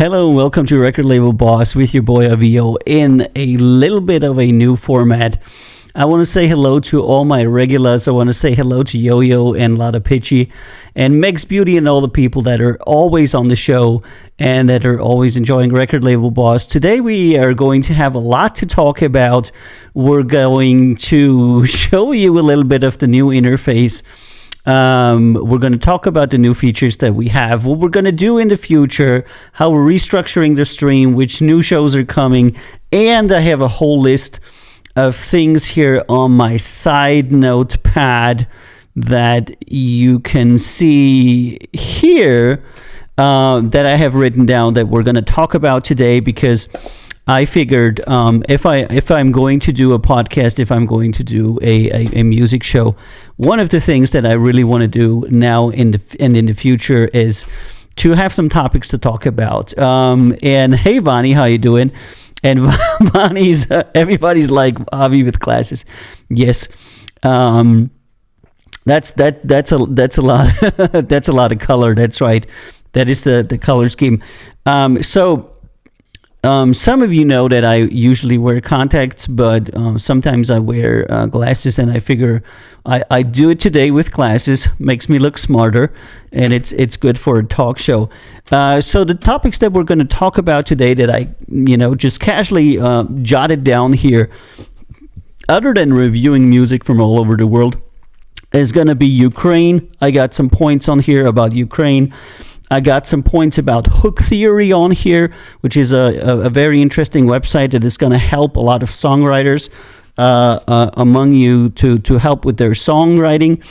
Hello and welcome to Record Label Boss with your boy AViiO in a little bit of a new format. I want to say hello to all my regulars. I want to say hello to Yo-Yo and Lada Pitchy and Meg's Beauty and all the people that are always on the show and that are always enjoying Record Label Boss. Today we are going to have a lot to talk about. We're going to show you a little bit of the new interface. We're going to talk about the new features that we have, what we're going to do in the future, how we're restructuring the stream, which new shows are coming, and I have a whole list of things here on my side notepad that you can see here that I have written down that we're going to talk about today, because I figured if I'm going to do a podcast, if I'm going to do a music show, one of the things that I really want to do now and in the future is to have some topics to talk about. And hey, Bonnie, how you doing? And Vani's, everybody's like, Avi with glasses. Yes. That's a lot. That's a lot of color. That's right. That is the color scheme. Some of you know that I usually wear contacts, but sometimes I wear glasses, and I figure I do it today with glasses. Makes me look smarter, and it's good for a talk show. So the topics that we're going to talk about today that I just casually jotted down here, other than reviewing music from all over the world, is going to be Ukraine. I got some points on here about Ukraine. I got some points about hook theory on here, which is a very interesting website that is going to help a lot of songwriters among you to help with their songwriting.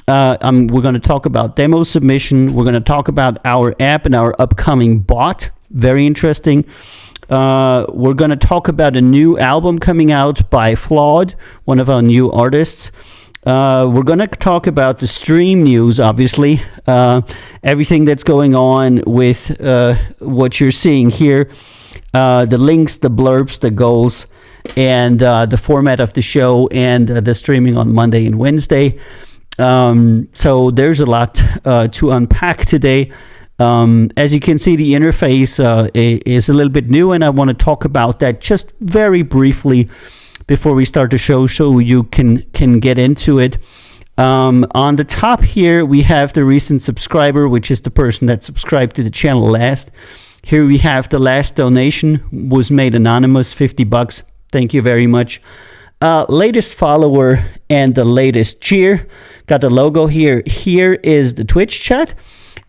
We're going to talk about demo submission. We're going to talk about our app and our upcoming bot. Very interesting. We're going to talk about a new album coming out by Flawed, one of our new artists. We're going to talk about the stream news, obviously, everything that's going on with what you're seeing here, the links, the blurbs, the goals, and the format of the show, and the streaming on Monday and Wednesday. So there's a lot to unpack today. As you can see, the interface is a little bit new, and I want to talk about that just very briefly before we start the show, so you can get into it. On the top here, we have the recent subscriber, which is the person that subscribed to the channel last. Here we have the last donation, was made anonymous, $50. Thank you very much. Latest follower and the latest cheer. Got the logo here. Here is the Twitch chat.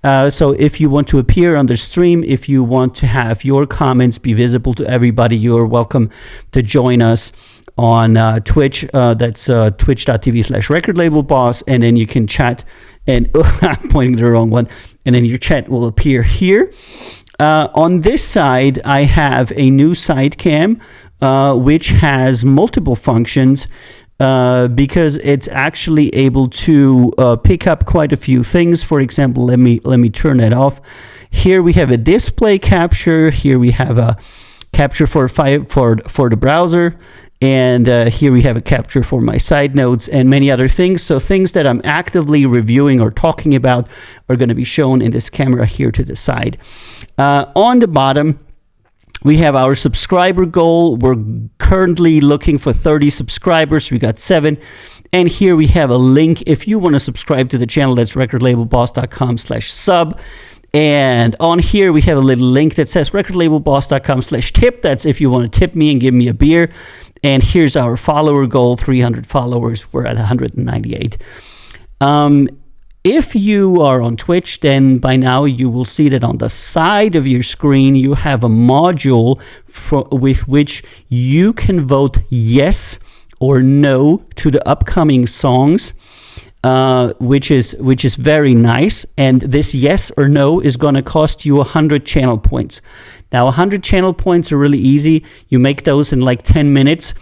So if you want to appear on the stream, if you want to have your comments be visible to everybody, you are welcome to join us on Twitch. That's twitch.tv/recordlabelboss, and then you can chat, and I'm pointing to the wrong one, and then your chat will appear here. On this side, I have a new side cam, which has multiple functions, because it's actually able to pick up quite a few things. For example, let me turn that off. Here we have a display capture. Here we have a capture for the browser. And here we have a capture for my side notes and many other things. So things that I'm actively reviewing or talking about are going to be shown in this camera here to the side. On the bottom, we have our subscriber goal. We're currently looking for 30 subscribers. We got 7. And here we have a link. If you want to subscribe to the channel, that's recordlabelboss.com/sub. And on here, we have a little link that says recordlabelboss.com/tip. That's if you want to tip me and give me a beer. And here's our follower goal, 300 followers. We're at 198. If you are on Twitch, then by now you will see that on the side of your screen, you have a module with which you can vote yes or no to the upcoming songs, which is very nice. And this yes or no is going to cost you 100 channel points. Now, 100 channel points are really easy. You make those in like 10 minutes.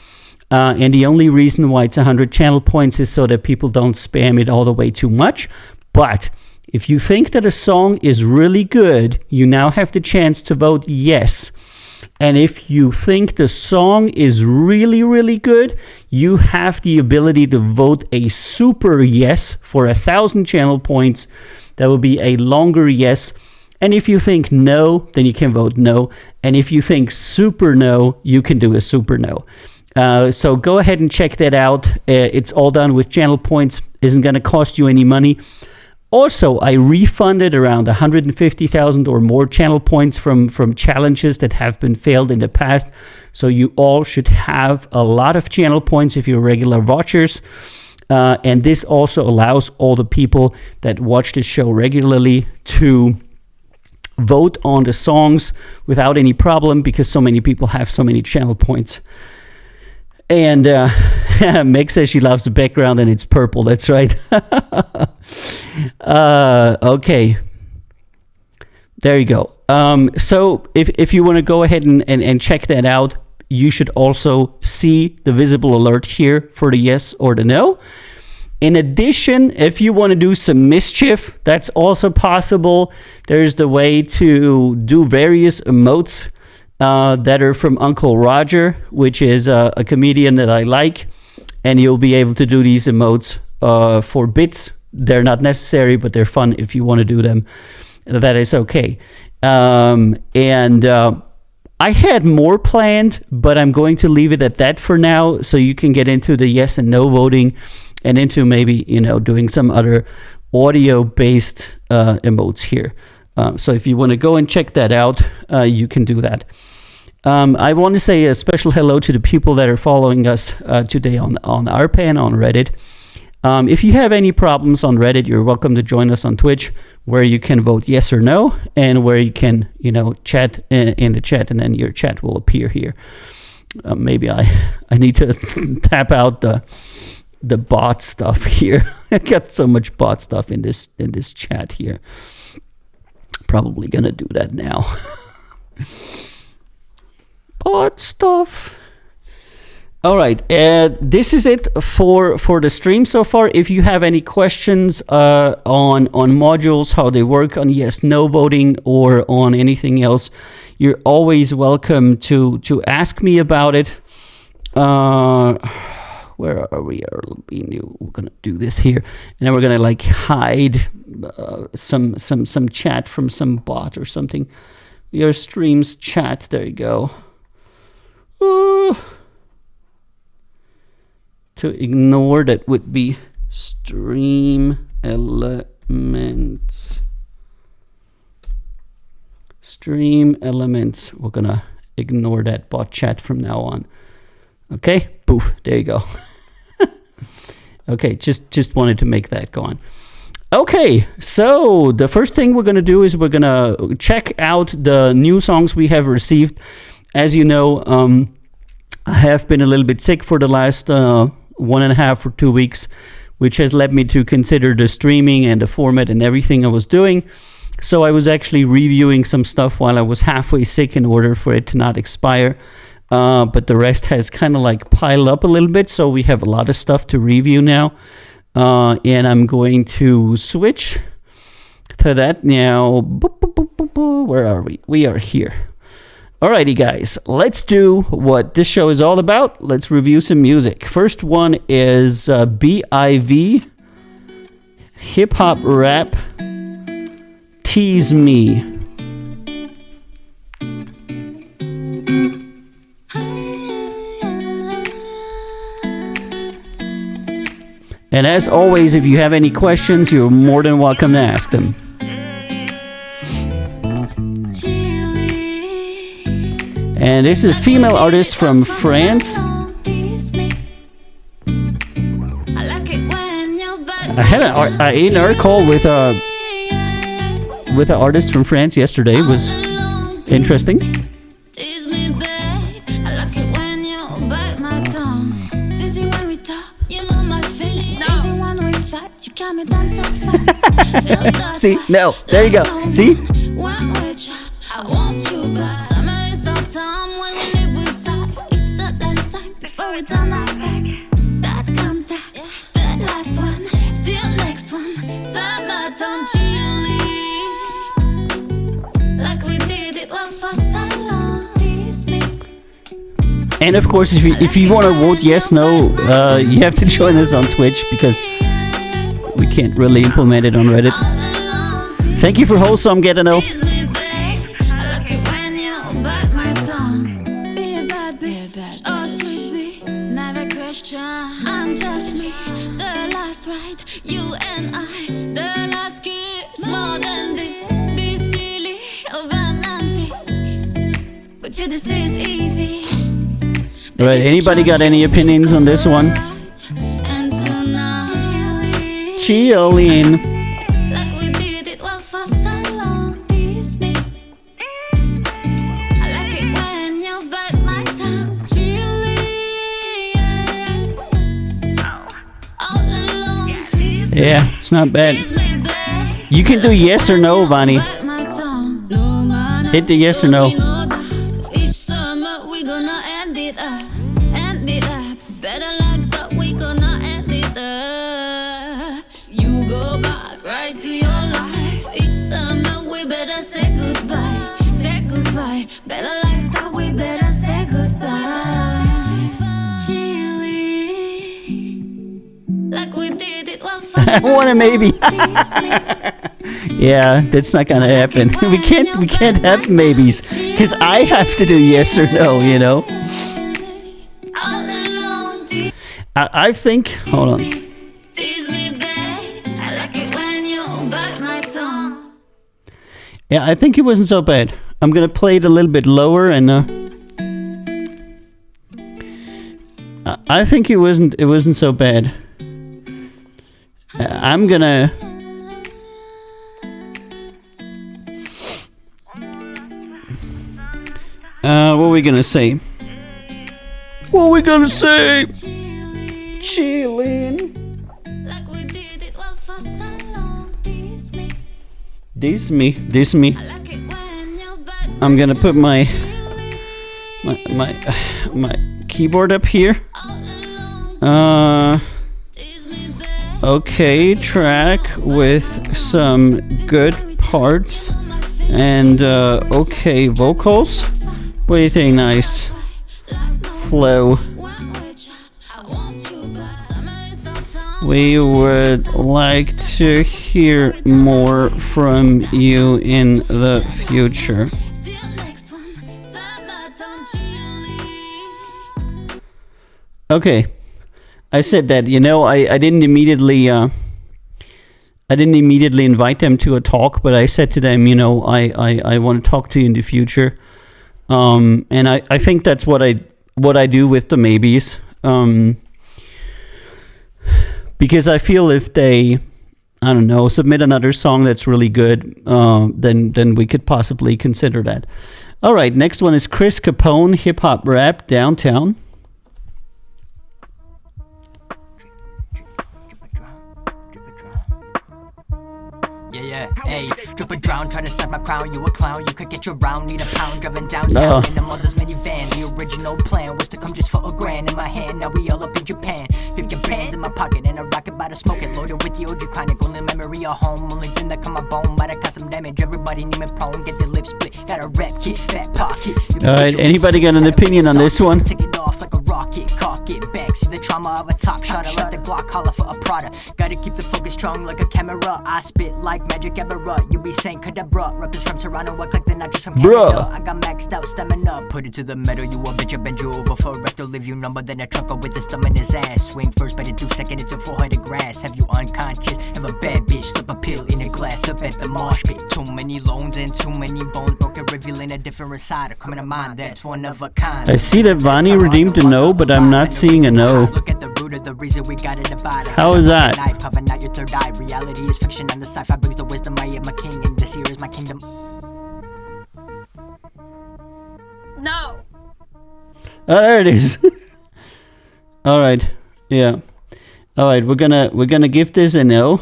And the only reason why it's 100 channel points is so that people don't spam it all the way too much. But if you think that a song is really good, you now have the chance to vote yes. And if you think the song is really, really good, you have the ability to vote a super yes for 1,000 channel points. That will be a longer yes. And if you think no, then you can vote no. And if you think super no, you can do a super no. So go ahead and check that out. It's all done with channel points. Isn't going to cost you any money. Also, I refunded around 150,000 or more channel points from challenges that have been failed in the past. So you all should have a lot of channel points if you're regular watchers. And this also allows all the people that watch this show regularly to vote on the songs without any problem, because so many people have so many channel points. And Meg says she loves the background and it's purple. That's right. Okay. There you go. So if you want to go ahead and check that out, you should also see the visible alert here for the yes or the no. In addition, if you want to do some mischief, that's also possible. There's the way to do various emotes that are from Uncle Roger, which is a comedian that I like. And you'll be able to do these emotes for bits. They're not necessary, but they're fun if you want to do them. That is okay. I had more planned, but I'm going to leave it at that for now, so you can get into the yes and no voting and into maybe, doing some other audio-based emotes here. So if you want to go and check that out, you can do that. I want to say a special hello to the people that are following us today on RPAN on Reddit. If you have any problems on Reddit, you're welcome to join us on Twitch, where you can vote yes or no, and where you can, chat in the chat, and then your chat will appear here. Maybe I need to tap out the bot stuff here. I got so much bot stuff in this chat here. Probably gonna do that now. Bot stuff. All right, this is it for the stream so far. If you have any questions on modules, how they work, on yes, no voting, or on anything else, you're always welcome to ask me about it. Where are we? We're gonna do this here, and then we're gonna hide some chat from some bot or something. Your streams chat. There you go. To ignore that would be stream elements. Stream elements. We're gonna ignore that bot chat from now on. Okay, poof, there you go. Okay, just wanted to make that go on. Okay, so the first thing we're gonna do is we're gonna check out the new songs we have received. As you know, I have been a little bit sick for the last 1.5 or 2 weeks, which has led me to consider the streaming and the format and everything I was doing. So I was actually reviewing some stuff while I was halfway sick in order for it to not expire. But the rest has kind of piled up a little bit, so we have a lot of stuff to review now. And I'm going to switch to that now. Where are we? We are here. Alrighty, guys, let's do what this show is all about. Let's review some music. First one is B.I.V. Hip Hop Rap Tease Me. And as always, if you have any questions, you're more than welcome to ask them. And this is a female artist from France. I had an A&R call with an artist from France yesterday. It was interesting. See, no, there you go. See? And of course, if you want to vote yes, no, you have to join us on Twitch, because we can't really implement it on Reddit. Thank you for wholesome, get to know. I'm just me, the last ride, you and I, the last kiss, more than this. Be silly, romantic, but you this is easy. Alright, anybody got any opinions on this one? Chillin'. Yeah, it's not bad. You can do yes or no, Vani. Hit the yes or no. You go back right to your life. Each summer we better say goodbye. Say goodbye. Better like that. I want a maybe. Yeah, that's not gonna happen. We can't have maybes, because I have to do yes or no, you know. I think, hold on. Yeah, I think it wasn't so bad. I'm gonna play it a little bit lower, and I think it wasn't so bad. I'm gonna. What are we gonna say? What are we gonna say? Chillin'. This me. I'm gonna put my keyboard up here. Okay, track with some good parts and okay vocals. What do you think? Nice flow. We would like to hear more from you in the future. Okay, I said that, you know, I didn't immediately invite them to a talk, but I said to them, you know, I want to talk to you in the future. And I think that's what I do with the maybes. Because I feel if they, I don't know, submit another song that's really good, then we could possibly consider that. All right, next one is Chris Capone, hip hop rap, Downtown. Yeah, hey, drip or drown, try to snap my crown, you a clown, you could get your round, need a pound, driving downtown in the mother's minivan. The original plan was to come just for $1,000 in my hand, now we all up in Japan. 50 bands in my pocket and a rocket by the smoke it, loaded with the OG chronic, only memory of home, only thing that come my bone, might have caused some damage, everybody need me prone, get the lips split, got a rep kit, back pocket. Alright, anybody got an opinion on this one? Take it off like a rocket, cock it back, see the trauma of a top shot, I let the Glock holler for a Prada, gotta keep the focus strong like a camera, I spit like magic ever, you be saying cadabra, rappers from Toronto, I collect the notches from Canada, I got maxed out stamina, put it to the metal, you a bitch, I bend you over for a rectal, leave you number, then a trucker with the stum in his ass, swing first, better do second, it's a 4-headed grass, have you unconscious, have a bad bitch, slip a pill in a glass, up at the marsh pit, too many loans and too many bones, broken revealing a different reciter, coming to mind, that's one of a kind. I see that Vani redeemed a no, but I'm not seeing a no. Look at the root of the reason we got it about it. How is that? Carving out your third eye, reality is fiction, and the sci-fi brings the wisdom, I am a king, and this here is my kingdom. No. Oh, there it is. All right, yeah. All right, we're gonna give this a no.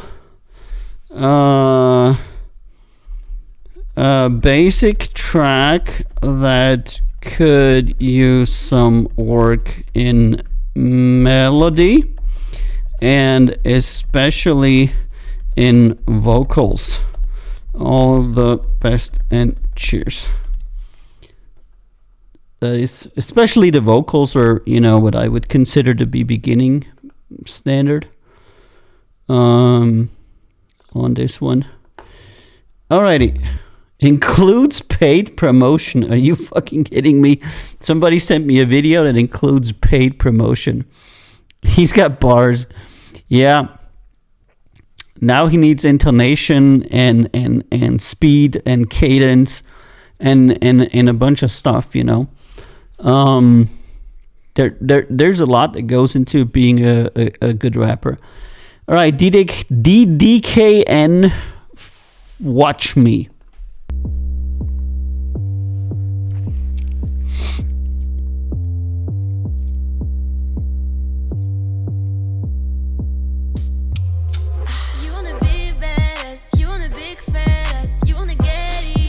Basic track that could use some work in melody and especially in vocals. All the best and cheers. That is, especially the vocals are, you know, what I would consider to be beginning standard on this one. Alrighty. Includes paid promotion. Are you fucking kidding me? Somebody sent me a video that includes paid promotion. He's got bars. Yeah. Now he needs intonation and speed and cadence and a bunch of stuff, you know. There's a lot that goes into being a good rapper. All right, DDKN, watch me.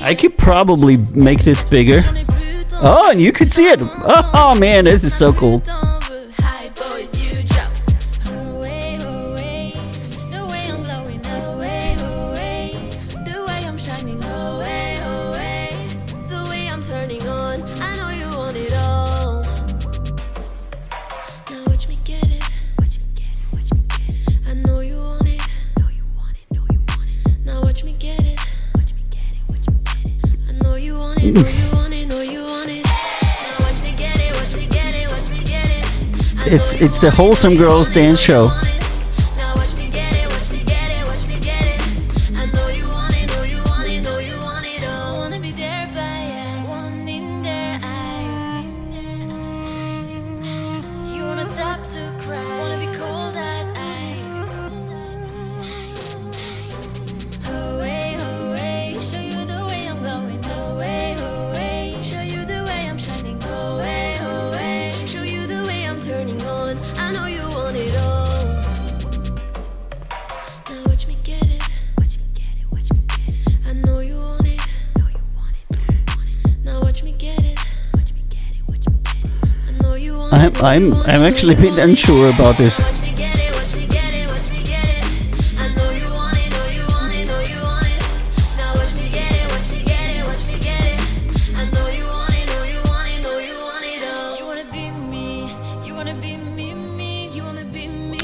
I could probably make this bigger. Oh, and you could see it. Oh man, this is so cool. It's the Wholesome Girls Dance Show. I'm actually a bit unsure about this.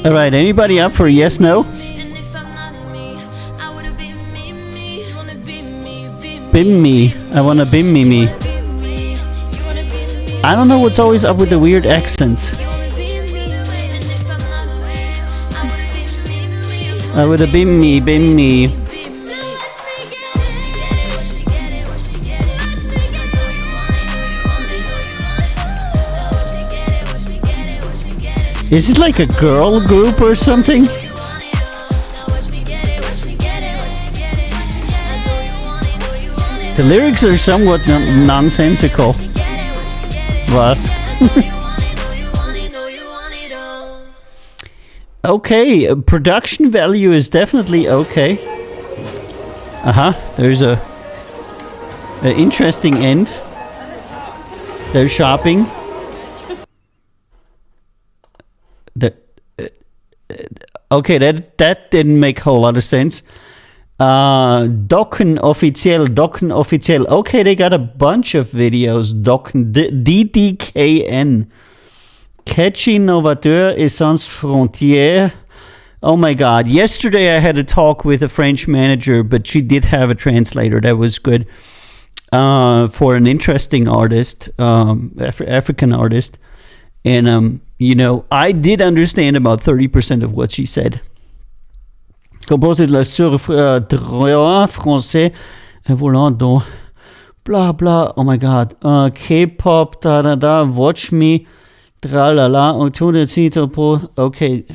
All right, anybody up for yes, no? Bim me. I wanna bim me. I don't know what's always up with the weird accents. I would have been me. Is it like a girl group or something? The lyrics are somewhat nonsensical. Was. Okay, production value is definitely okay. There's a interesting end. They're shopping. Okay, that didn't make a whole lot of sense. Dokken officiel. Okay, they got a bunch of videos. Dokken, DDKN. Catchy Novateur et Sans Frontières. Oh my god. Yesterday I had a talk with a French manager, but she did have a translator. That was good. For an interesting artist, African artist. And, I did understand about 30% of what she said. Compose de la sur droit français volant dans blah blah. Oh my god. K-pop da da da. Watch me. Tra la la. Okay.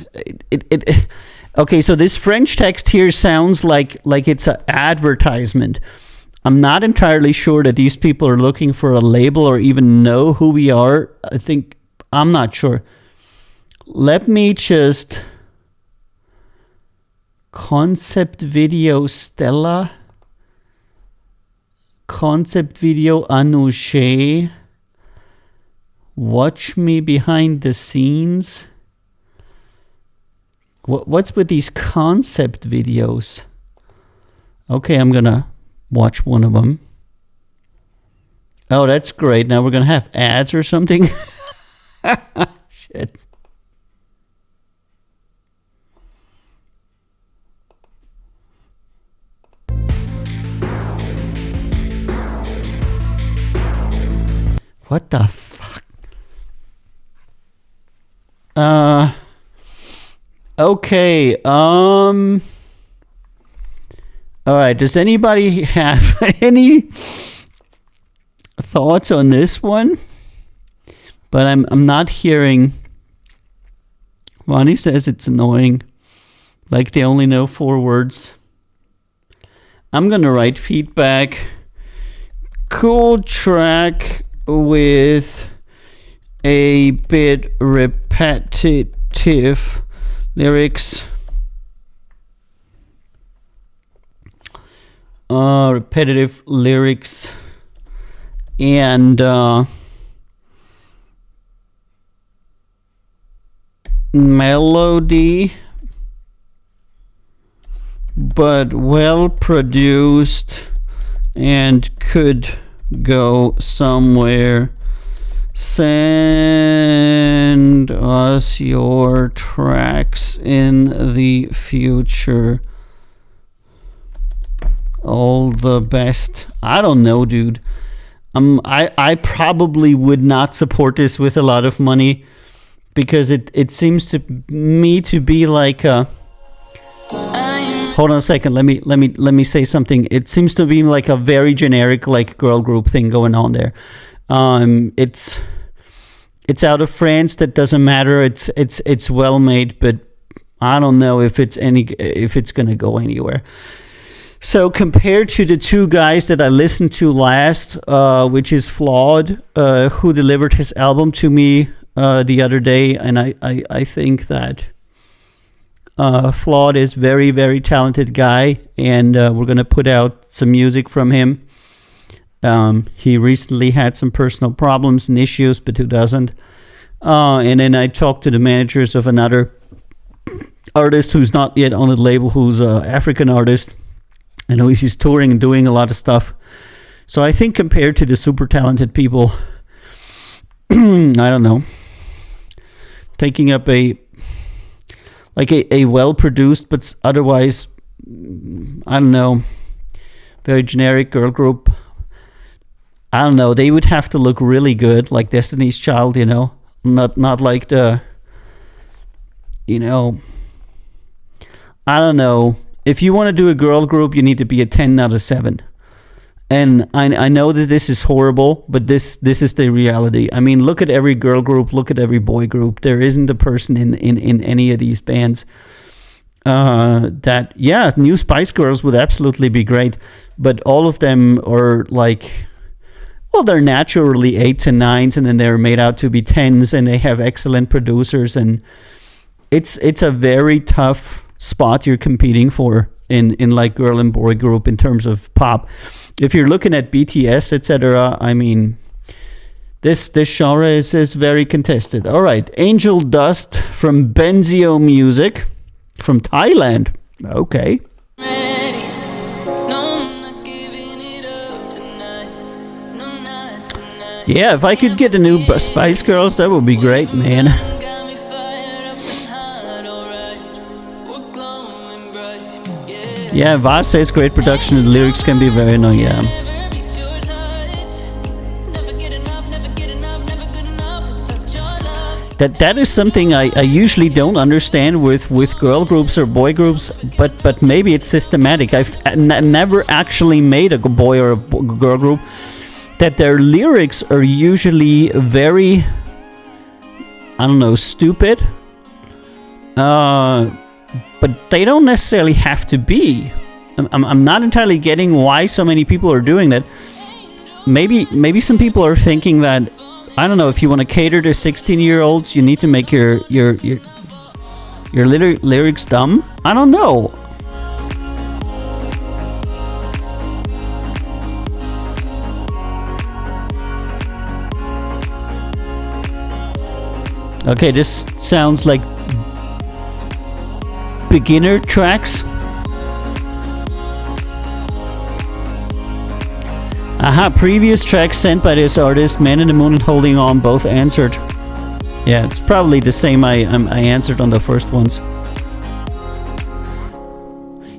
Okay. So this French text here sounds like it's an advertisement. I'm not entirely sure that these people are looking for a label or even know who we are. I'm not sure. Let me just. Concept video Stella. Concept video Anouché. Watch me behind the scenes. What's with these concept videos? Okay, I'm gonna watch one of them. Oh, that's great. Now we're gonna have ads or something. Shit. What the fuck? Okay. All right. Does anybody have any thoughts on this one? But I'm not hearing. Ronnie says it's annoying. Like they only know 4 words. I'm gonna write feedback. Cool track with a bit repetitive lyrics. Repetitive lyrics and melody, but well produced and could go somewhere. Send us your tracks in the future. All the best. I don't know, dude. I probably would not support this with a lot of money because it seems to me to be like hold on a second, let me say something. It seems to be like a very generic like girl group thing going on there. It's out of France, that doesn't matter. It's well made, but I don't know if it's gonna go anywhere. So compared to the two guys that I listened to last, which is Flawed, who delivered his album to me the other day, and I think that Flawed is very, very talented guy, and we're gonna put out some music from him. He recently had some personal problems and issues, but who doesn't? And then I talked to the managers of another artist who's not yet on the label, who's an African artist. I know he's touring and doing a lot of stuff. So I think compared to the super talented people, I don't know, taking up a well-produced but otherwise, I don't know, very generic girl group, I don't know, they would have to look really good, like Destiny's Child, you know, not like the, you know, I don't know. If you want to do a girl group, you need to be a 10 out of 7. And I know that this is horrible, but this is the reality. I mean, look at every girl group, look at every boy group. There isn't a person in any of these bands that, yeah, New Spice Girls would absolutely be great, but all of them are like, well, they're naturally 8s and 9s, and then they're made out to be 10s, and they have excellent producers, and it's a very tough spot you're competing for in like girl and boy group in terms of pop. If you're looking at BTS, etc., I mean, this genre is very contested. All right, Angel Dust from d.o.o Music from Thailand. Okay. Yeah, if I could get a new Spice Girls, that would be great, man. Yeah, Vaz says great production and the lyrics can be very annoying, yeah. That is something I usually don't understand with girl groups or boy groups, but maybe it's systematic. I've never actually made a boy or a girl group that their lyrics are usually very, I don't know, stupid. But they don't necessarily have to be. I'm not entirely getting why so many people are doing that. Maybe some people are thinking that, I don't know, if you want to cater to 16-year-olds, you need to make your lyrics dumb. I don't know. Okay, this sounds like beginner tracks. Aha, previous tracks sent by this artist, Man in the Moon and Holding On, both answered. Yeah, it's probably the same I answered on the first ones.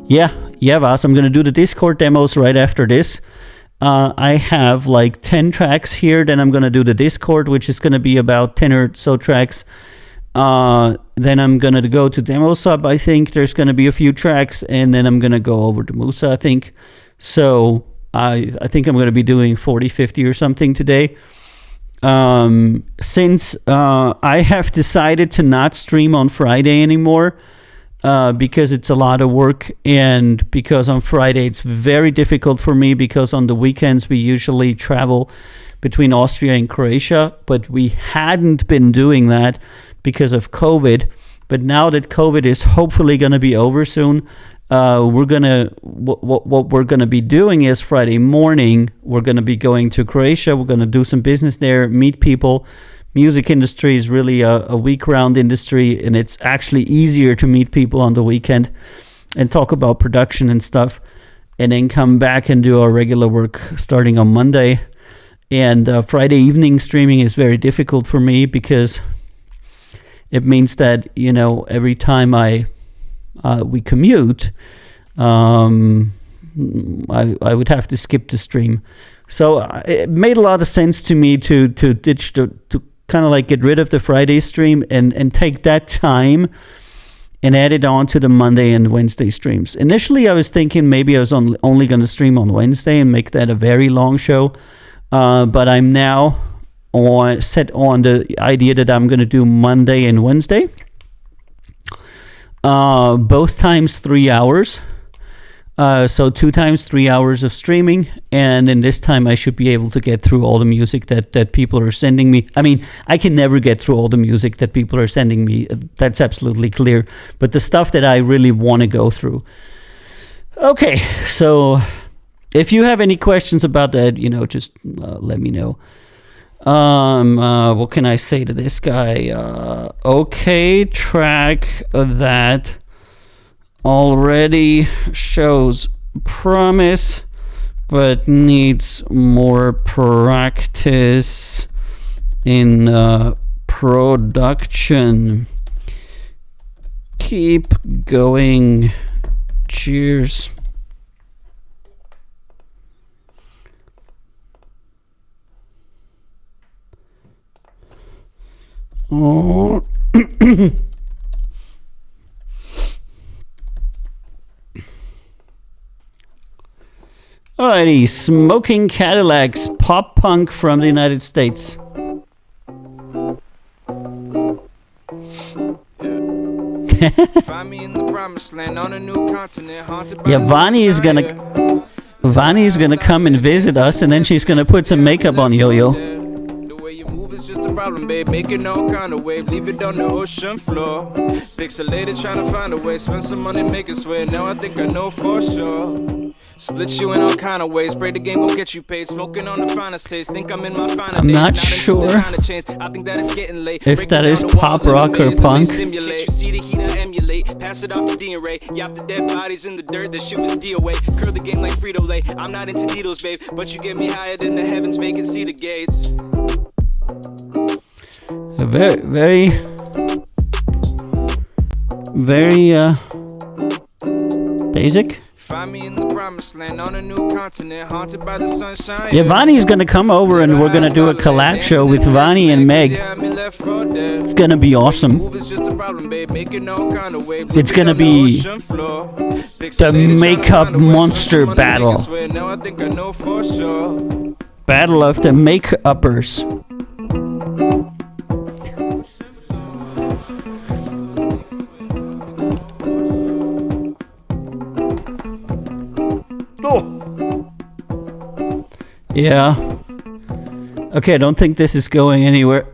Yeah, Vas, I'm gonna do the Discord demos right after this. I have like 10 tracks here, then I'm gonna do the Discord, which is gonna be about 10 or so tracks. Then I'm gonna go to Demo Sub, I think there's gonna be a few tracks, and then I'm gonna go over to Musa, I think. So I think I'm gonna be doing 40, 50 or something today. Since I have decided to not stream on Friday anymore, because it's a lot of work, and because on Friday it's very difficult for me, because on the weekends we usually travel between Austria and Croatia, but we hadn't been doing that because of COVID. But now that COVID is hopefully going to be over soon, what we're gonna be doing is Friday morning we're gonna be going to Croatia. We're gonna do some business there, meet people. Music industry is really a week-round industry, and it's actually easier to meet people on the weekend and talk about production and stuff, and then come back and do our regular work starting on Monday. And Friday evening streaming is very difficult for me, because it means that, you know, every time we commute, I would have to skip the stream. So it made a lot of sense to me to kind of like get rid of the Friday stream and take that time and add it on to the Monday and Wednesday streams. Initially, I was thinking maybe I was only going to stream on Wednesday and make that a very long show. But I'm now set on the idea that I'm going to do Monday and Wednesday. Both times 3 hours. So 2 times 3 hours of streaming, and in this time I should be able to get through all the music that people are sending me. I mean, I can never get through all the music that people are sending me. That's absolutely clear. But the stuff that I really want to go through. Okay, so if you have any questions about that, just let me know. What can I say to this guy? Okay, track that already shows promise, but needs more practice in production. Keep going. Cheers. Oh. Alrighty, Smoking Cadillacs, pop punk from the United States. Yeah, Vani is gonna come and visit us, and then she's gonna put some makeup on Yo-Yo. Problem, babe, make it all kind of wave, leave it on the ocean floor. Pixelated, trying to find a way, spend some money, make it sway. Now I think I know for sure. Split you in all kind of ways, pray the game won't get you paid. Smoking on the finest taste, think I'm in my final I'm days. not sure I think that it's getting late. if that is pop rock or punk. See the heat I emulate, pass it off to D and Ray. Yop the dead bodies in the dirt, that shit was d.o.o. Curl the game like Frito-Lay. I'm not into needles, babe, but you get me higher than the heavens, vacancy the gates. Very, basic. Find me in the promised land on a new continent, haunted by the sunshine. Yeah, Vani's gonna come over and we're gonna do a collab show with Vani and Meg. It's gonna be awesome. It's gonna be the makeup monster battle. Battle of the make-uppers. Yeah. Okay, I don't think this is going anywhere.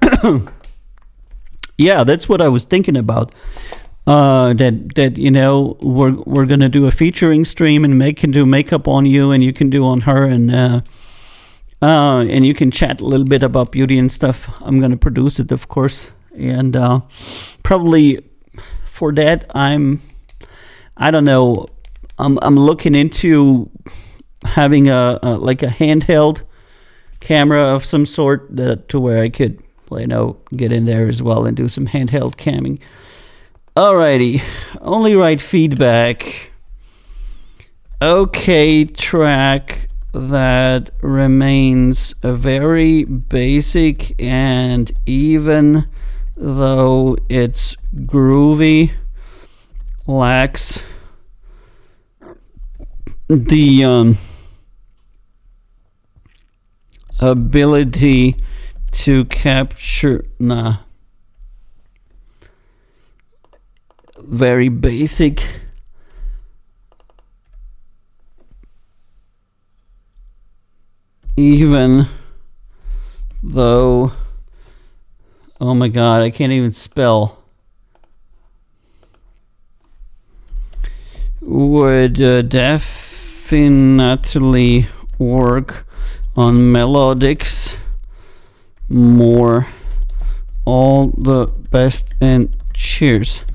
Yeah, that's what I was thinking about. That we're gonna do a featuring stream, and Meg can do makeup on you, and you can do on her, and you can chat a little bit about beauty and stuff. I'm gonna produce it, of course, and probably for that I don't know. I'm looking into having a handheld camera of some sort to where I could, get in there as well and do some handheld camming. Alrighty, only right feedback. Okay, track that remains a very basic, and even though it's groovy, lacks the ability to capture very basic, even though, oh my god, I can't even spell, would definitely work on melodics more. All the best and cheers.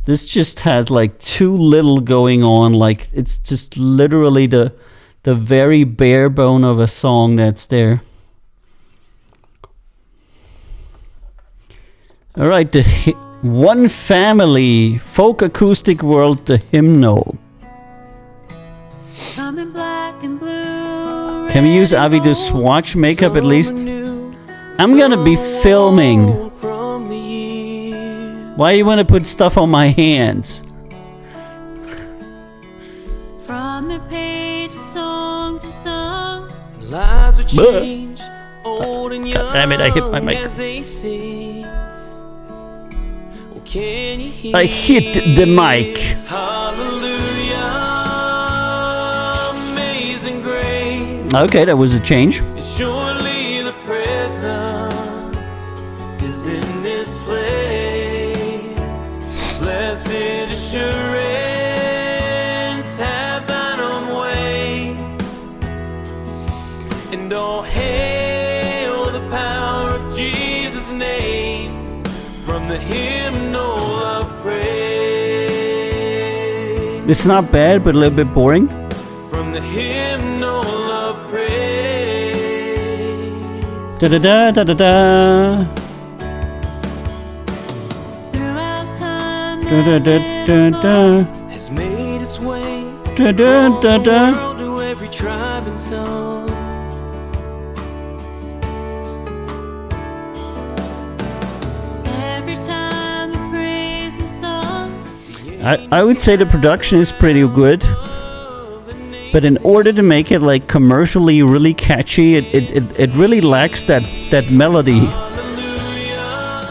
This just has too little going on. It's just literally the very bare bone of a song that's there. All right, the One Family Folk Acoustic World, the hymnal. I'm in black and blue. Can we use AViiiO swatch makeup at least? I'm gonna be filming. Why you wanna put stuff on my hands? From the page of songs are sung. Lives are changed, old and young. God damn it, I hit my mic. As they sing. Well, can you hear I hit the mic. Hallelujah, amazing grace. Okay, that was a change. And surely the presence is in this place. Blessed assurance, have thine own way. And all hail the power of Jesus' name from the hymnal of praise. It's not bad, but a little bit boring. From the hymnal of praise. Da da da da da da. Throughout time, Da da da da da. Has made its way Da da across da the da. world to every tribe and tongue. every time the praise is sung. I would say the production is pretty good, but in order to make it like commercially really catchy, it really lacks that melody.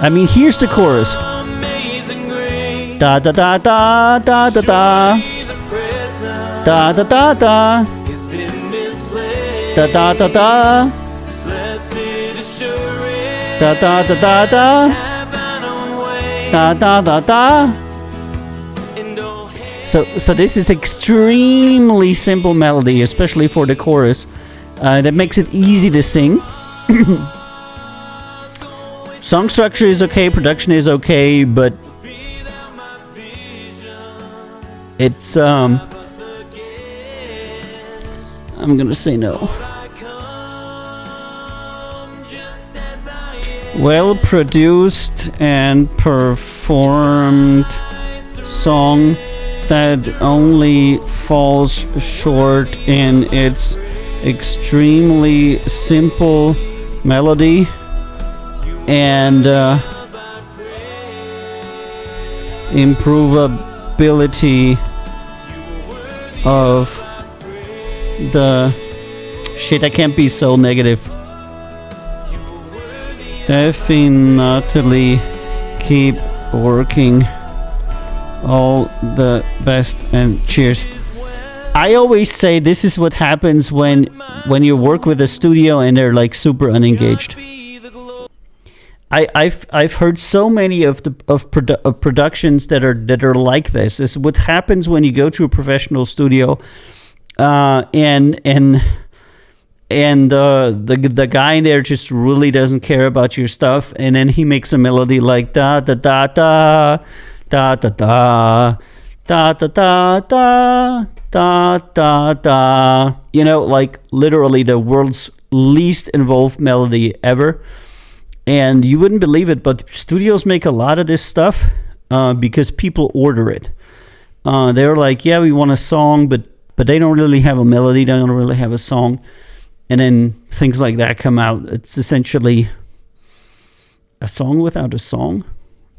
I mean, here's the chorus. Amazing grace, Da da da da da da da. the presence Da da da da. is in this place. Da da da da. Blessed assurance, Da da da da da. have thine own way. Da da da da. And all hail So this is extremely simple melody, especially for the chorus. That makes it easy to sing. Song structure is okay, production is okay, but it's I'm gonna say no. Well produced and performed song that only falls short in its extremely simple melody and improvability of the shit. I can't be so negative. Definitely keep working. All the best and cheers. I always say this is what happens when you work with a studio and they're like super unengaged. I've heard so many of productions that are like this. It's what happens when you go to a professional studio, and the guy in there just really doesn't care about your stuff, and then he makes a melody like da da da da da da da da da da da da da da. You know, like literally the world's least involved melody ever. And you wouldn't believe it, but studios make a lot of this stuff because people order it. They're like, yeah, we want a song, but they don't really have a melody. They don't really have a song. And then things like that come out. It's essentially a song without a song.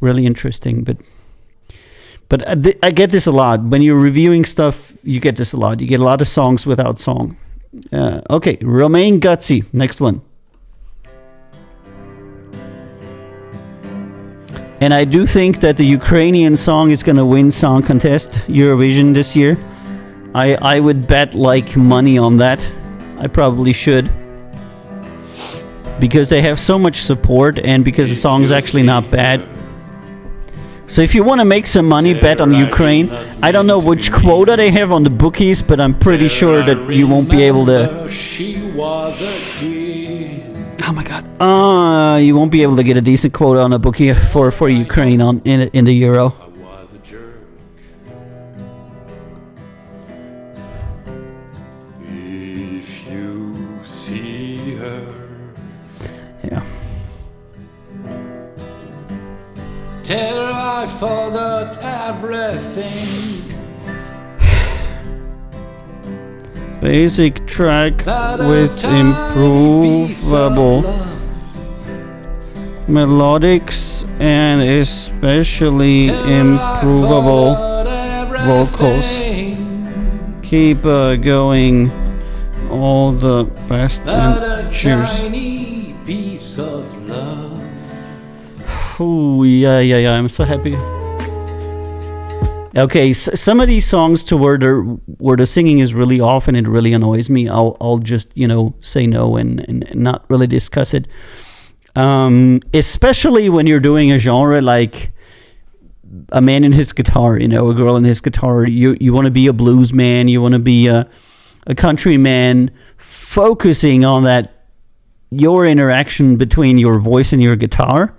Really interesting. But I get this a lot. When you're reviewing stuff, you get this a lot. You get a lot of songs without song. Okay, Romain Gutsy. Next one. And I do think that the Ukrainian song is going to win Song Contest Eurovision this year. I would bet like money on that. I probably should. Because they have so much support and because the song's actually not bad. So if you want to make some money, bet on Ukraine. I don't know which quota they have on the bookies, but I'm pretty sure that you won't be able to... Oh my god. You won't be able to get a decent quota on a bookie for Ukraine in the Euro. If you see her, Yeah. tell her I forgot everything. Basic track That a with tiny piece of improvable. love melodics and especially improvable vocals. Keep going. All the best and cheers. Piece of love. Ooh, yeah. I'm so happy. Okay, some of these songs to where the singing is really off and it really annoys me. I'll just say no and not really discuss it. Especially when you're doing a genre like a man and his guitar, a girl and his guitar. You want to be a blues man. You want to be a country man, focusing on that your interaction between your voice and your guitar.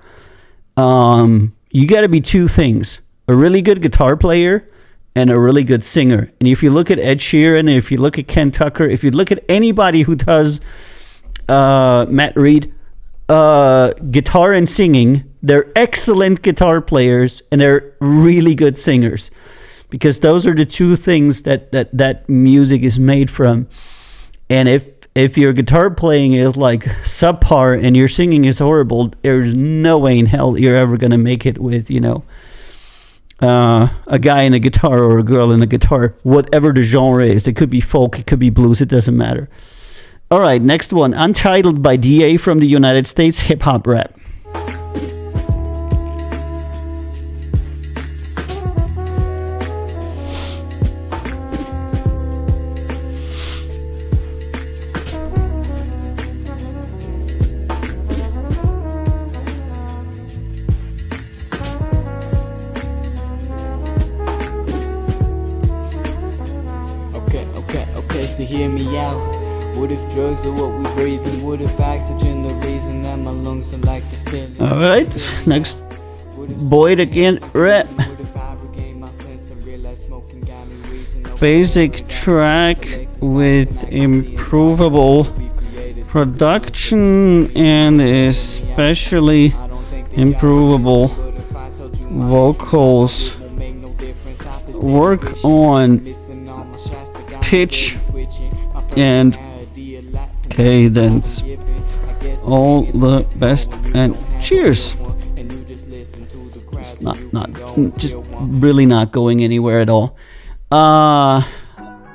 You got to be two things: a really good guitar player and a really good singer. And if you look at Ed Sheeran, if you look at Ken Tucker, if you look at anybody who does Matt Reed, guitar and singing, they're excellent guitar players and they're really good singers, because those are the two things that music is made from. And if your guitar playing is like subpar and your singing is horrible, there's no way in hell you're ever gonna make it with a guy in a guitar or a girl in a guitar, whatever the genre is. It could be folk, it could be blues, it doesn't matter. All right, next one, Untitled by d.o.o from the United States, hip hop rap. Okay, so hear me out. What if drugs are what we breathe? And what if oxygen the reason that my lungs don't like this feeling? All right, next, Boyd again, rap. Basic track with improvable production and especially improvable vocals. Work on pitch and cadence. All the best and cheers. It's not just really not going anywhere at all.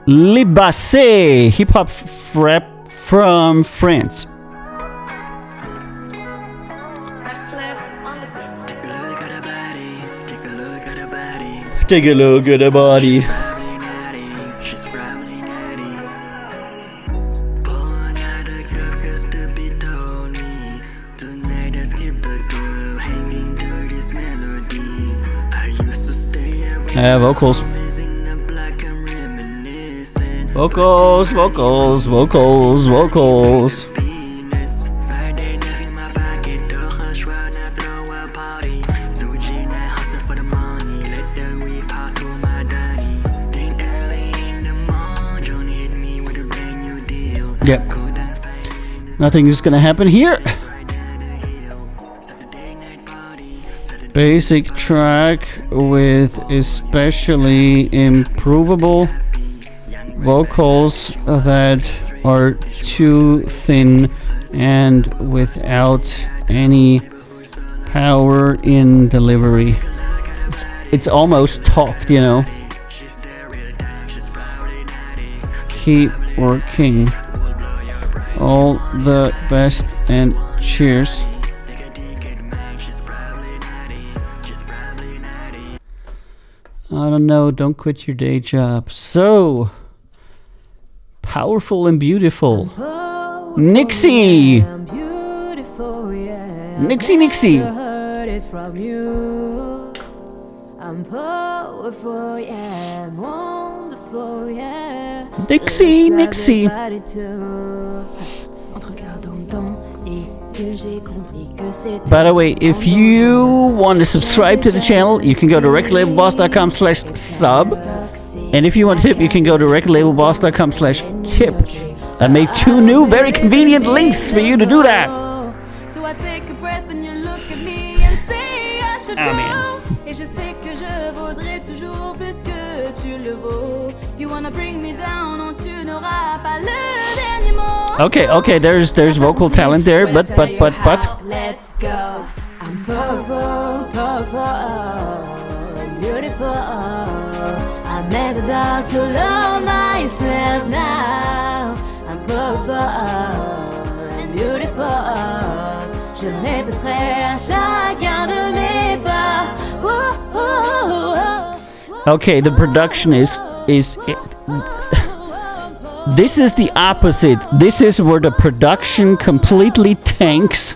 Libassé, hip hop rap from France. Take a look at the body. Vocals. Yep. Nothing is gonna happen here. Basic track with especially improvable vocals that are too thin and without any power in delivery. It's almost talked, Keep working. All the best and cheers. I don't know, don't quit your day job. So powerful and beautiful. Nixie! Nixie! I'm powerful, yeah, I'm wonderful, yeah. Nixie! By the way, if you want to subscribe to the channel, you can go to recordlabelboss.com/sub. And if you want to tip, you can go to recordlabelboss.com/tip. I made 2 new very convenient links for you to do that. So I take a breath when you look at me and say I should go. Oh, man. Et je sais que je vaudrais toujours plus que tu tu le vaux. You wanna bring me down, non, tu n'auras pas le dernier mot. Okay, there's vocal talent there, but. Let's go. I'm powerful, and beautiful. I'm never about to love myself now. I'm powerful and beautiful. Je répéterai à chacun de mes pas. Okay, the production is this is the opposite. This is where the production completely tanks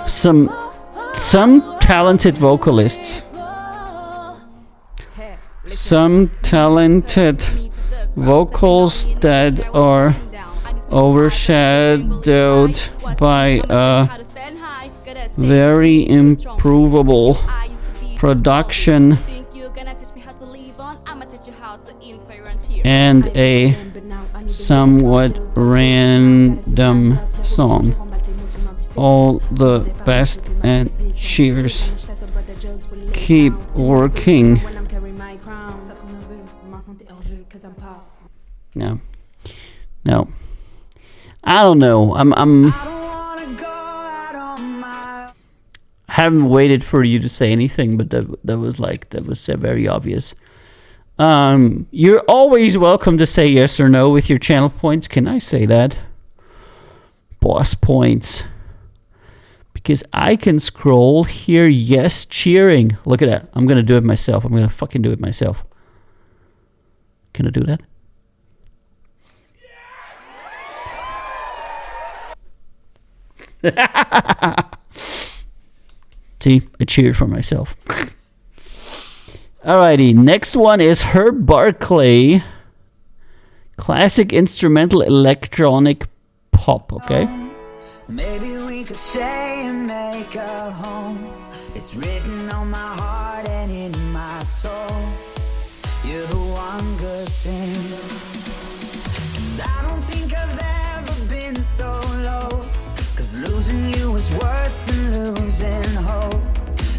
some talented vocalists. Some talented vocals that are overshadowed by a very improvable production and a somewhat random song. All the best and cheers. Keep working. No. I don't know. I haven't waited for you to say anything, but that was very obvious. You're always welcome to say yes or no with your channel points. Can I say that? Boss points. Because I can scroll here, yes, cheering. Look at that. I'm going to do it myself. I'm going to fucking do it myself. Can I do that? See, I cheered for myself. Alrighty, next one is Herb Barclay. Classic instrumental electronic pop, okay? Maybe we could stay and make a home. It's written on my heart and in my soul. You're the one good thing. And I don't think I've ever been so low. 'Cause losing you was worse than losing hope.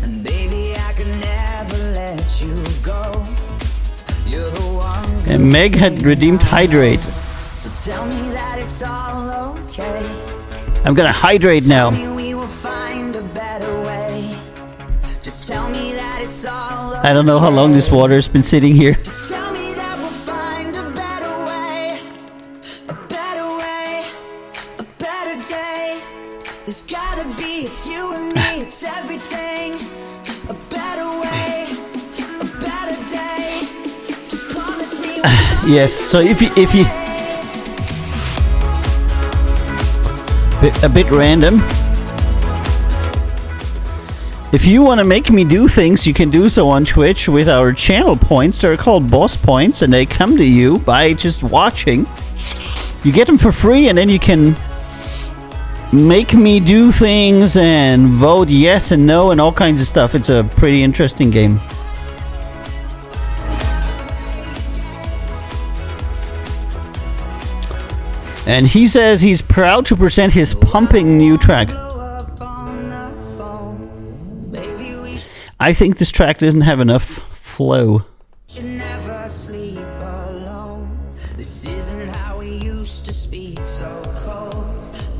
And baby, I could never let you go. You're the one good And Meg had redeemed Hydrate. So tell me that it's all okay. I'm gonna hydrate now. Tell me we will find a better way. Just tell me that it's all okay. I don't know how long this water's been sitting here. Just tell me that we'll find a better way. A better way. A better day. There's gotta be, it's you and me, it's everything. A better way. A better day. Just promise me. Yes, so if you a bit random. If you want to make me do things, you can do so on Twitch with our channel points. They're called boss points, and they come to you by just watching. You get them for free, and then you can make me do things and vote yes and no and all kinds of stuff. It's a pretty interesting game. And he says he's proud to present his pumping new track. I think this track doesn't have enough flow. Should never sleep alone. This isn't how we used to speak so cold.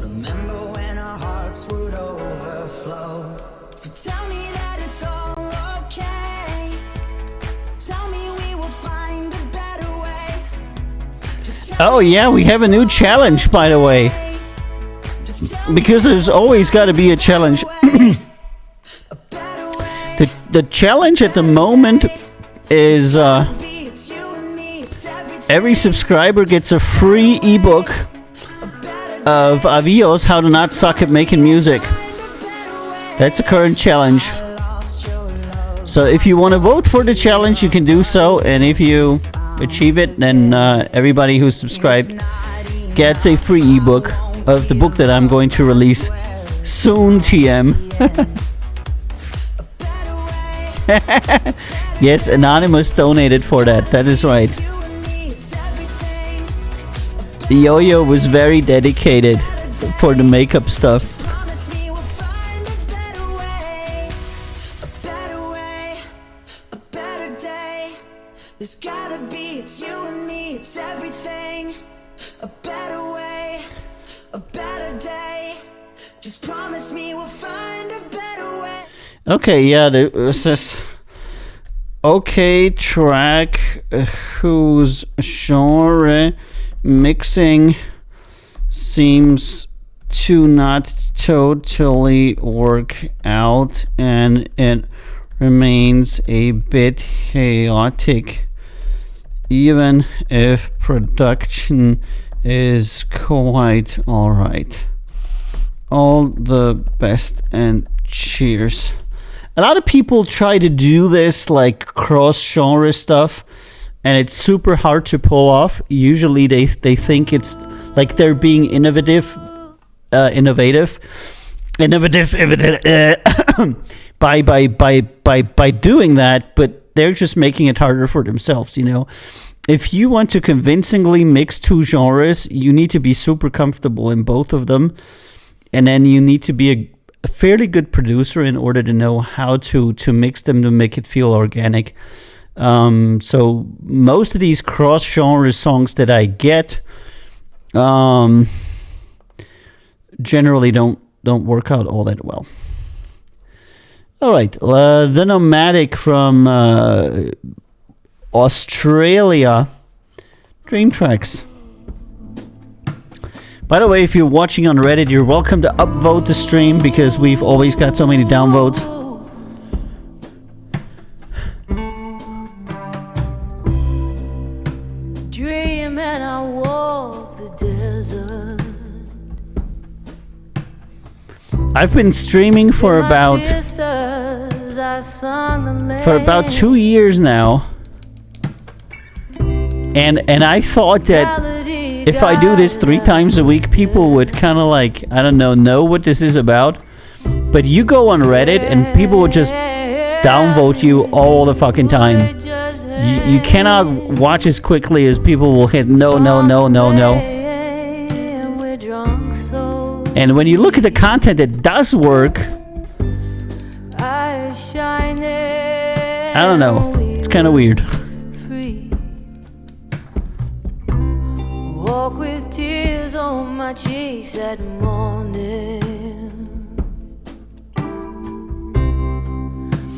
Remember when our hearts would overflow. So tell me that it's all okay. Tell me we will find a better way. Oh yeah, we have a new challenge, by the way. Because there's always got to be a challenge. The challenge at the moment is every subscriber gets a free ebook of AViiO's How to Not Suck at Making Music. That's the current challenge. So if you want to vote for the challenge, you can do so, and if you achieve it, then everybody who's subscribed gets a free ebook of the book that I'm going to release soon, TM. Yes, Anonymous donated for that. That is right. d.o.o was very dedicated for the makeup stuff. There's got me, it's you and me, it's everything. A better way, a better day. Just promise me we'll find a better way. Okay, yeah, this is okay track whose genre mixing seems to not totally work out, and it remains a bit chaotic, even if production is quite alright. All the best and cheers. A lot of people try to do this like cross-genre stuff, and it's super hard to pull off. Usually they think it's like they're being innovative by doing that, but they're just making it harder for themselves, you know. If you want to convincingly mix two genres, you need to be super comfortable in both of them, and then you need to be a fairly good producer in order to know how to mix them to make it feel organic. So most of these cross-genre songs that I get generally don't work out all that well. All right, the Nomadic from Australia, Dream Tracks. By the way, if you're watching on Reddit, you're welcome to upvote the stream because we've always got so many downvotes. Dream and I walk the desert. I've been streaming for about 2 years now, and I thought that if I do this 3 times a week, people would kind of like, I don't know what this is about. But you go on Reddit and people would just downvote you all the fucking time. You cannot watch as quickly as people will hit no. And when you look at the content that does work, I don't know. It's kind of weird. Walk with tears on my cheeks at morning.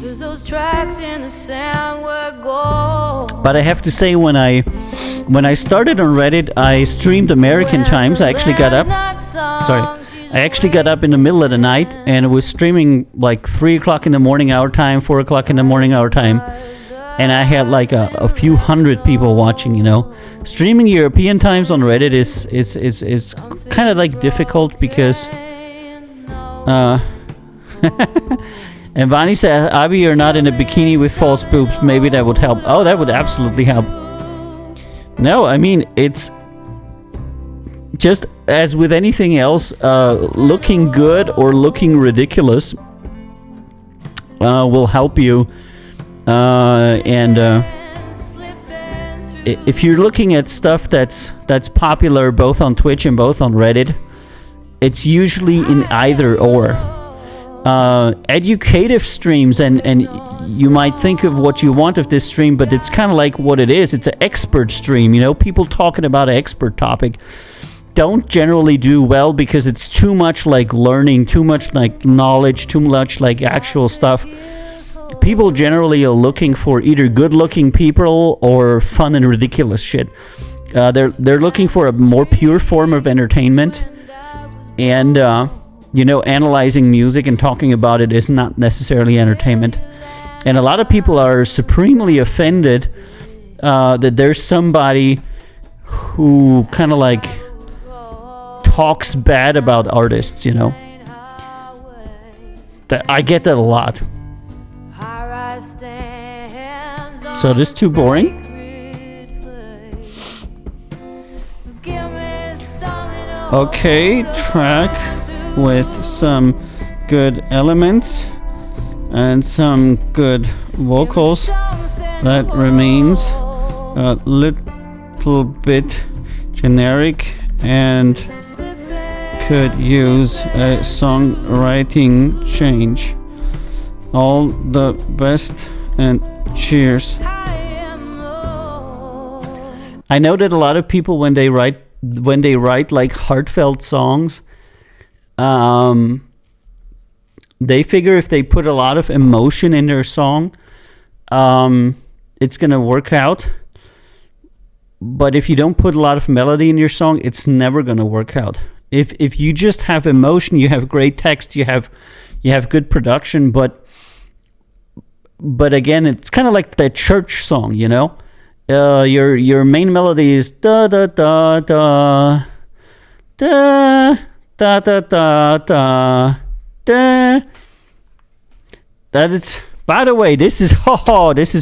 'Cause those tracks in the sand were gold. But I have to say, when I started on Reddit, I streamed American times. I actually got up in the middle of the night and was streaming like 3 o'clock in the morning our time, 4 o'clock in the morning our time. And I had like a few hundred people watching, you know. Streaming European times on Reddit is kind of like difficult because and Vani said, Abi, you're not in a bikini with false boobs. Maybe that would help. Oh, that would absolutely help. No, I mean, it's just as with anything else, looking good or looking ridiculous will help you. If you're looking at stuff that's popular both on Twitch and both on Reddit, it's usually in either or. Educative streams, and you might think of what you want of this stream, but it's kind of like what it is. It's an expert stream, you know, people talking about an expert topic don't generally do well because it's too much like learning, too much like knowledge, too much like actual stuff. People generally are looking for either good-looking people or fun and ridiculous shit. They're looking for a more pure form of entertainment, and you know, analyzing music and talking about it is not necessarily entertainment. And a lot of people are supremely offended that there's somebody who kind of like talks bad about artists, you know. I get that a lot. So this too boring? Okay, track with some good elements and some good vocals. That remains a little bit generic and could use a songwriting change. All the best and cheers. I know that a lot of people when they write like heartfelt songs, they figure if they put a lot of emotion in their song, it's gonna work out. But if you don't put a lot of melody in your song, it's never gonna work out. If you just have emotion, you have great text, you have good production, but again, it's kind of like that church song, you know. Your main melody is da da da da da da da da da da. That is. By the way, this is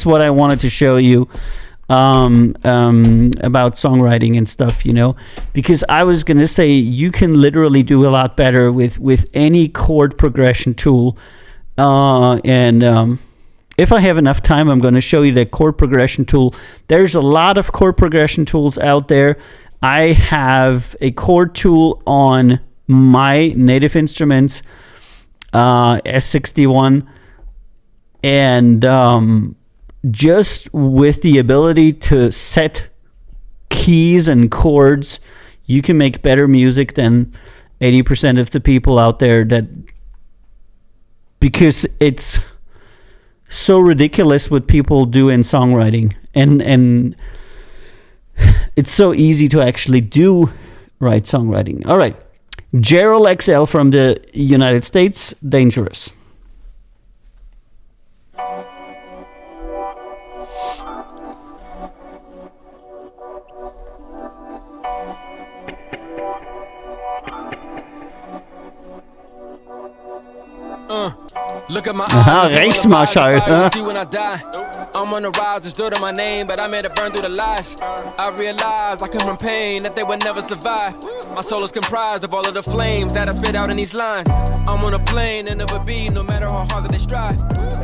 what I wanted to show you about songwriting and stuff, you know, because I was gonna say you can literally do a lot better with any chord progression tool, and if I have enough time, I'm going to show you the chord progression tool. There's a lot of chord progression tools out there. I have a chord tool on my native instruments, S61, and just with the ability to set keys and chords, you can make better music than 80% of the people out there, because it's so ridiculous what people do in songwriting, and it's so easy to actually do right songwriting. All right, Gerald XL from the United States, Dangerous. Look at my eyes. Rechtsmarschall. See when I die. I'm on the rise, it's due to my name, but I made it burn through the lies. I realized I come from pain that they would never survive. My soul is comprised of all of the flames that I spit out in these lines. I'm on a plane and never be, no matter how hard that they strive.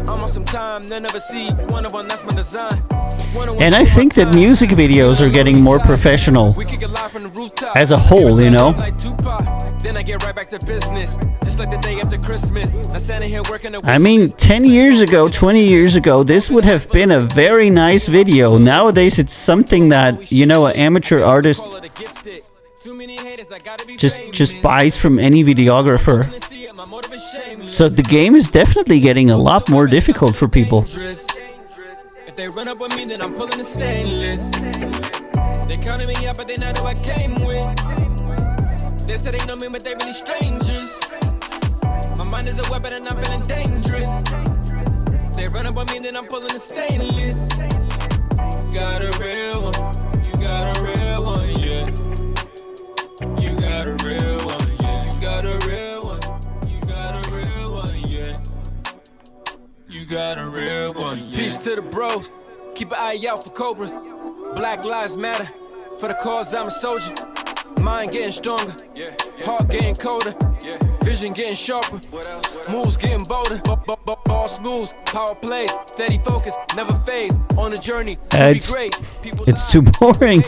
I'm on some time, they'll never see. One of one, that's my design. And I think that music videos are getting more professional as a whole, you know. Then I get right back to business, just like the day after Christmas. I mean, 10 years ago, 20 years ago, this would have been a very nice video. Nowadays, it's something that, you know, an amateur artist just buys from any videographer. So the game is definitely getting a lot more difficult for people. If they run up with me, then I'm pulling the stainless. They counted me up, but they not who I came with. They said they know me, but they really strangers. My mind is a weapon and I'm feeling dangerous. They run up on me, then I'm pulling the stainless. Got a real one, you got a real one, yeah. You got a real one, yeah. You got a real one, you got a real one, yeah. You got a real one, yeah. Peace to the bros, keep an eye out for cobras. Black lives matter, for the cause I'm a soldier. Mind getting stronger, heart getting colder, vision getting sharper, moves getting bolder, ball smooth, power plays, steady focus, never phase, on the journey, it's too boring.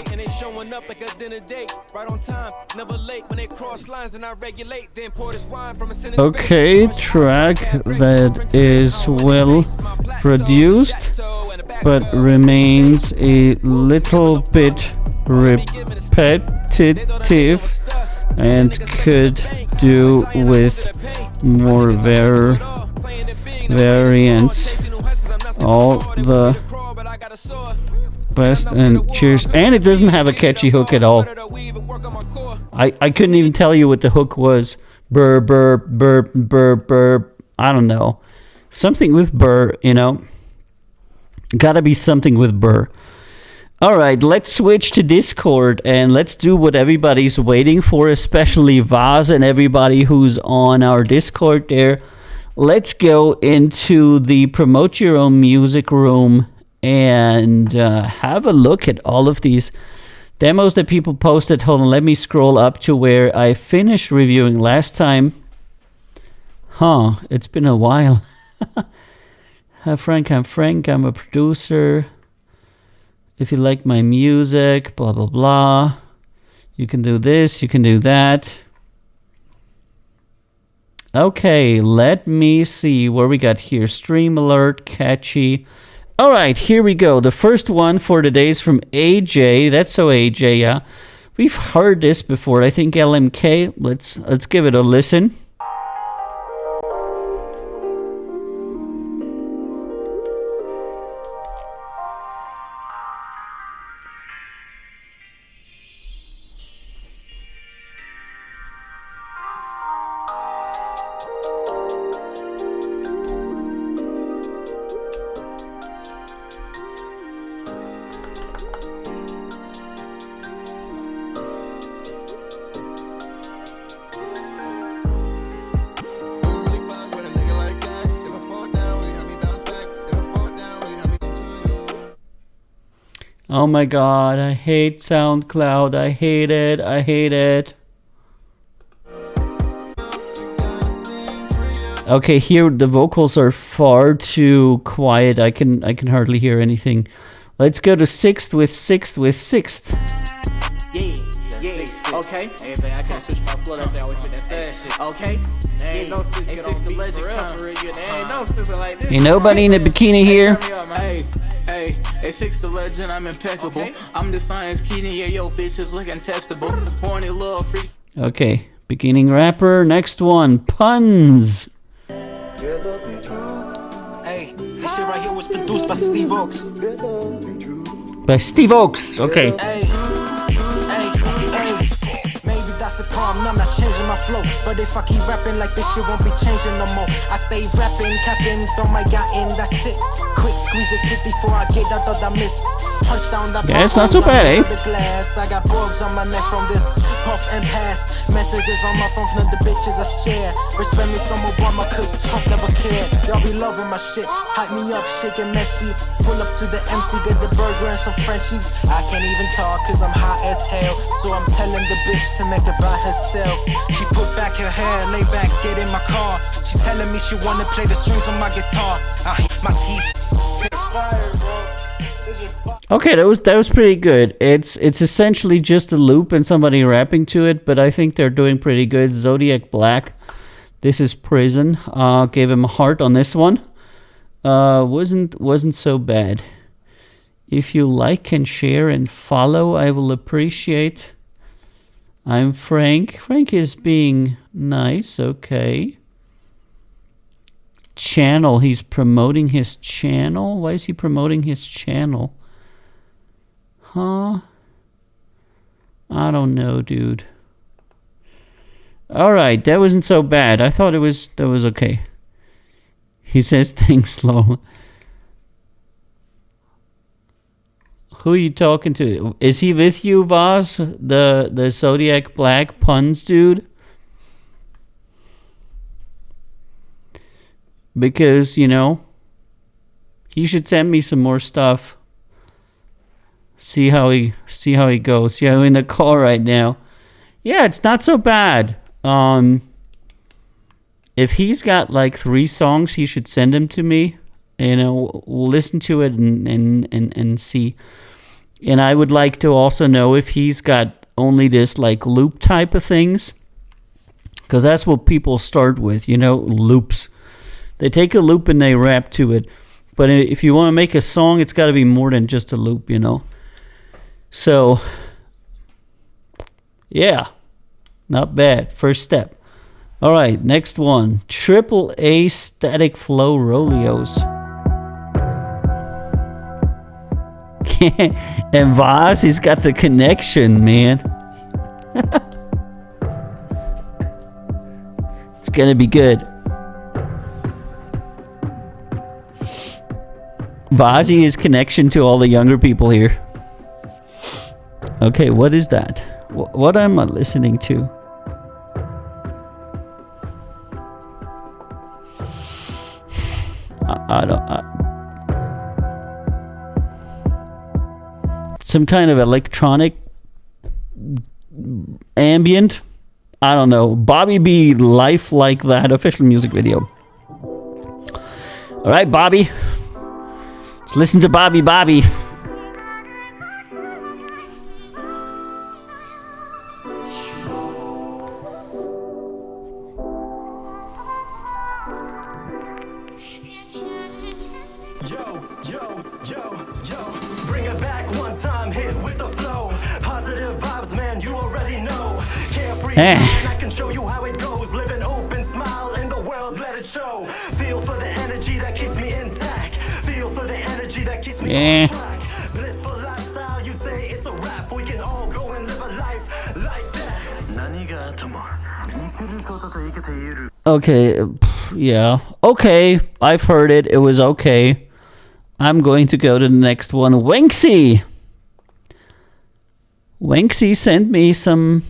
Okay, track that is well produced, but remains a little bit repetitive and could do with more variants. All the best and cheers. And it doesn't have a catchy hook at all. I couldn't even tell you what the hook was. Burr, burr, burr, burr, burr. I don't know. Something with burr, you know. Gotta be something with burr. Alright, let's switch to Discord and let's do what everybody's waiting for, especially Vaz and everybody who's on our Discord there. Let's go into the Promote Your Own Music room and have a look at all of these demos that people posted. Hold on, let me scroll up to where I finished reviewing last time. It's been a while. Hi Frank, I'm Frank, I'm a producer. If you like my music, blah, blah, blah. You can do this, you can do that. Okay, let me see where we got here. Stream alert, catchy. All right, here we go. The first one for today is from AJ. That's so AJ, yeah. We've heard this before. I think LMK. Let's give it a listen. Oh my god, I hate SoundCloud. I hate it. I hate it. Okay, here the vocals are far too quiet. I can hardly hear anything. Let's go to sixth with sixth with sixth. Yeah, okay. Anything I can't switch my flow, that's why I always with that fast shit. Okay. Ain't no sister on the legend ain't no sister like this. Ain't nobody in a bikini here. Hey, A6 the legend, I'm impeccable. Okay. I'm the science Keaton, yeah, yo, bitch is looking testable. Horny little freak. Okay, beginning rapper. Next one, puns. Hey, this shit right here was produced by Steve Oaks. By Steve Oaks, okay. Hey. Maybe that's the problem, I'm not changing my flow. But if I keep rapping like this, shit won't be changing no more. I stay rapping, capping, throw my guy in, that's it. Quick squeeze a tip before I get out, thought I missed. Punch down the yeah, it's not so bad, eh? Glass. I got bugs on my neck from this puff and pass. Messages on my phone from the bitches I share. Respect me some Obama, cause Trump never cared. Y'all be loving my shit, hype me up, shaking messy. Pull up to the MC, get the burger and some Frenchies. I can't even talk cause I'm hot as hell. So I'm telling the bitch to make it by herself. She put back her hair, lay back, get in my car. She telling me she wanna play the strings on my guitar. My teeth. Fire, bro. Okay, that was pretty good. It's essentially just a loop and somebody rapping to it, but I think they're doing pretty good. Zodiac Black, this is Prison. Gave him a heart on this one. Wasn't so bad. If you like and share and follow, I will appreciate. I'm Frank. Frank is being nice. Okay. Channel. He's promoting his channel. Why is he promoting his channel? Huh? I don't know, dude. All right, that wasn't so bad. I thought that was okay. He says things slow. Who are you talking to? Is he with you, Voss? The Zodiac Black puns dude? Because, you know, he should send me some more stuff. See how he goes. Yeah, I'm in the car right now. Yeah, it's not so bad. If he's got like 3 songs, he should send them to me. You know, we'll listen to it and see. And I would like to also know if he's got only this like loop type of things. Because that's what people start with, you know, loops. They take a loop and they rap to it. But if you want to make a song, it's got to be more than just a loop, you know. So, yeah, not bad. First step. All right, next one. AAA Static Flow Rolios. And Voss, he's got the connection, man. It's going to be good. Vaji is connection to all the younger people here. Okay, what is that? What am I listening to? I don't. Some kind of electronic ambient. I don't know. Bobby B. Life Like That official music video. All right, Bobby. Let's listen to Bobby. I can show you how it goes. Live an open smile in the world, let it show. Feel for the energy that keeps me intact. Feel for the energy that keeps me on track. Blissful lifestyle, you'd say it's a wrap. We can all go and live a life like that. Okay, yeah. Okay, I've heard it. It was okay. I'm going to go to the next one. Wenxy! Wenxy sent me some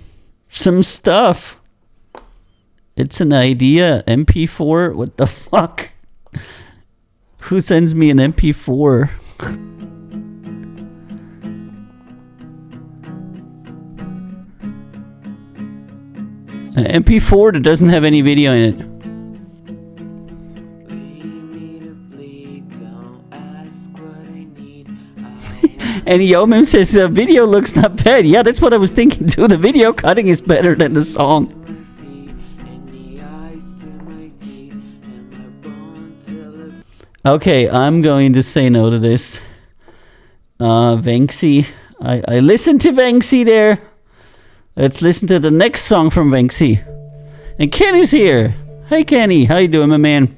stuff. It's an idea. MP4? What the fuck? Who sends me an MP4? An MP4 that doesn't have any video in it. And Yomim says the video looks not bad. Yeah, that's what I was thinking too. The video cutting is better than the song. Okay, I'm going to say no to this. Venxy. I listened to Venxy there. Let's listen to the next song from Venxy. And Kenny's here. Hey Kenny, how you doing, my man?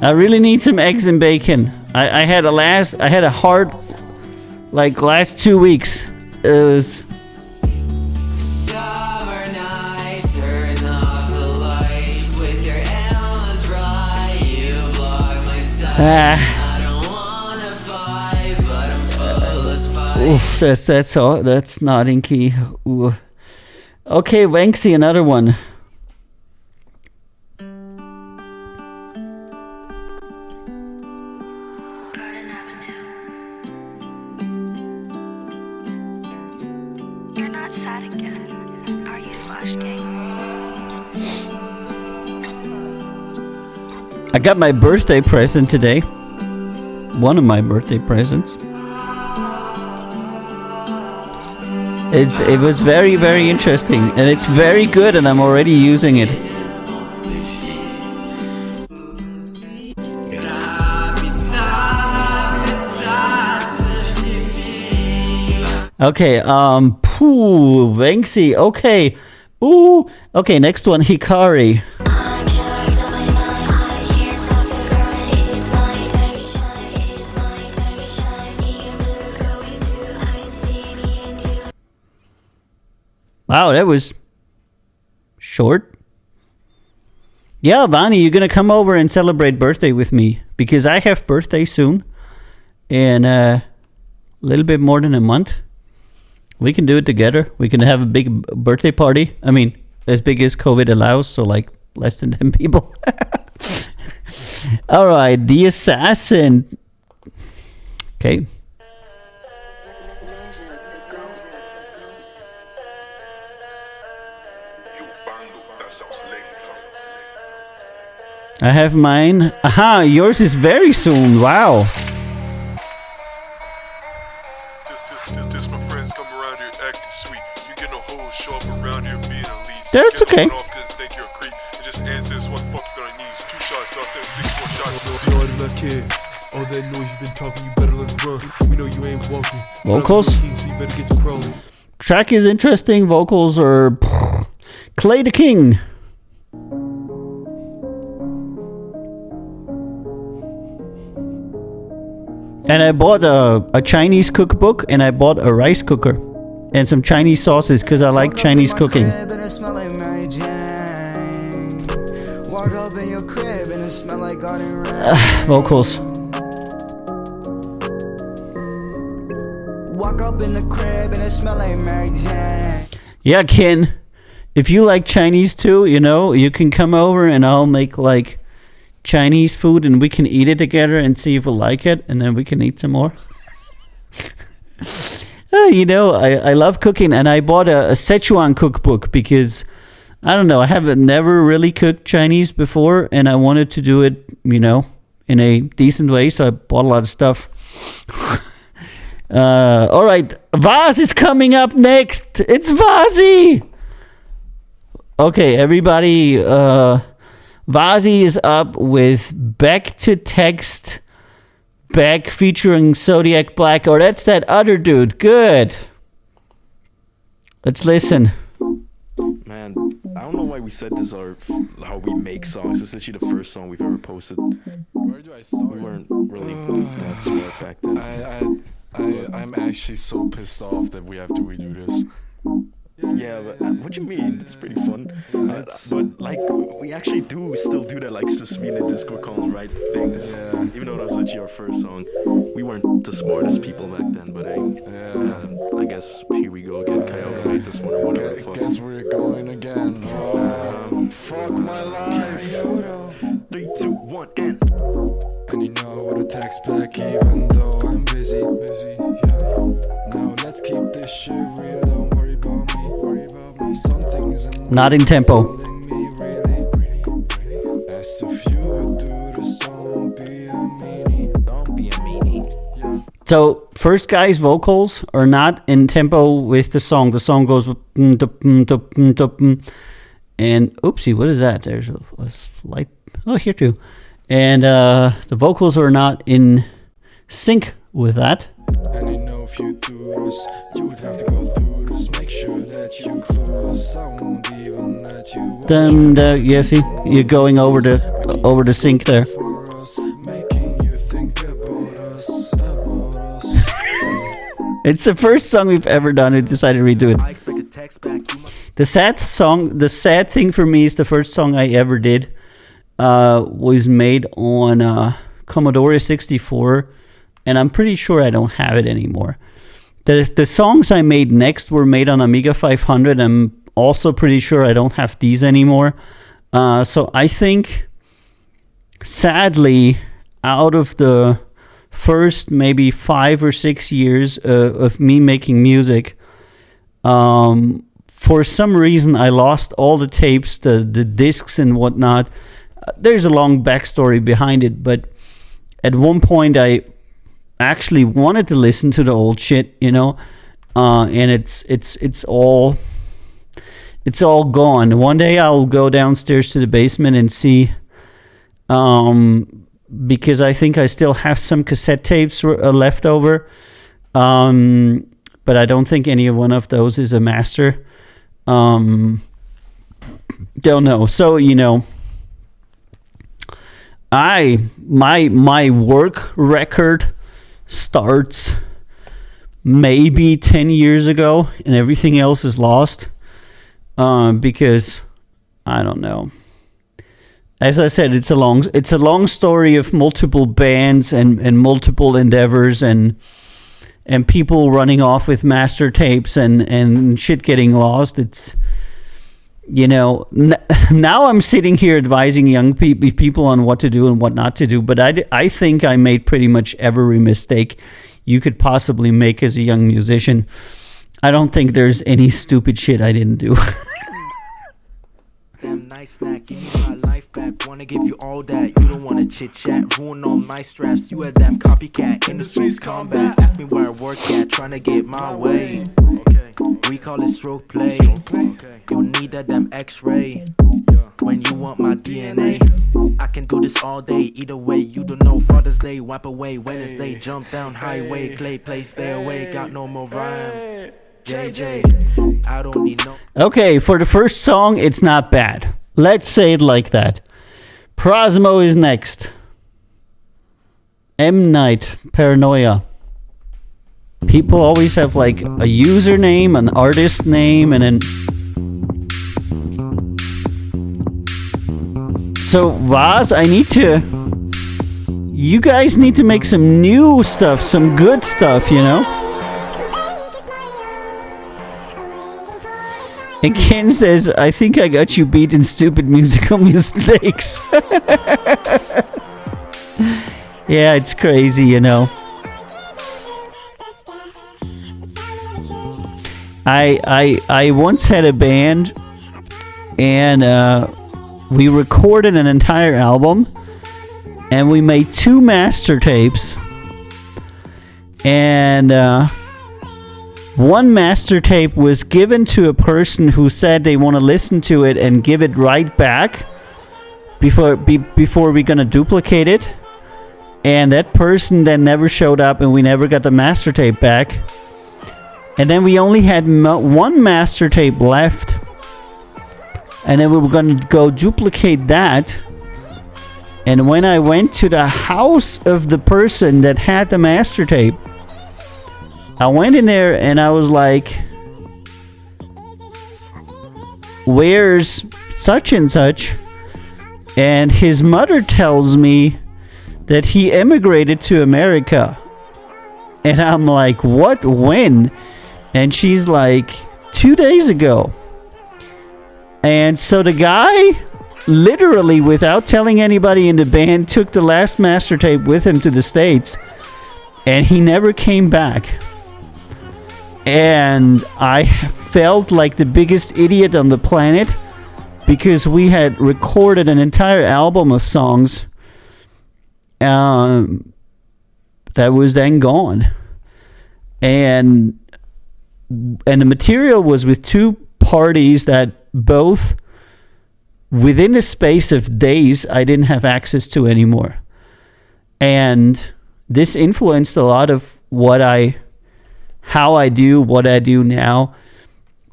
I really need some eggs and bacon. I had a hard, like, last 2 weeks. It was... Summer nights, turn off the lights with your arrows right. You block my sight. I don't wanna fight, but I'm full of spite. Oof, that's all. That's not in key. Ooh. Okay, Venxy, another one. I got my birthday present today. One of my birthday presents. It was very, very interesting, and it's very good, and I'm already using it. Okay, Venxy, okay. Ooh, okay, next one, Hikari. Wow, that was short. Yeah, Vani, you're going to come over and celebrate birthday with me because I have birthday soon in a little bit more than a month. We can do it together. We can have a big birthday party. I mean, as big as COVID allows, so like less than 10 people. All right, the assassin. Okay. I have mine. Aha, yours is very soon. Wow. That's okay. Vocals. Track is interesting. Vocals are Clay the King. And I bought a Chinese cookbook, and I bought a rice cooker and some Chinese sauces because I like Chinese cooking. Vocals. Walk up in the crib and it smell like Mary Jane. Yeah, Ken. If you like Chinese too, you know, you can come over and I'll make like Chinese food and we can eat it together and see if we like it, and then we can eat some more. You know, I love cooking, and I bought a Sichuan cookbook because I don't know, I haven't never really cooked Chinese before, and I wanted to do it, you know, in a decent way, so I bought a lot of stuff. All right, Vaz is coming up next. It's Vazi. Okay, everybody, Vazi is up with Back to Text Back featuring Zodiac Black. Or that's that other dude. Good. Let's listen. Man, I don't know why we said this or how we make songs. It's literally the first song we've ever posted. Where do I start? We weren't really that smart back then. I'm actually so pissed off that we have to redo this. Yeah, but what do you mean? It's pretty fun. But like, we actually still do that, like Susmine and Discord calling right things. Yeah. Even though that was literally our first song. We weren't the smartest people back then, but I guess here we go again. Kyle made this one or whatever. Guess we're going again. Fuck my life. 3, 2, 1, and. And you know what a text back even though I'm busy, yeah. Now let's keep this shit real, don't worry about me. Some things Not in tempo. me really. As if you would do this, don't be a meanie. Don't be a meanie. Yeah. So first guy's vocals are not in tempo with the song. The song goes and oopsie, what is that? There's a light. Oh, here too. And the vocals are not in sync with that. And you know if you do this, you would have to go through this. Make sure that you close. I won't even let you. Then yeah, see, you're going over the sync there. For us, making you think about us. It's the first song we've ever done. We decided to redo it. I expected text back. The sad thing for me is the first song I ever did was made on Commodore 64, and I'm pretty sure I don't have it anymore. The songs I made next were made on Amiga 500. I'm also pretty sure I don't have these anymore. So I think, sadly, out of the first maybe 5 or 6 years of me making music, for some reason I lost all the tapes, the discs and whatnot. There's a long backstory behind it, but at one point I actually wanted to listen to the old shit, you know, and it's all gone. One day I'll go downstairs to the basement and see, because I think I still have some cassette tapes left over, but I don't think any one of those is a master. Don't know. So, you know, my work record starts maybe 10 years ago, and everything else is lost, because I don't know. As I said, it's a long story of multiple bands and multiple endeavors and people running off with master tapes and shit getting lost. It's, you know, now I'm sitting here advising young people on what to do and what not to do, but I think I made pretty much every mistake you could possibly make as a young musician. I don't think there's any stupid shit I didn't do. Damn nice snack, give me my life back. Wanna give you all that, you don't wanna chit chat. Ruin all my straps, you a damn copycat. Industry's combat, ask me where I work at, trying to get my way. Okay, we call it stroke play. You need that damn x-ray when you want my DNA. I can do this all day, either way, you don't know. Father's Day, wipe away, Wednesday, jump down highway, clay play, stay away, got no more rhymes. JJ, I don't need no. Okay, for the first song, it's not bad. Let's say it like that. Prasmo is next. M. Night, Paranoia. People always have like a username, an artist name, and then... So, Vaz, you guys need to make some new stuff, some good stuff, you know? And Ken says, I think I got you beat in stupid musical mistakes. Yeah, it's crazy, you know. I once had a band, and we recorded an entire album, and we made 2 master tapes, and one master tape was given to a person who said they want to listen to it and give it right back before we're gonna duplicate it, and that person then never showed up, and we never got the master tape back. And then we only had one master tape left. And then we were going to go duplicate that. And when I went to the house of the person that had the master tape, I went in there and I was like, where's such and such? And his mother tells me that he emigrated to America. And I'm like, what? When? And she's like, 2 days ago. And so the guy, literally without telling anybody in the band, took the last master tape with him to the States. And he never came back. And I felt like the biggest idiot on the planet, because we had recorded an entire album of songs that was then gone. And the material was with two parties that both, within a space of days, I didn't have access to anymore. And this influenced a lot of how I do what I do now,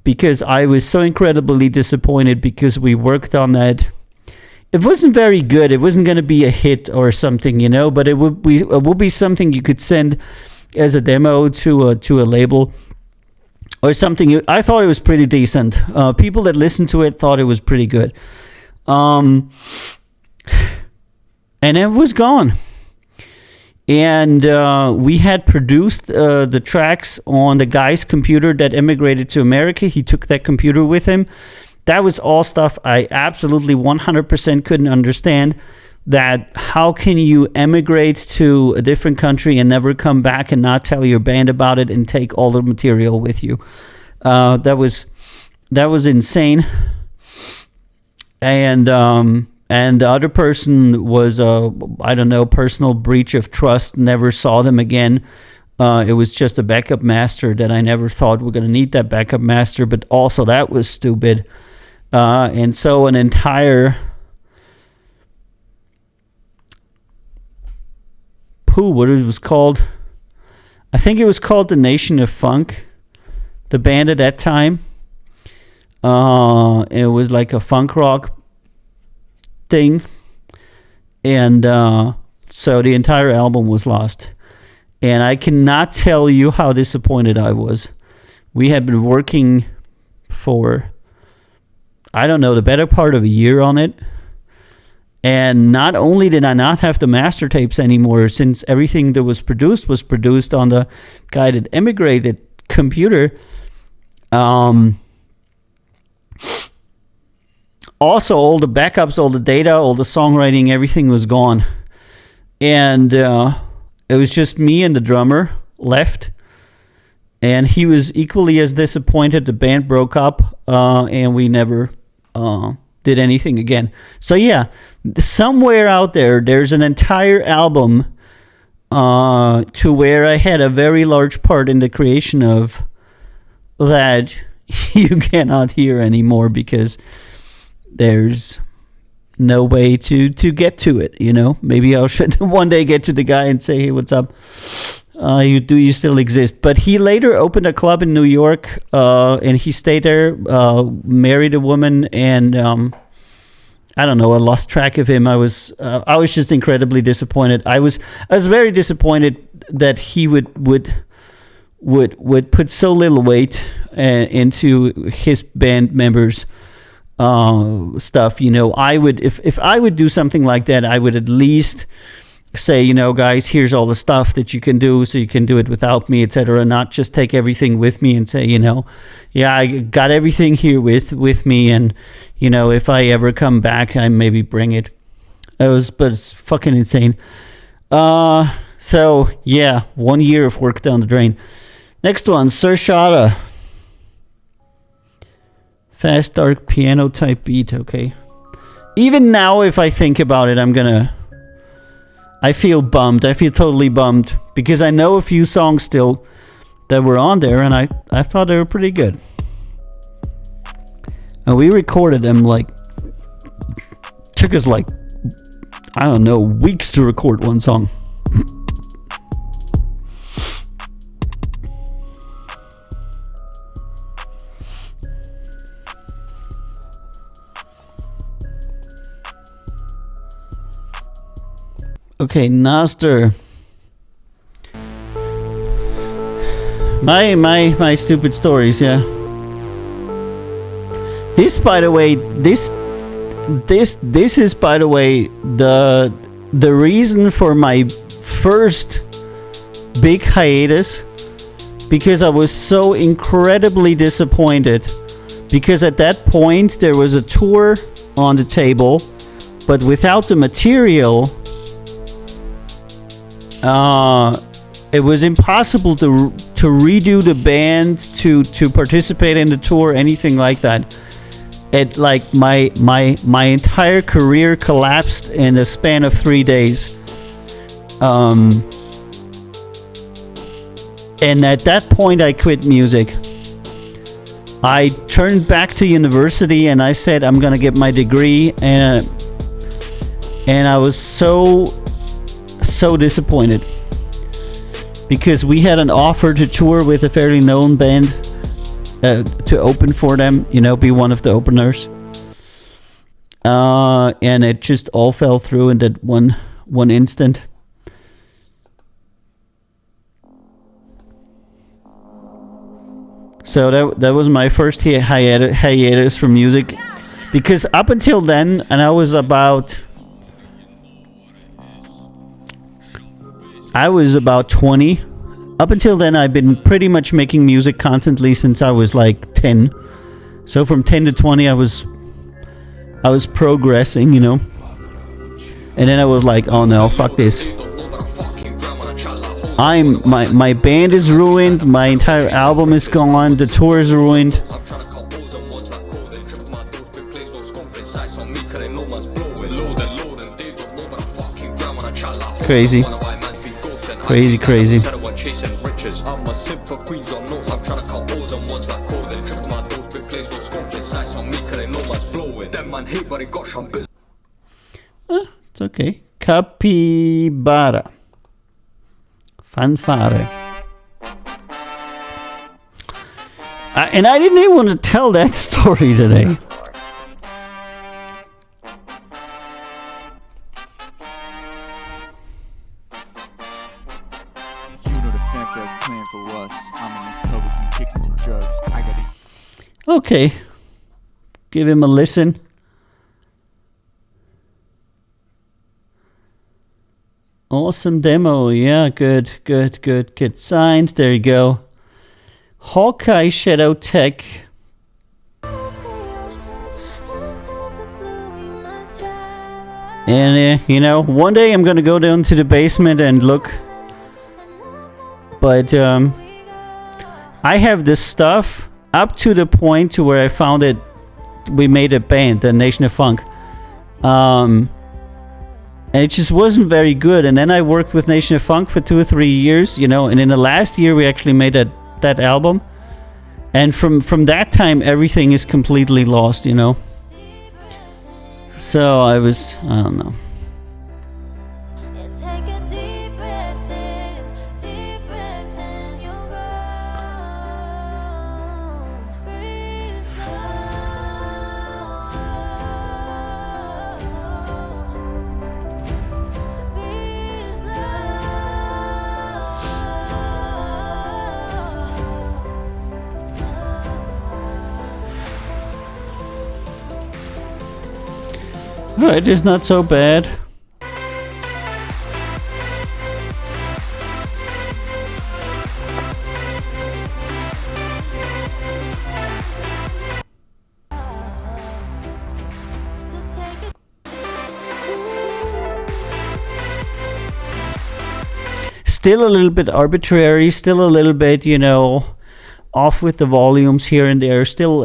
because I was so incredibly disappointed because we worked on that. It wasn't very good. It wasn't going to be a hit or something, but it would be something you could send as a demo to a label or something. I thought it was pretty decent. People that listened to it thought it was pretty good. And it was gone. And we had produced the tracks on the guy's computer that immigrated to America. He took that computer with him. That was all stuff I absolutely 100% couldn't understand. That how can you emigrate to a different country and never come back and not tell your band about it and take all the material with you? That was insane. And the other person was personal breach of trust. Never saw them again. It was just a backup master that I never thought we're going to need that backup master, but also that was stupid. And so an entire what it was called? I think it was called the Nation of Funk, the band at that time. It was like a funk rock thing, and so the entire album was lost. And I cannot tell you how disappointed I was. We had been working for, I don't know, the better part of a year on it. And not only did I not have the master tapes anymore, since everything that was produced on the guy that emigrated computer. Also, all the backups, all the data, all the songwriting, everything was gone. And it was just me and the drummer left. And he was equally as disappointed. The band broke up, and we never did anything again. So yeah, somewhere out there's an entire album to where I had a very large part in the creation of that you cannot hear anymore because there's no way to get to it, Maybe I should one day get to the guy and say, hey, what's up? You still exist? But he later opened a club in New York, and he stayed there, married a woman, and I don't know, I lost track of him. I was just incredibly disappointed. I was very disappointed that he would put so little weight into his band members' stuff. I would, if I would do something like that, I would at least say, guys, here's all the stuff that you can do, so you can do it without me, etc. Not just take everything with me and say, yeah, I got everything here with me, and if I ever come back, I maybe bring it. But it's fucking insane. So yeah, 1 year of work down the drain. Next one, Sir Shada. Fast, dark, piano type beat. Okay. Even now, if I think about it, I feel bummed. I feel totally bummed because I know a few songs still that were on there, and I thought they were pretty good. And we recorded them took us I don't know, weeks to record one song. Okay, Noster. My stupid stories, yeah. This, by the way, this is, by the way, the reason for my first big hiatus, because I was so incredibly disappointed, because at that point there was a tour on the table, but without the material, it was impossible to redo the band, to participate in the tour, anything like that. It, like, my entire career collapsed in a span of 3 days. And at that point I quit music. I turned back to university and I said I'm gonna get my degree, and I was so disappointed, because we had an offer to tour with a fairly known band, to open for them, you know, be one of the openers, and it just all fell through in that one instant. So that was my first hiatus from music, because up until then, and I was about 20. Up until then, I've been pretty much making music constantly since I was like 10. So from 10 to 20, I was progressing, you know. And then I was like, oh no, fuck this. My band is ruined, my entire album is gone, the tour is ruined. Crazy. It's okay. Capybara. Fanfare. And I didn't even want to tell that story today. Okay. Give him a listen. Awesome demo. Yeah, good. Get signed. There you go. Hawkeye Shadow Tech. And, you know, one day I'm going to go down to the basement and look. But I have this stuff up to the point to where I found it. We made a band, the Nation of Funk. And it just wasn't very good. And then I worked with Nation of Funk for 2 or 3 years, you know. And in the last year, we actually made that album. And from that time, everything is completely lost, you know. So I don't know. It is not so bad. Still a little bit arbitrary, still a little bit, you know, off with the volumes here and there. Still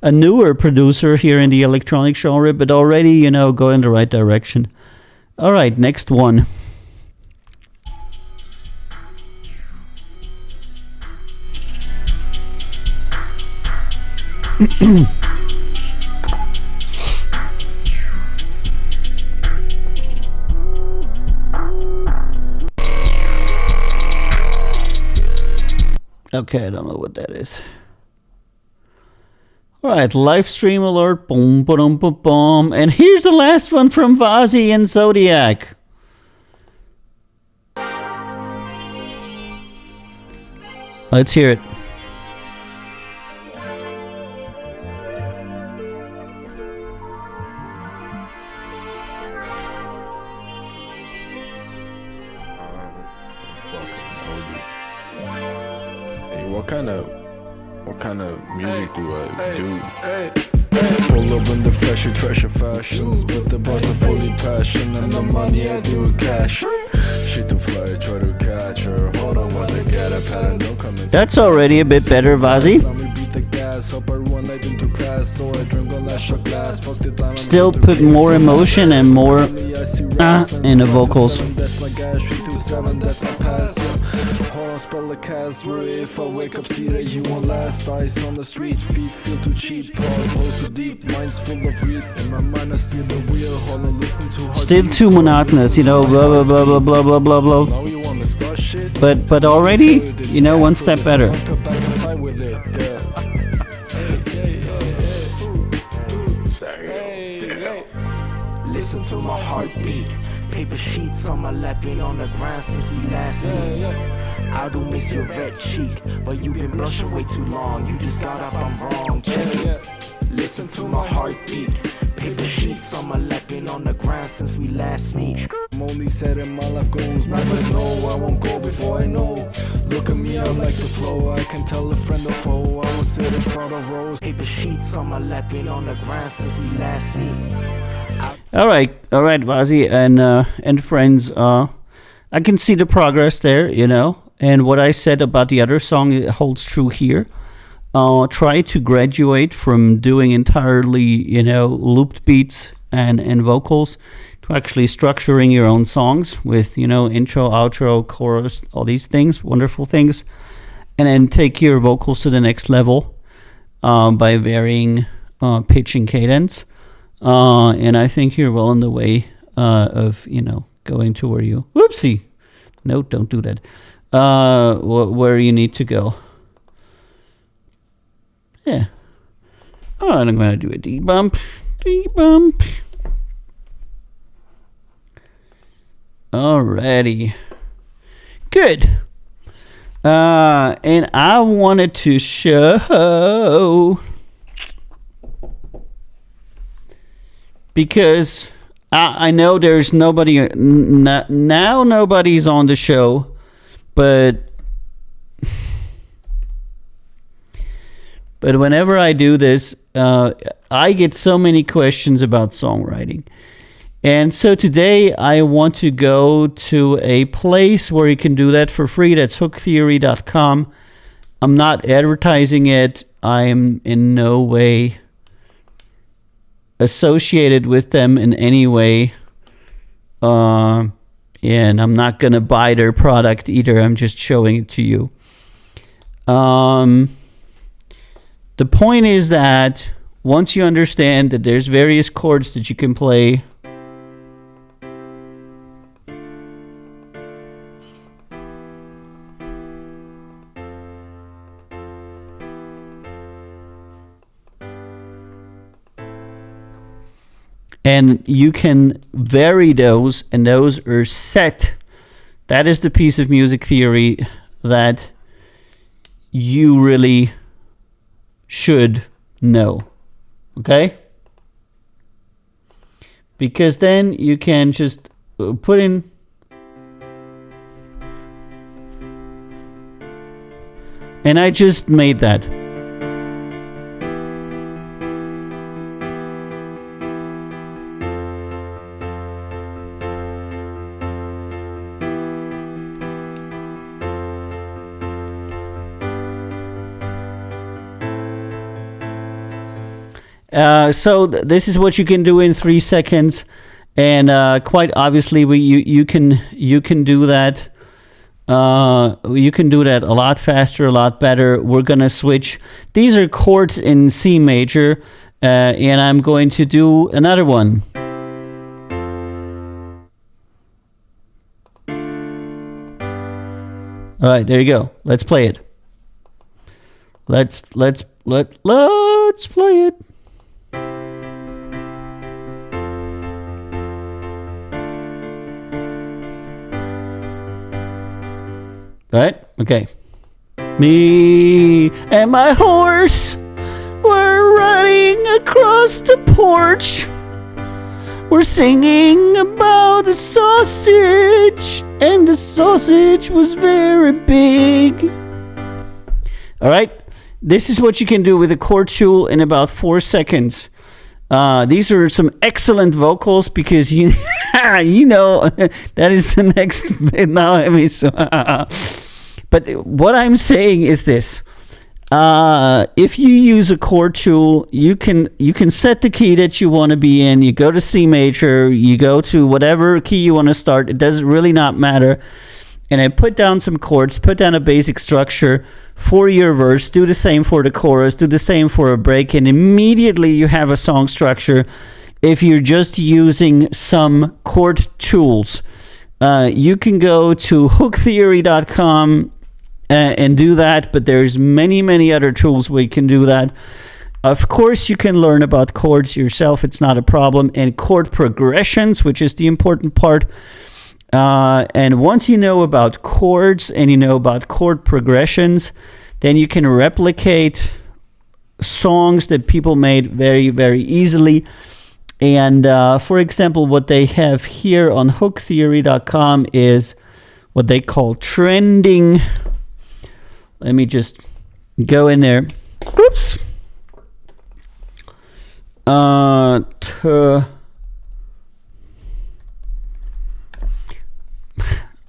a newer producer here in the electronic genre, but already, you know, go in the right direction. All right, next one. Okay, I don't know what that is. Alright, live stream alert. Boom, boom, boom, boom. And here's the last one from Vazi and Zodiac. Let's hear it. Hey, what kind of music do I do? Pull up in the fresher, treasure fashions, but the boss are fully passion, and the money I do with cash. She too fly, try to catch her. Hold on, what I get a pattern, no comments. That's already a bit better, Vazi. Still put more emotion and more in the vocals. Spell the cast where if I wake up, see that you won't last. Eyes on the street, feet feel too cheap. Holes too deep, minds full of greed. In my mind I see the wheel, hold on, listen to how still too monotonous, you know, blah blah blah blah blah blah blah blah. But already, you know, one step better. Listen to my heartbeat. Paper sheets on my lap, been on the ground since we last met. I do miss your red cheek, but you've been blushing way too long. You just got up, I'm wrong. Check it. Listen to my heartbeat. Paper sheets on my lap, been on the ground since we last meet. I'm only setting my life goals. Rappers know I won't go before I know. Look at me, I like the flow. I can tell a friend or foe. I will sit in front of rows. Paper sheets on my lap, been on the ground since we last meet. All right, Vazi and friends. I can see the progress there, you know. And what I said about the other song holds true here. Try to graduate from doing entirely, you know, looped beats and vocals to actually structuring your own songs with, you know, intro, outro, chorus, all these things, wonderful things. And then take your vocals to the next level by varying pitch and cadence. And I think you're well on the way of, you know, going to where you... Whoopsie! No, don't do that. Where you need to go. Yeah. All right, I'm going to do a D-bump. D-bump. Alrighty. Good. And I wanted to show... Because I know there's nobody... Now nobody's on the show. But whenever I do this, I get so many questions about songwriting. And so today I want to go to a place where you can do that for free. That's hooktheory.com. I'm not advertising it. I'm in no way associated with them in any way. And I'm not going to buy their product either. I'm just showing it to you. The point is that once you understand that there's various chords that you can play, and you can vary those, and those are set. That is the piece of music theory that you really should know. Okay? Because then you can just put in... And I just made that. So this is what you can do in 3 seconds, and quite obviously you can do that. You can do that a lot faster, a lot better. We're gonna switch. These are chords in C major, and I'm going to do another one. All right, there you go. Let's play it. Let's play it. Right? Okay. Me and my horse were riding across the porch. We're singing about a sausage, and the sausage was very big. All right, this is what you can do with a chord tool in about 4 seconds. These are some excellent vocals because you know that is the next bit now. But what I'm saying is this. If you use a chord tool, you can set the key that you want to be in. You go to C major, you go to whatever key you want to start. It doesn't really not matter. And I put down some chords, put down a basic structure for your verse, do the same for the chorus, do the same for a break, and immediately you have a song structure if you're just using some chord tools. You can go to hooktheory.com and do that, but there's many other tools where you can do that. Of course, you can learn about chords yourself. It's not a problem. And chord progressions, which is the important part. And once you know about chords and you know about chord progressions, then you can replicate songs that people made very easily. And for example, what they have here on hooktheory.com is what they call trending. Let me just go in there. Oops.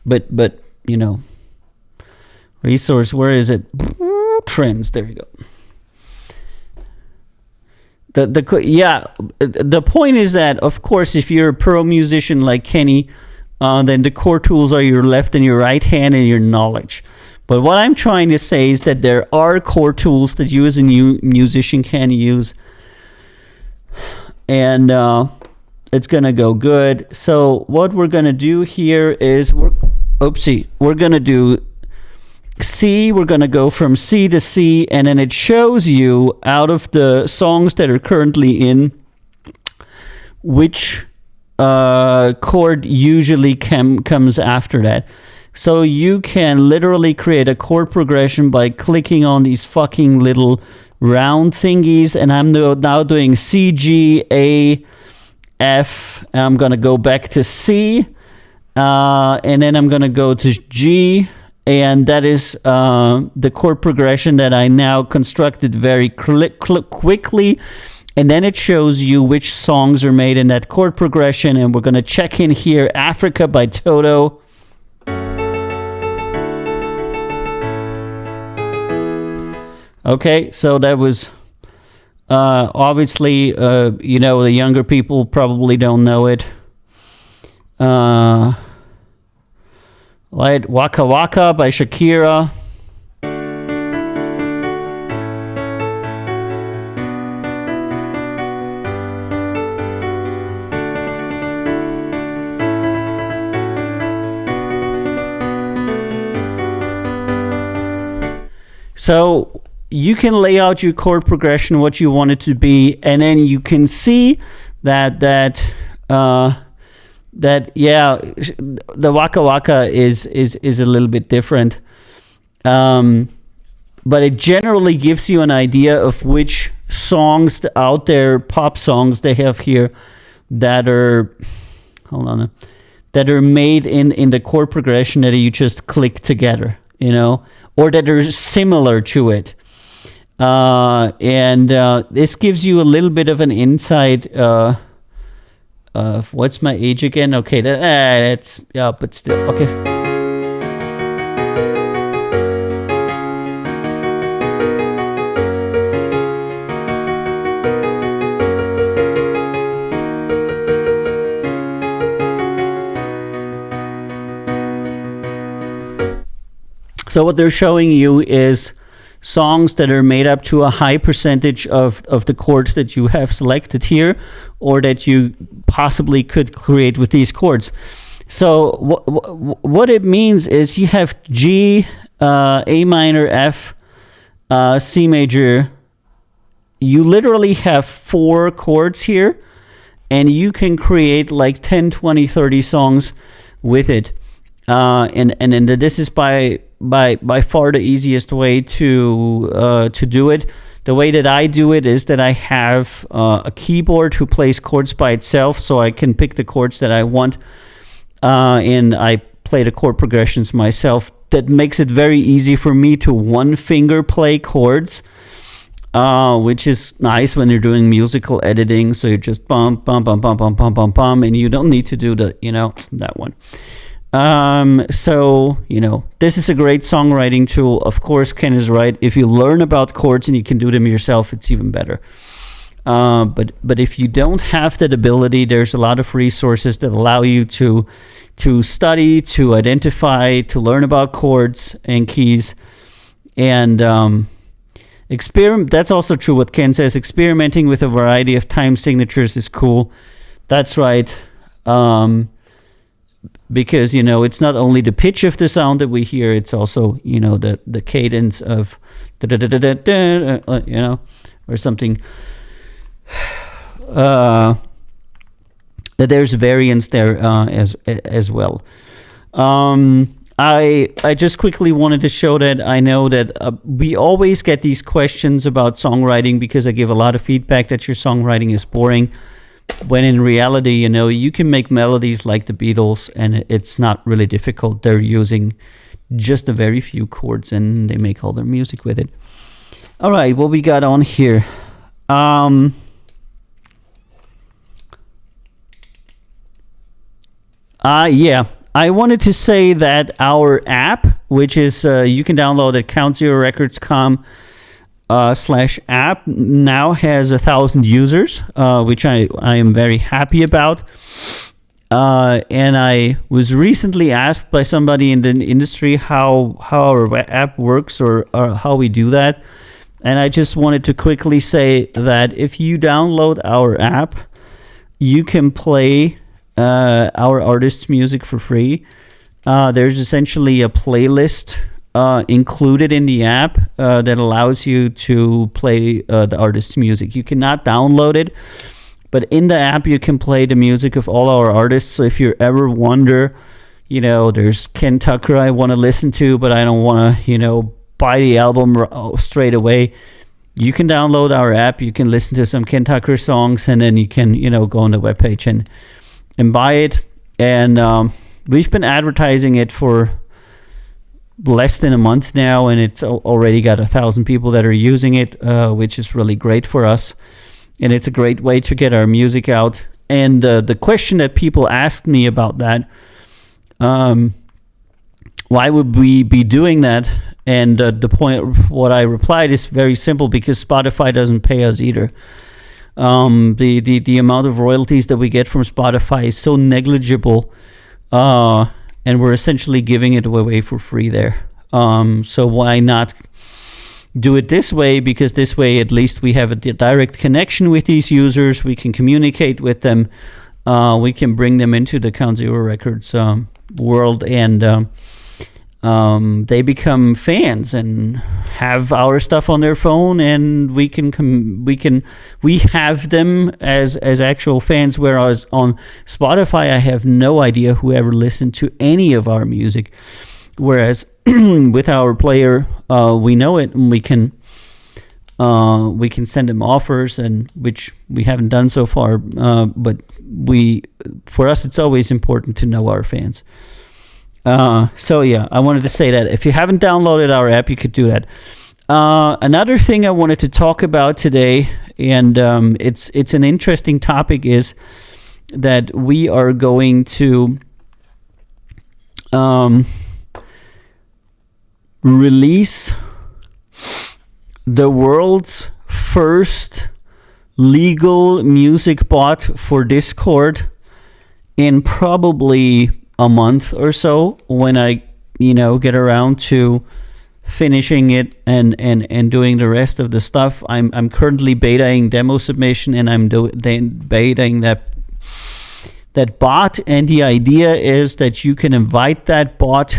But you know, resource, where is it? Trends, there you go. The point is that, of course, if you're a pro musician like Kenny, then the chord tools are your left and your right hand and your knowledge. But what I'm trying to say is that there are chord tools that you as a new musician can use, and it's gonna go good. So what we're gonna do here is we're gonna do C. We're gonna go from C to C, and then it shows you out of the songs that are currently in which chord usually comes after that. So you can literally create a chord progression by clicking on these fucking little round thingies, and I'm now doing C, G, A, F, and I'm gonna go back to C, and then I'm gonna go to G, and that is the chord progression that I now constructed very quickly, and then it shows you which songs are made in that chord progression, and we're gonna check in here, Africa by d.o.o. Okay, so that was obviously, you know, the younger people probably don't know it. Like Waka Waka by Shakira. So you can lay out your chord progression, what you want it to be, and then you can see that the Waka Waka is a little bit different, but it generally gives you an idea of which songs out there, pop songs they have here, that are that are made in the chord progression that you just click together, you know, or that are similar to it. And this gives you a little bit of an insight of what's my age again? Okay, that's yeah, but still okay. So what they're showing you is songs that are made up to a high percentage of the chords that you have selected here, or that you possibly could create with these chords. So what it means is you have G, A minor, F, C major. You literally have 4 chords here, and you can create like 10, 20, 30 songs with it. And then this is by by far the easiest way to do it. The way that I do it is that I have a keyboard who plays chords by itself, so I can pick the chords that I want, and I play the chord progressions myself. That makes it very easy for me to one finger play chords, which is nice when you're doing musical editing. So you just bum bum bum bum bum bum bum bum, and you don't need to do that one. So, this is a great songwriting tool. Of course, Ken is right. If you learn about chords and you can do them yourself, it's even better. But if you don't have that ability, there's a lot of resources that allow you to study, to identify, to learn about chords and keys. And that's also true what Ken says. Experimenting with a variety of time signatures is cool. That's right. Because it's not only the pitch of the sound that we hear, it's also the cadence of or something. That there's variance there as well. I just quickly wanted to show that I know that we always get these questions about songwriting because I give a lot of feedback that your songwriting is boring. When in reality, you can make melodies like the Beatles, and it's not really difficult. They're using just a very few chords, and they make all their music with it. All right, what we got on here? Yeah, I wanted to say that our app, which is you can download at countzerorecords.com. /app now has 1,000 users, which I am very happy about. And I was recently asked by somebody in the industry how our app works or how we do that. And I just wanted to quickly say that if you download our app, you can play our artists' music for free. There's essentially a playlist included in the app that allows you to play the artist's music. You cannot download it, but in the app you can play the music of all our artists. So if you ever wonder, there's Ken Tucker I want to listen to, but I don't want to, buy the album straight away, you can download our app, you can listen to some Ken Tucker songs, and then you can, go on the webpage and buy it. And we've been advertising it for less than a month now, and it's already got 1,000 people that are using it, which is really great for us, and it's a great way to get our music out. And the question that people asked me about that, why would we be doing that? And the point, what I replied is very simple: because Spotify doesn't pay us either. The amount of royalties that we get from Spotify is so negligible, and we're essentially giving it away for free there. So why not do it this way? Because this way, at least we have a direct connection with these users. We can communicate with them. We can bring them into the Count Zero Records world, and they become fans and have our stuff on their phone, and we have them as actual fans. Whereas on Spotify, I have no idea who ever listened to any of our music. Whereas with our player, we know it, and we can send them offers, and which we haven't done so far. But for us, it's always important to know our fans. So yeah, I wanted to say that if you haven't downloaded our app, you could do that. Another thing I wanted to talk about today, and it's an interesting topic, is that we are going to release the world's first legal music bot for Discord in probably a month or so, when I get around to finishing it and doing the rest of the stuff. I'm currently betaing demo submission, and I'm betaing that bot, and the idea is that you can invite that bot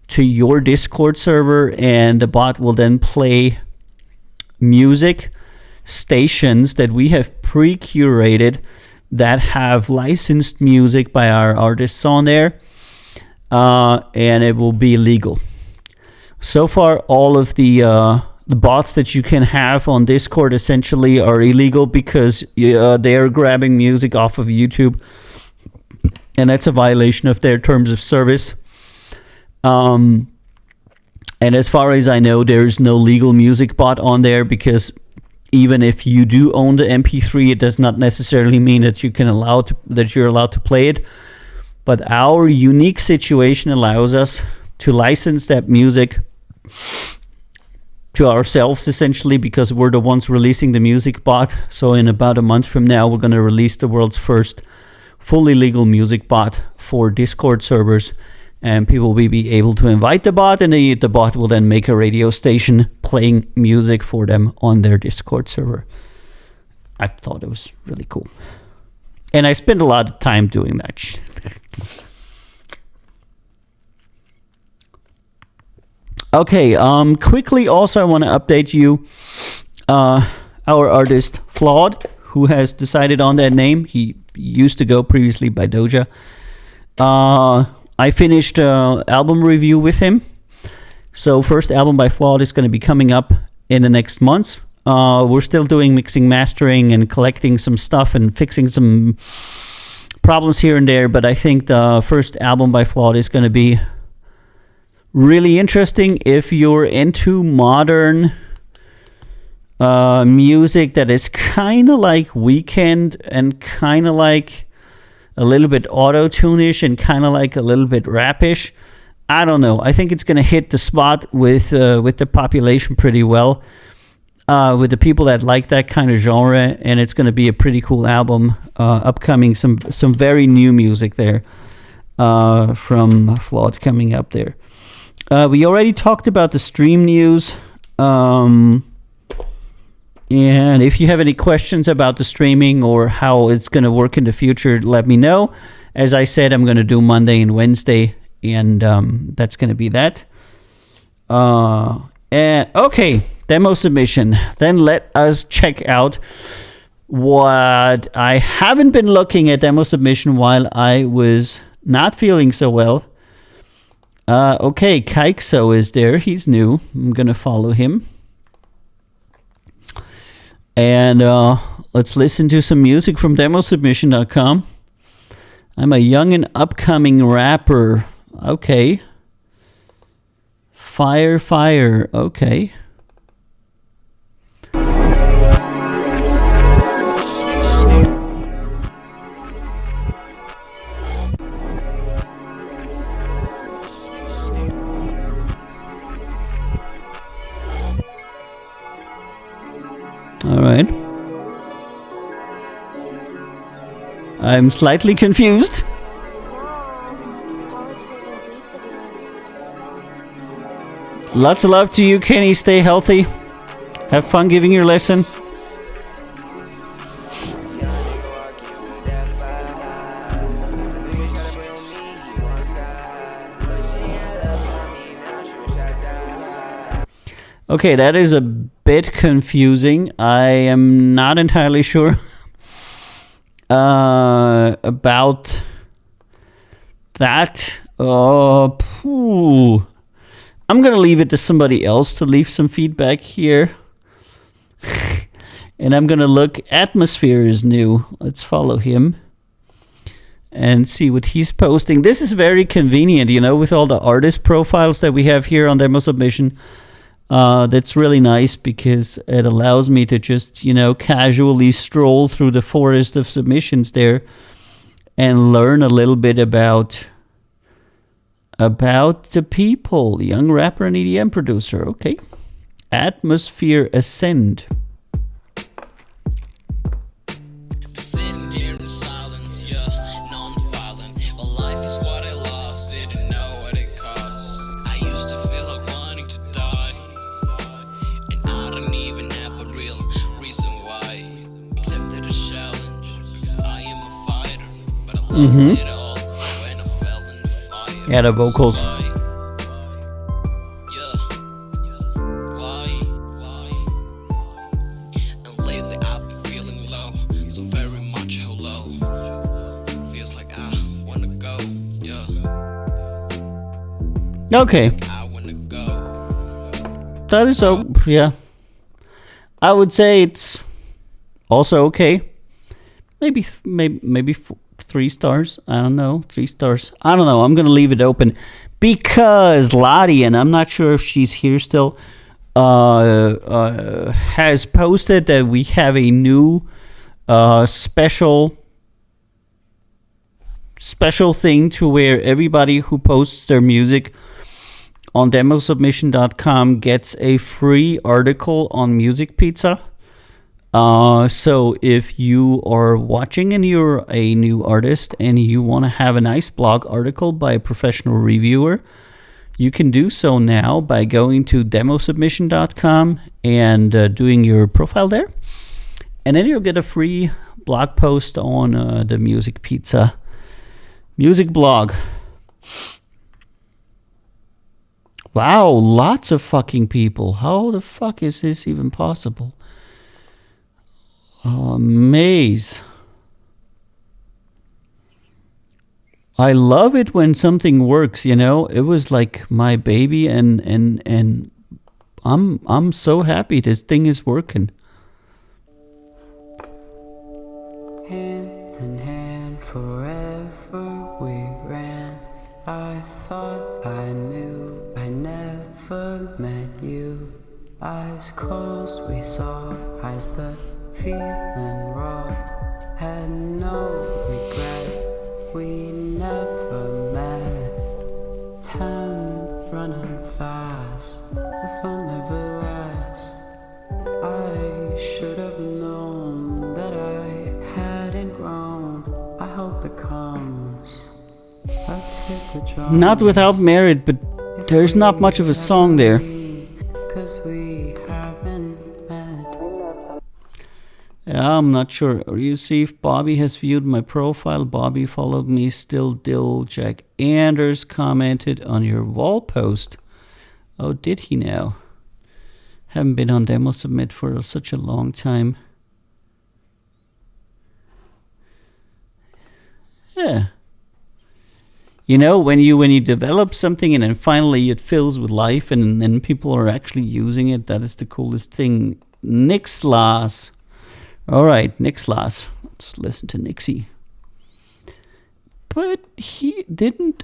to your Discord server, and the bot will then play music stations that we have pre-curated that have licensed music by our artists on there, and it will be legal. So far, all of the bots that you can have on Discord essentially are illegal because they are grabbing music off of YouTube, and that's a violation of their terms of service. And as far as I know, there's no legal music bot on there, because even if you do own the MP3, it does not necessarily mean that you're allowed to play it. But our unique situation allows us to license that music to ourselves, essentially, because we're the ones releasing the music bot. So in about a month from now, we're going to release the world's first fully legal music bot for Discord servers, and people will be able to invite the bot, and the bot will then make a radio station playing music for them on their Discord server. I thought it was really cool, and I spent a lot of time doing that. Okay, quickly also I want to update you. Our artist Flawed, who has decided on that name. He used to go previously by Doja. I finished album review with him. So first album by Flawed is going to be coming up in the next months. We're still doing mixing, mastering, and collecting some stuff and fixing some problems here and there. But I think the first album by Flawed is going to be really interesting if you're into modern music that is kind of like Weeknd and kind of like a little bit auto-tune-ish and kind of like a little bit rap-ish. I don't know. I think it's going to hit the spot with the population pretty well, with the people that like that kind of genre, and it's going to be a pretty cool album. Upcoming, some very new music there from Flawed coming up there. We already talked about the stream news. And if you have any questions about the streaming or how it's going to work in the future, let me know. As I said, I'm going to do Monday and Wednesday, and that's going to be that. Okay, demo submission. Then let us check out what I haven't been looking at demo submission while I was not feeling so well. Okay, Kaikso is there. He's new. I'm going to follow him. And let's listen to some music from demosubmission.com. I'm a young and upcoming rapper. Okay. Fire. Okay. All right. I'm slightly confused. Lots of love to you, Kenny. Stay healthy. Have fun giving your lesson. Okay, that is a bit confusing. I am not entirely sure about that. I'm going to leave it to somebody else to leave some feedback here. And I'm going to look. Atmosphere is new. Let's follow him and see what he's posting. This is very convenient, with all the artist profiles that we have here on Demo Submission. That's really nice because it allows me to just, casually stroll through the forest of submissions there and learn a little bit about the people. Young rapper and EDM producer. Okay. Atmosphere Ascend. Sitting here in silence, yeah, non-violent. Well, life is what I lost, didn't know what it cost. I used to feel like wanting to die, and I don't even have a real reason why. Accepted a challenge, because I am a fighter, but I lost it all when I fell in the fire. Yeah, the vocals. Okay. that is yeah. I would say it's also okay. Maybe 3 stars. I don't know. 3 stars. I don't know. I'm gonna leave it open because Lottie, and I'm not sure if she's here still, has posted that we have a new special thing to where everybody who posts their music on demosubmission.com gets a free article on Music Pizza. So if you are watching and you're a new artist and you want to have a nice blog article by a professional reviewer, you can do so now by going to demosubmission.com and doing your profile there. And then you'll get a free blog post on the Music Pizza music blog. Wow, lots of fucking people. How the fuck is this even possible? Oh, maze. I love it when something works, you know. It was like my baby, and I'm so happy this thing is working. Hand in hand forever we ran. I thought I knew, I never met you. Eyes closed, we saw eyes that feeling raw. Had no regret, we never met. Time running fast, the fun never lasts. I should have known that I hadn't grown. I hope it comes. Let's hit the drums. Not Without Merit, but there's not much of a song there. 'Cause we haven't met. Yeah, I'm not sure. You see if Bobby has viewed my profile. Bobby followed me still. Jack Anders commented on your wall post. Oh, did he now? Haven't been on Demo Submit for such a long time. Yeah. You know, when you develop something and then finally it fills with life and then people are actually using it, that is the coolest thing. Nixlas. All right, Nixlas. Let's listen to Nixie. But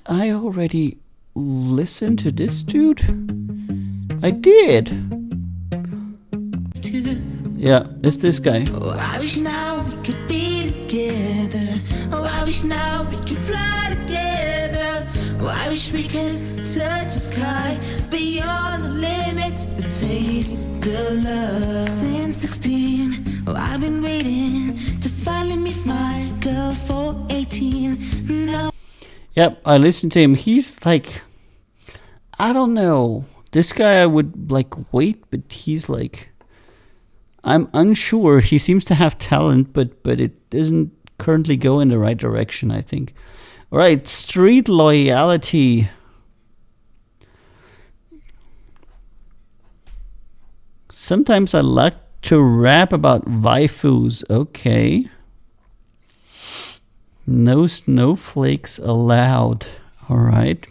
I already listen to this dude? I did. Yeah, it's this guy. Oh, I wish now we could be together. Oh, I wish now we could fly together. Oh, I wish we could touch the sky beyond the limits. The taste of love. Since 16, oh, I've been waiting to finally meet my girl for 18. Now. Yep, I listened to him. He's like, I don't know. This guy I would like wait, but he's like, I'm unsure. He seems to have talent, but it doesn't currently go in the right direction, I think. All right, Street Loyalty. Sometimes I like to rap about waifus. Okay. No snowflakes allowed. All right.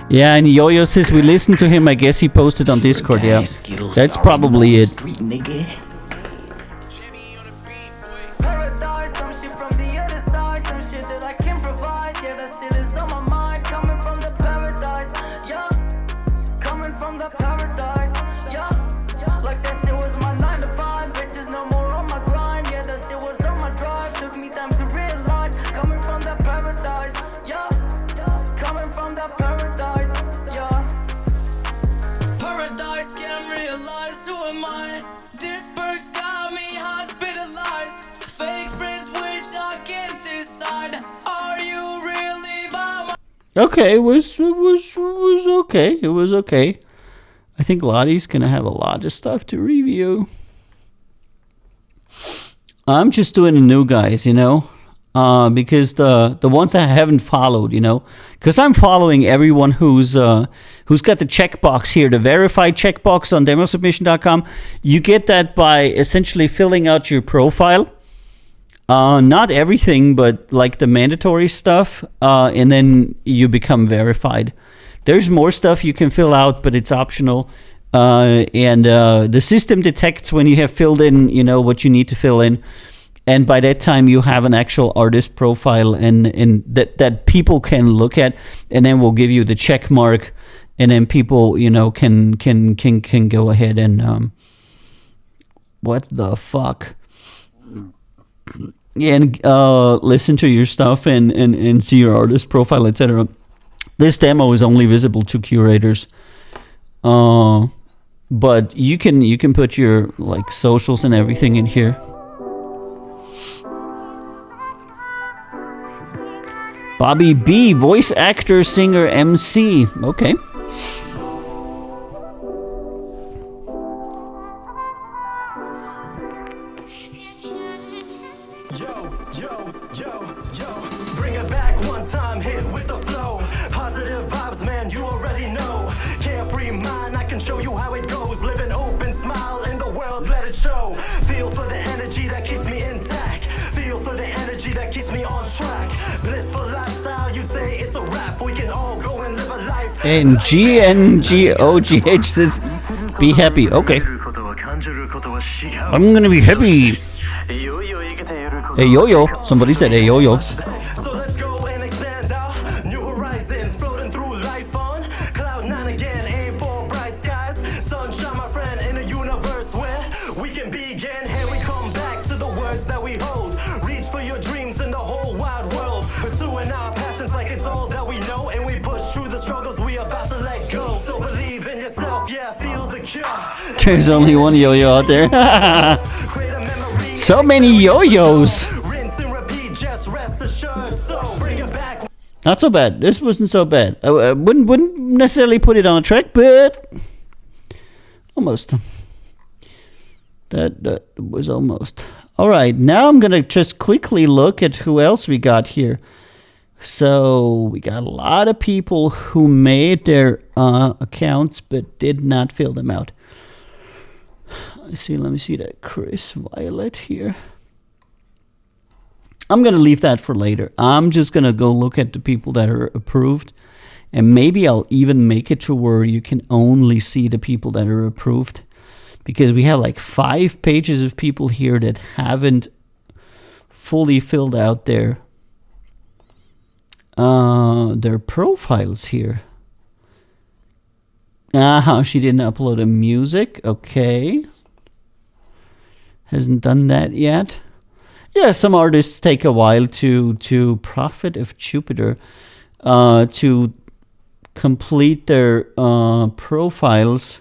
Yeah, and Yo-Yo says we listened to him. I guess he posted on Discord. Yeah, that's probably it. Paradise, some shit from the other side, some shit that I can provide. Yeah, that shit is on my mind, coming from the paradise. Yeah, coming from the paradise. Yeah, like that shit was my 9 to 5. Bitches no more on my grind. Yeah, that shit was on my drive. Took me time to realize, coming from the paradise. Yeah, coming from the paradise. Yeah, paradise, can't realize who am I. This perk's got me hospitalized. Fake friends which I can't decide. Are you really by my... Okay, it was okay. It was okay. I think Lottie's gonna have a lot of stuff to review. I'm just doing the new guys, you know, because the ones I haven't followed, you know, because I'm following everyone who's got the checkbox here, the verified checkbox on demosubmission.com. You get that by essentially filling out your profile. Not everything, but like the mandatory stuff, and then you become verified. There's more stuff you can fill out, but it's optional. And the system detects when you have filled in, what you need to fill in. And by that time, you have an actual artist profile and that people can look at, and then we'll give you the check mark, and then people, can go ahead and what the fuck? And listen to your stuff and see your artist profile, etc. This demo is only visible to curators. But you can put your like socials and everything in here. Bobby B, voice actor, singer, MC. Okay. Bring it back one time, hit with the flow. Positive vibes, man, you already know. Carefree mind, I can show you how it goes. Live an open smile in the world, let it show. Feel for the energy that keeps me intact. Feel for the energy that keeps me on track. Blissful lifestyle, you'd say it's a wrap. We can all go and live a life. And GNGOGH says, be happy. Okay. I'm gonna be happy. Hey yo-yo. Somebody said hey yo-yo. So let's go and expand out new horizons, floating through life on cloud nine again. Aim for bright skies, sunshine, my friend, in a universe where we can begin. Here we come back to the words that we hold. Reach for your dreams in the whole wide world, pursuing our passions like it's all that we know, and we push through the struggles we about to let go. So believe in yourself, yeah, feel the cure. There's only one yo-yo out there. So many yo-yos. Not so bad. This wasn't so bad. I wouldn't necessarily put it on a track, but almost. That was almost. All right, now I'm gonna just quickly look at who else we got here. So we got a lot of people who made their accounts but did not fill them out. Let me see that Chris Violet here. I'm going to leave that for later. I'm just going to go look at the people that are approved. And maybe I'll even make it to where you can only see the people that are approved. Because we have like 5 pages of people here that haven't fully filled out their profiles here. She didn't upload a music. Okay. Hasn't done that yet. Yeah, some artists take a while to Prophet of Jupiter to complete their profiles.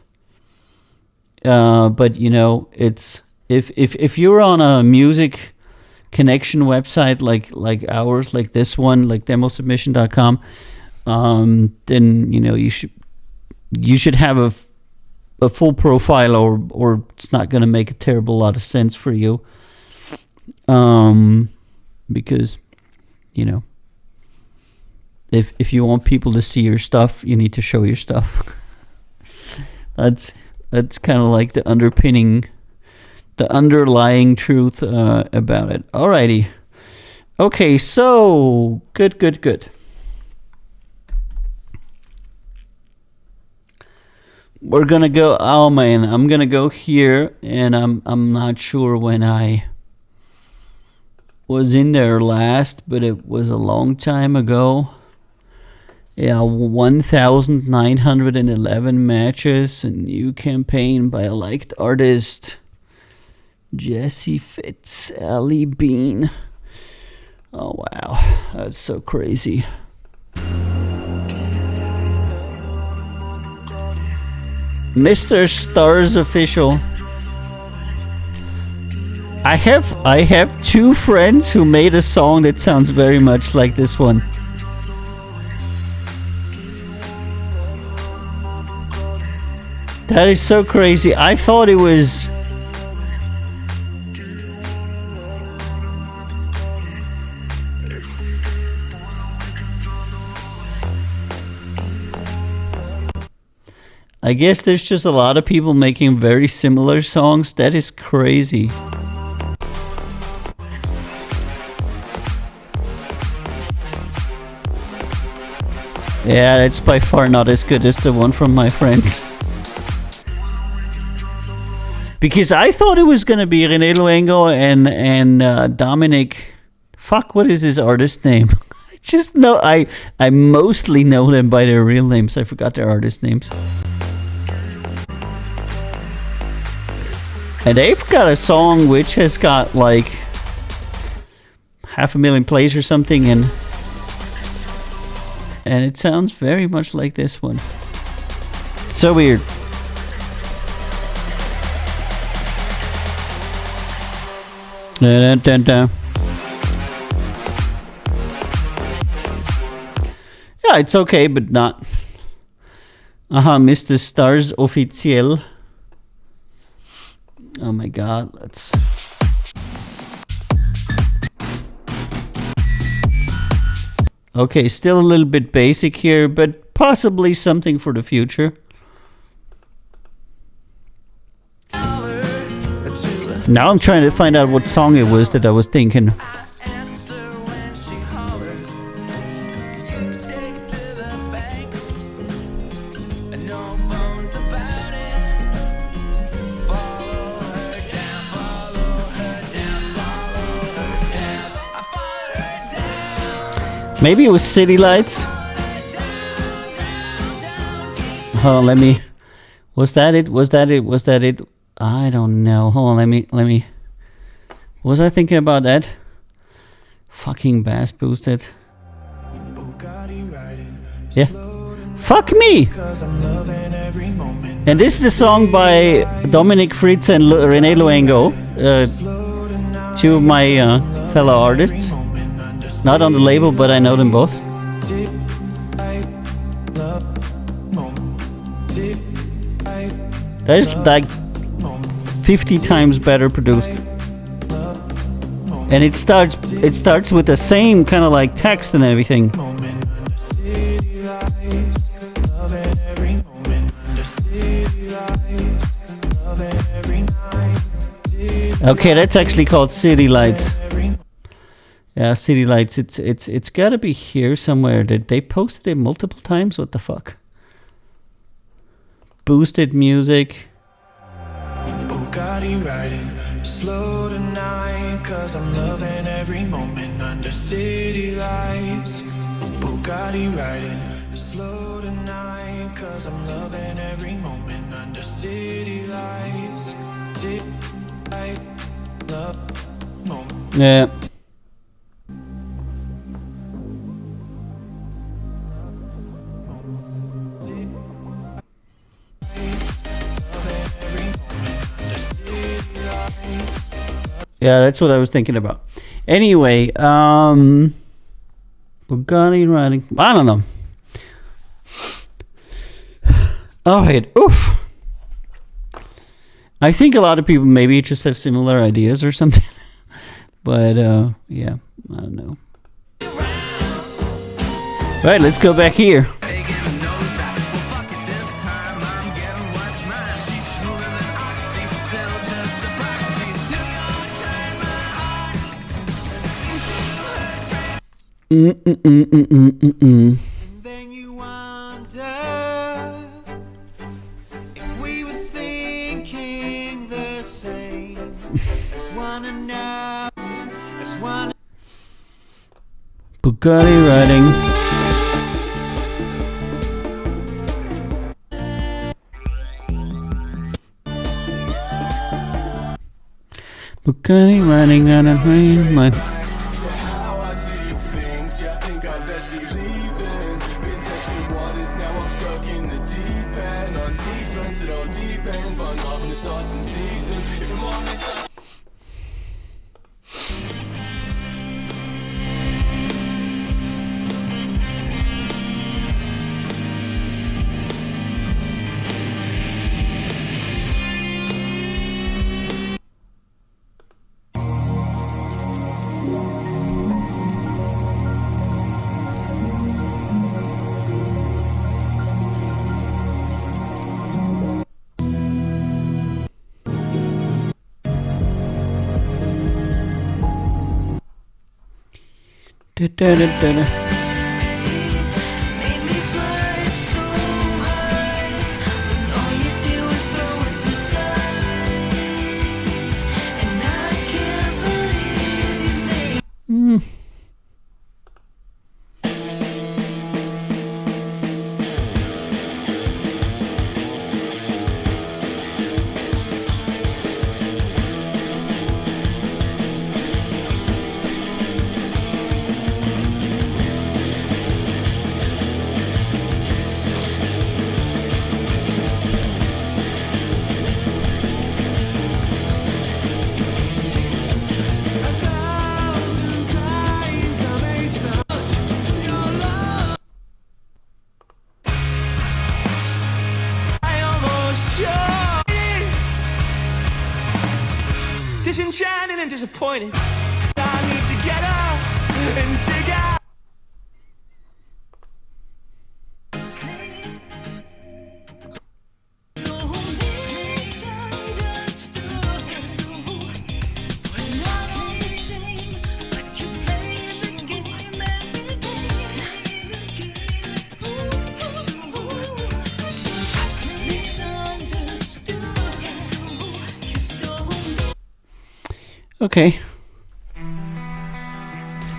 But it's if you're on a music connection website like ours, like this one, like demosubmission.com, then you should have a full profile, or it's not going to make a terrible lot of sense for you. Because if you want people to see your stuff, you need to show your stuff. That's kind of like the underlying truth about it. Alrighty. Okay, so good. We're gonna go. Oh man, I'm gonna go here, and I'm not sure when I was in there last, but it was a long time ago. Yeah, 1,911 matches, a new campaign by a liked artist, Jesse Fitz, Ali Bean. Oh wow, that's so crazy. Mr. Stars Official. I have 2 friends who made a song that sounds very much like this one. That is so crazy. I thought it was I guess there's just a lot of people making very similar songs. That is crazy. Yeah, it's by far not as good as the one from my friends. Because I thought it was gonna be René Luengo and Dominic. Fuck, what is his artist name? Just know I mostly know them by their real names. I forgot their artist names. And they've got a song which has got like 500,000 plays or something, and it sounds very much like this one. So weird. Dun, dun, dun. Yeah, it's okay, but not. Mr. Stars Officiel. Oh my god, let's. Okay, still a little bit basic here, but possibly something for the future. Now I'm trying to find out what song it was that I was thinking. Maybe it was City Lights. Oh, let me. Was that it? Was that it? Was that it? I don't know. Hold on, let me. Was I thinking about that? Fucking bass boosted. Yeah. Fuck me! And this is the song by Dominic Fritz and René Luengo. Two of my fellow artists. Not on the label, but I know them both. That is like 50 times better produced. And it starts with the same kind of like text and everything. Okay, that's actually called City Lights. Yeah, City Lights. It's gotta be here somewhere. Did they posted it multiple times? What the fuck? Boosted music. Bugatti riding slow tonight, 'cause I'm loving every moment under city lights. Bugatti riding slow tonight, 'cause I'm loving every moment under city lights. City light, love moment. Yeah. Yeah, that's what I was thinking about. Anyway, Bugatti riding. I don't know. Oh, wait. Oof. I think a lot of people maybe just have similar ideas or something. But, yeah, I don't know. Right, let's go back here. And then you wonder if we were thinking the same. Just wanna know, just wanna. Bugatti riding. Bugatti riding on a green line. disappointed. I need to get up and dig out. Okay.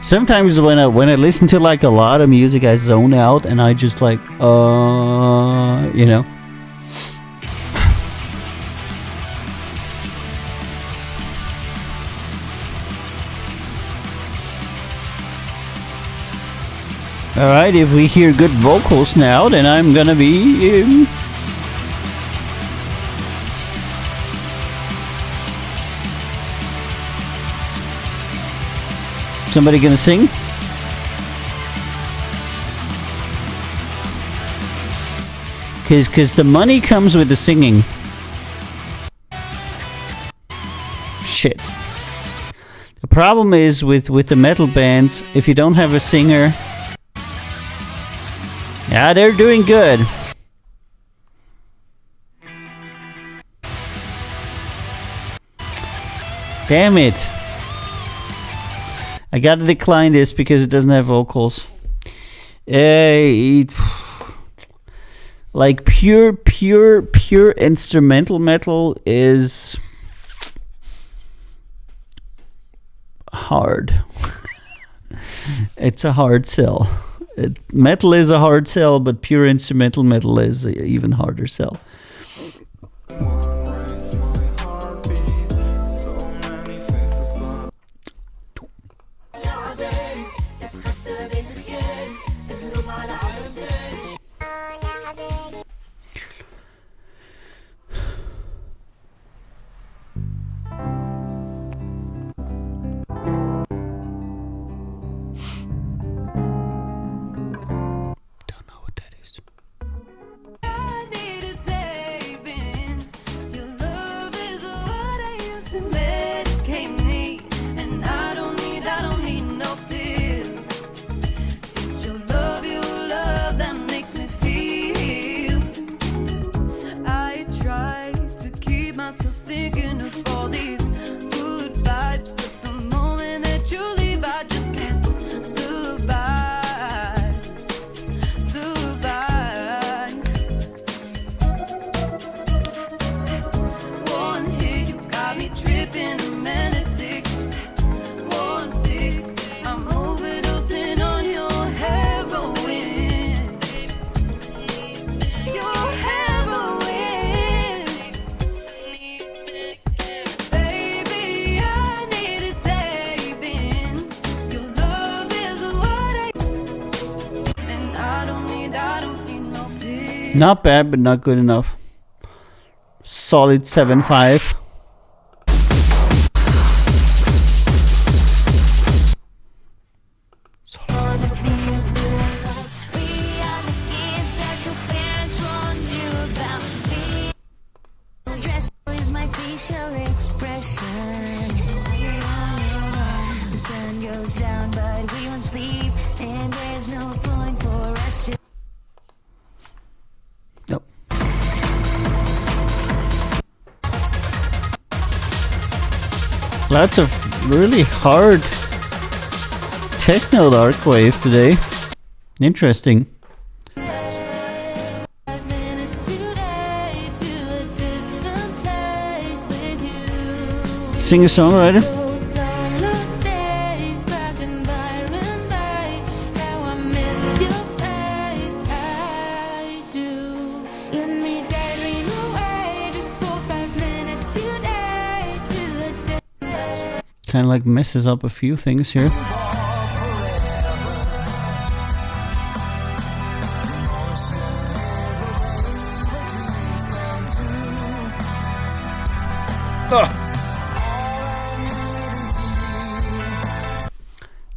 Sometimes when I listen to like a lot of music, I zone out and I just like, you know. All right, if we hear good vocals now, then I'm gonna be. Somebody gonna sing? Cause the money comes with the singing. Shit. The problem is with the metal bands, if you don't have a singer. Yeah, they're doing good. Damn it. I gotta decline this because it doesn't have vocals. Like pure instrumental metal is hard. It's a hard sell. Metal is a hard sell, but pure instrumental metal is an even harder sell. Not bad, but not good enough. Solid 7.5. Lots of really hard techno dark wave today. Interesting. Singer-songwriter. Kind of like messes up a few things here.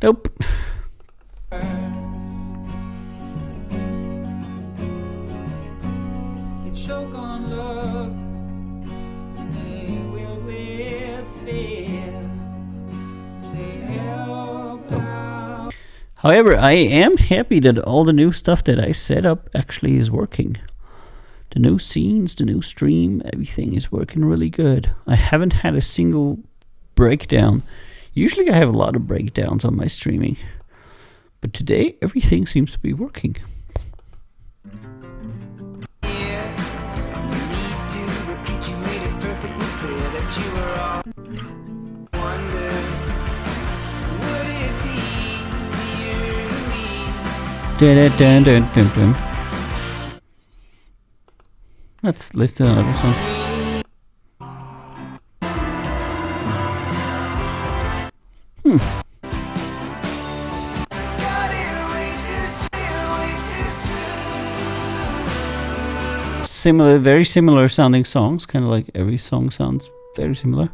Nope. Choke on love, they will with fear. However, I am happy that all the new stuff that I set up actually is working. The new scenes, the new stream, everything is working really good. I haven't had a single breakdown. Usually I have a lot of breakdowns on my streaming. But today, everything seems to be working. Let's do another song. Similar, very similar sounding songs, kind of like every song sounds very similar.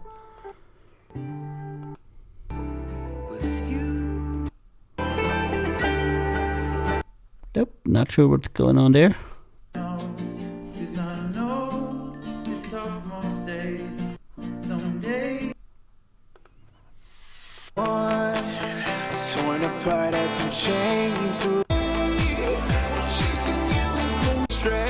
Nope, not sure what's going on there. Torn apart as some change through. Chasing you straight.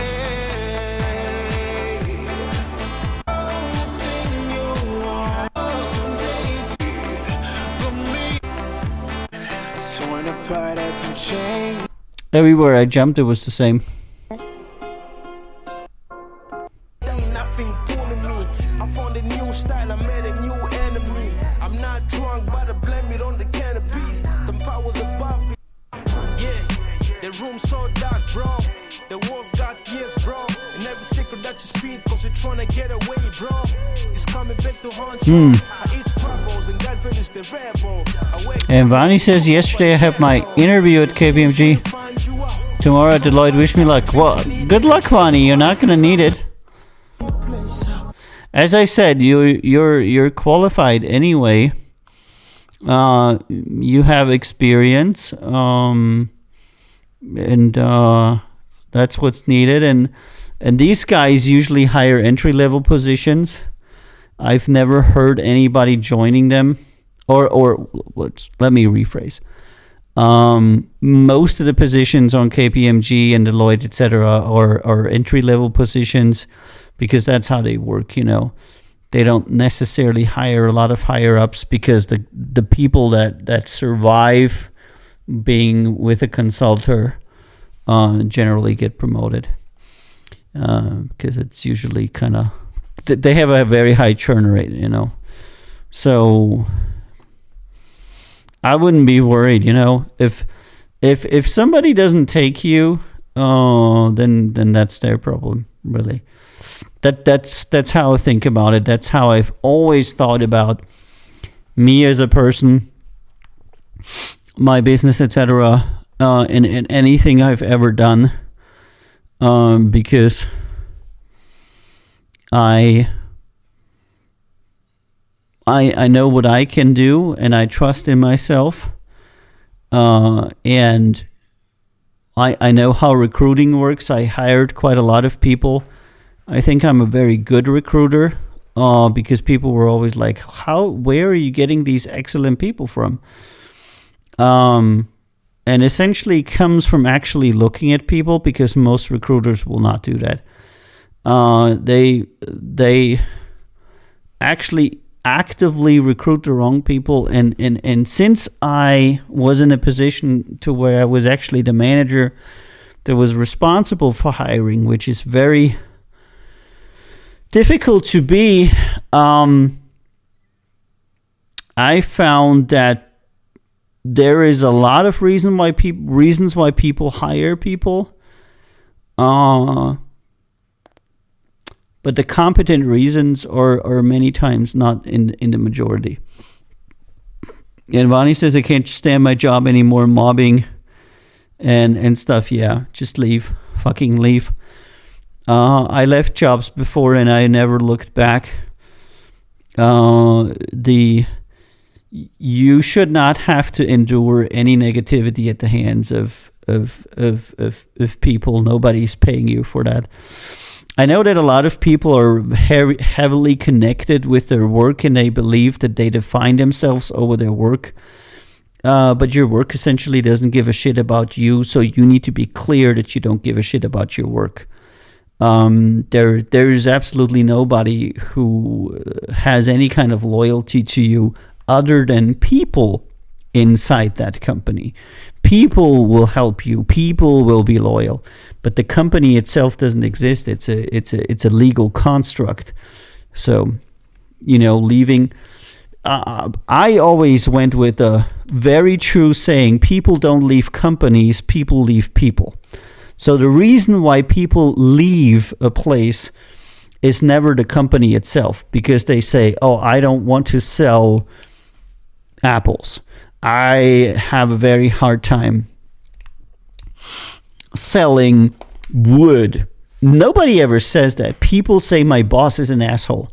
Torn apart as some change. Everywhere I jumped, it was the same. Nothing pulling me. I found a new style, I made a new enemy. I'm not drunk, but I blame it on the cannabis. Some powers above me. Yeah, the room's so dark, bro. The walls got ears, bro. And every secret that you speak, cause you're trying to get away, bro. It's coming back to haunt you. I eat crabbles and God finish the rebel. And Vani says, yesterday I had my interview at KPMG. Tomorrow at Deloitte, wish me luck. Well, good luck, Vani. You're not gonna need it. As I said, you're qualified anyway. You have experience, and that's what's needed. And these guys usually hire entry-level positions. I've never heard anybody joining them. Or let me rephrase. Most of the positions on KPMG and Deloitte, etc., are entry-level positions because that's how they work. You know, they don't necessarily hire a lot of higher-ups because the people that survive being with a consultor generally get promoted because it's usually kind of they have a very high churn rate. You know, so I wouldn't be worried, you know. If somebody doesn't take you, then that's their problem, really. That's how I think about it. That's how I've always thought about me as a person, my business, etc. In anything I've ever done, because I know what I can do, and I trust in myself, and I know how recruiting works. I hired quite a lot of people. I think I'm a very good recruiter, because people were always like, where are you getting these excellent people from? And essentially comes from actually looking at people, because most recruiters will not do that. They actually actively recruit the wrong people, and since I was in a position to where I was actually the manager that was responsible for hiring, which is very difficult to be, I found that there is a lot of reasons why people hire people, but the competent reasons are many times not in the majority. And Vani says, I can't stand my job anymore, mobbing and stuff. Yeah, just leave. Fucking leave. I left jobs before and I never looked back. You should not have to endure any negativity at the hands of people. Nobody's paying you for that. I know that a lot of people are heavily connected with their work, and they believe that they define themselves over their work. but your work essentially doesn't give a shit about you, so you need to be clear that you don't give a shit about your work. There is absolutely nobody who has any kind of loyalty to you other than people inside that company. People will help you. People will be loyal, but the company itself doesn't exist. It's a legal construct. So, leaving. I always went with a very true saying: people don't leave companies, people leave people. So the reason why people leave a place is never the company itself, because they say, oh, I don't want to sell apples. I have a very hard time selling wood. Nobody ever says that. People say my boss is an asshole.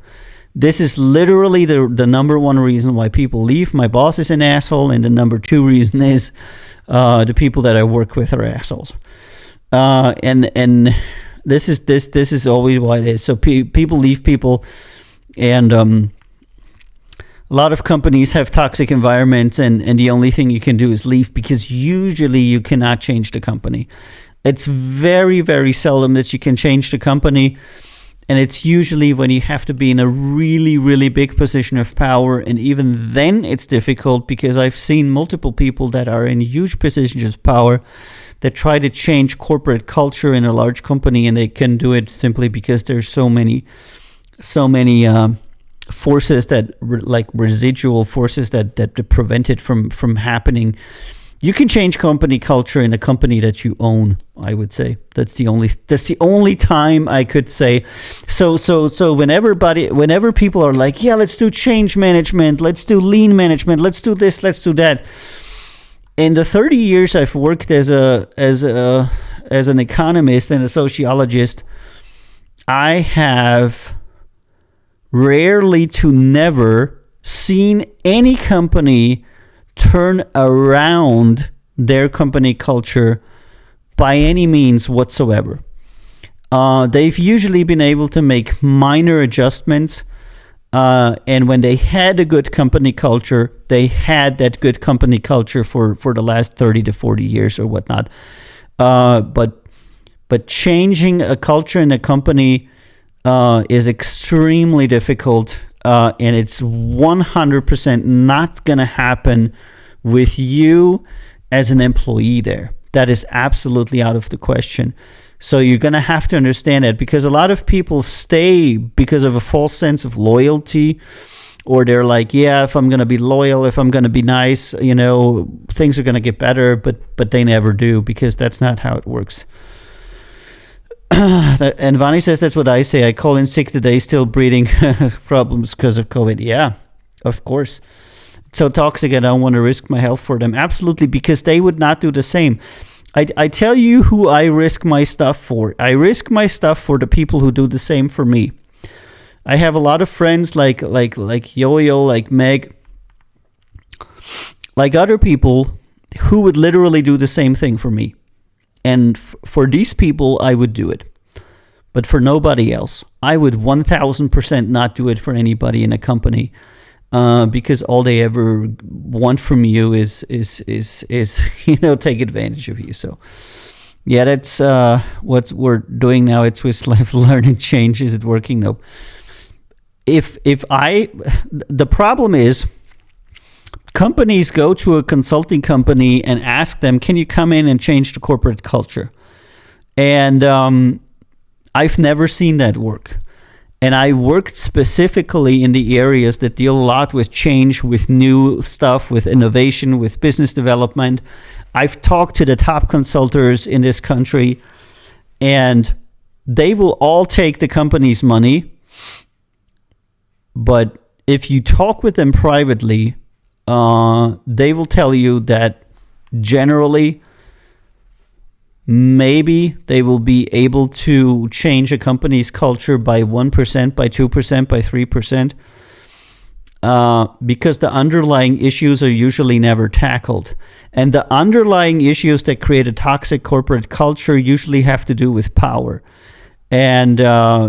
This is literally the number one reason why people leave. My boss is an asshole, and the number two reason is the people that I work with are assholes. And this is always why it is. So people leave people, and a lot of companies have toxic environments, and the only thing you can do is leave, because usually you cannot change the company. It's very, very seldom that you can change the company. And it's usually when you have to be in a really, really big position of power. And even then it's difficult, because I've seen multiple people that are in huge positions of power that try to change corporate culture in a large company, and they can do it simply because there's so many forces that like residual forces that prevent it from happening. You can change company culture in a company that you own, I would say. That's the only time I could say. So whenever people are like, yeah, let's do change management, let's do lean management, let's do this, let's do that. In the 30 years I've worked as an economist and a sociologist, I have rarely to never seen any company turn around their company culture by any means whatsoever. They've usually been able to make minor adjustments, and when they had a good company culture, they had that good company culture for the last 30 to 40 years or whatnot. But changing a culture in a company is extremely difficult. And it's 100% not going to happen with you as an employee there. That is absolutely out of the question. So you're going to have to understand that, because a lot of people stay because of a false sense of loyalty, or they're like, yeah, if I'm going to be loyal, if I'm going to be nice, things are going to get better, but they never do, because that's not how it works. And Vani says, that's what I say. I call in sick today, still breathing problems because of COVID. Yeah, of course. It's so toxic, I don't want to risk my health for them. Absolutely, because they would not do the same. I tell you who I risk my stuff for. I risk my stuff for the people who do the same for me. I have a lot of friends like Yo-Yo, like Meg, like other people who would literally do the same thing for me. And for these people, I would do it. But for nobody else, I would 1,000% not do it for anybody in a company, because all they ever want from you is take advantage of you. So, yeah, that's what we're doing now. It's Swiss Life Learning Change. Is it working? No. The problem is, companies go to a consulting company and ask them, can you come in and change the corporate culture? And I've never seen that work. And I worked specifically in the areas that deal a lot with change, with new stuff, with innovation, with business development. I've talked to the top consultants in this country, and they will all take the company's money. But if you talk with them privately, they will tell you that generally, maybe they will be able to change a company's culture by 1%, by 2%, by 3%, because the underlying issues are usually never tackled. And the underlying issues that create a toxic corporate culture usually have to do with power. And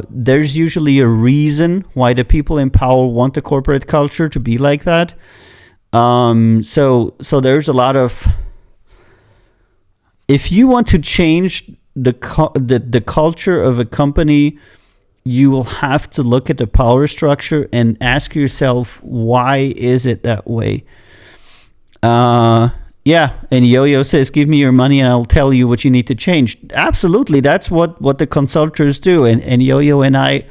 there's usually a reason why the people in power want the corporate culture to be like that. So there's a lot of, if you want to change the culture of a company, you will have to look at the power structure and ask yourself, why is it that way? Yeah, and Yo-Yo says, give me your money and I'll tell you what you need to change. Absolutely, that's what the consultants do. And Yo-Yo and I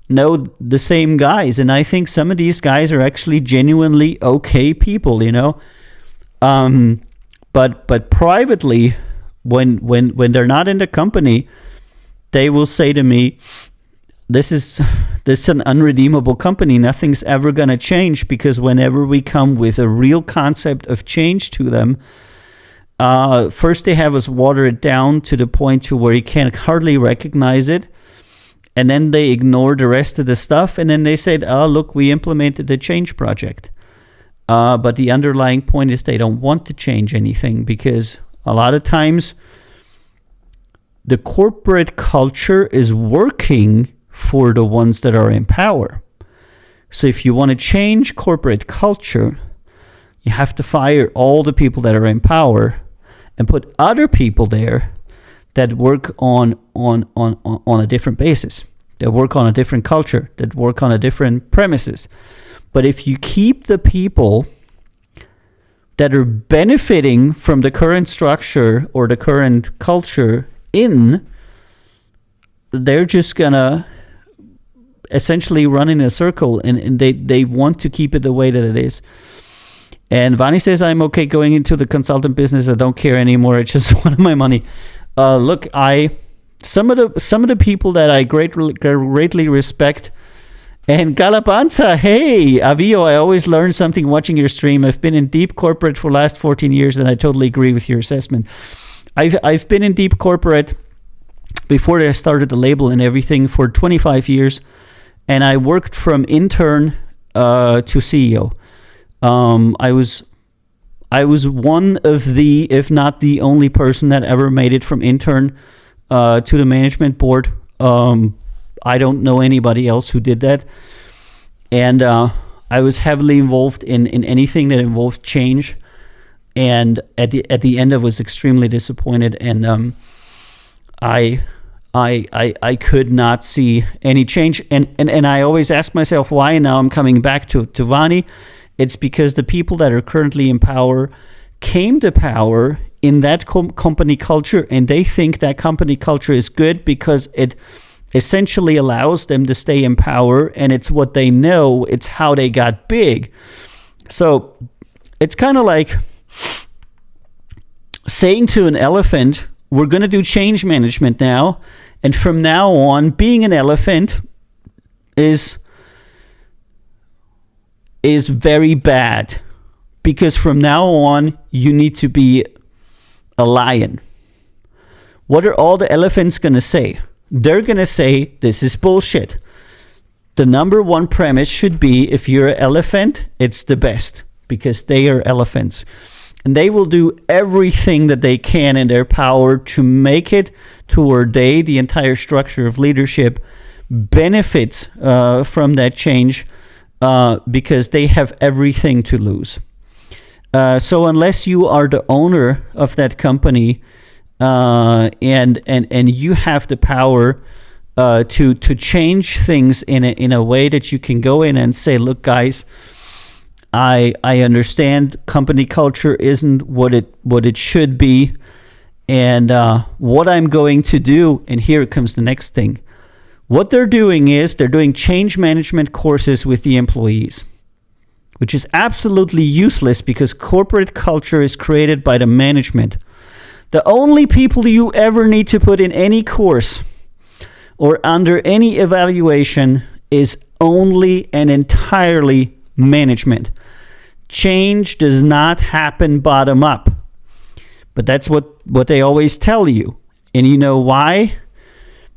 know the same guys. And I think some of these guys are actually genuinely okay people, you know? But privately, when they're not in the company, they will say to me, this is an unredeemable company. Nothing's ever going to change, because whenever we come with a real concept of change to them, first they have us water it down to the point to where you can't hardly recognize it. And then they ignore the rest of the stuff. And then they said, oh, look, we implemented the change project. But the underlying point is they don't want to change anything, because a lot of times the corporate culture is working for the ones that are in power. So if you want to change corporate culture, you have to fire all the people that are in power and put other people there that work on a different basis, that work on a different culture, that work on a different premises. But if you keep the people that are benefiting from the current structure or the current culture in, they're just gonna essentially run in a circle, and they want to keep it the way that it is. And Vani says, I'm okay going into the consultant business. I don't care anymore. I just want my money. Look, some of the people that I greatly respect. And Galapanza, hey, AViiO, I always learn something watching your stream. I've been in deep corporate for the last 14 years, and I totally agree with your assessment. I've been in deep corporate before I started the label and everything for 25 years, and I worked from intern to CEO. I was one of the, if not the only person that ever made it from intern to the management board. I don't know anybody else who did that. And I was heavily involved in anything that involved change. And at the end, I was extremely disappointed. And I could not see any change. And I always ask myself why. Now I'm coming back to Vani. It's because the people that are currently in power came to power in that company culture. And they think that company culture is good because it essentially allows them to stay in power, and it's what they know, it's how they got big. So it's kind of like saying to an elephant, we're going to do change management now, and from now on, being an elephant is very bad, because from now on, you need to be a lion. What are all the elephants going to say? They're going to say, this is bullshit. The number one premise should be, if you're an elephant, it's the best, because they are elephants. And they will do everything that they can in their power to make it to where the entire structure of leadership, benefits from that change, because they have everything to lose. So unless you are the owner of that company, and you have the power to change things in a way that you can go in and say, look, guys, I understand company culture isn't what it should be, and what I'm going to do, and here comes the next thing. What they're doing is they're doing change management courses with the employees, which is absolutely useless, because corporate culture is created by the management. The only people you ever need to put in any course or under any evaluation is only and entirely management. Change does not happen bottom up. But that's what they always tell you. And you know why?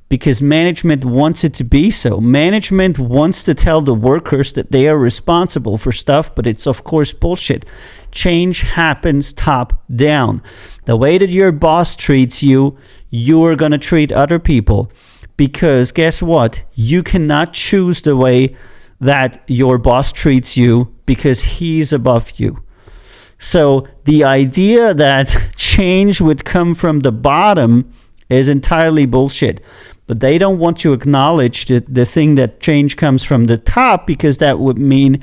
Because management wants it to be so. Management wants to tell the workers that they are responsible for stuff, but it's of course bullshit. Change happens top down. The way that your boss treats you, you are going to treat other people. Because guess what? You cannot choose the way that your boss treats you, because he's above you. So the idea that change would come from the bottom is entirely bullshit. But they don't want to acknowledge the thing that change comes from the top, because that would mean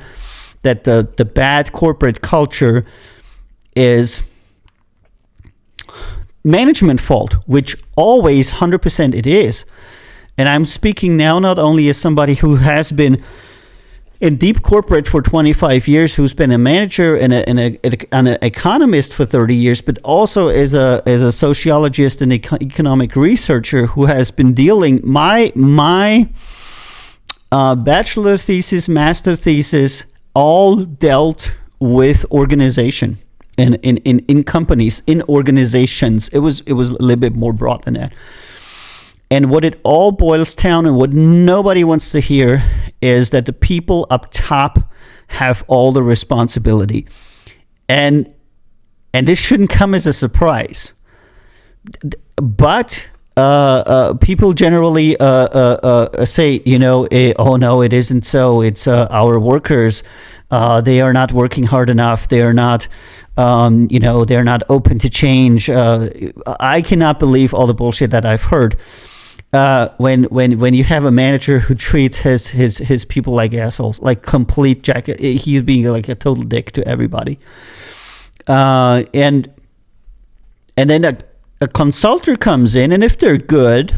that the bad corporate culture is management fault, which always 100% it is. And I'm speaking now not only as somebody who has been in deep corporate for 25 years, who's been a manager and an economist for 30 years, but also as a sociologist and economic researcher who has been dealing my bachelor thesis, master thesis, all dealt with organization and in companies, in organizations. It was a little bit more broad than that. And what it all boils down, and what nobody wants to hear, is that the people up top have all the responsibility. And this shouldn't come as a surprise. But people generally say, oh no, it isn't so. It's our workers. They are not working hard enough. They are not, they're not open to change. I cannot believe all the bullshit that I've heard. When you have a manager who treats his people like assholes, like complete jacket, he's being like a total dick to everybody. And then a consultant comes in, and if they're good,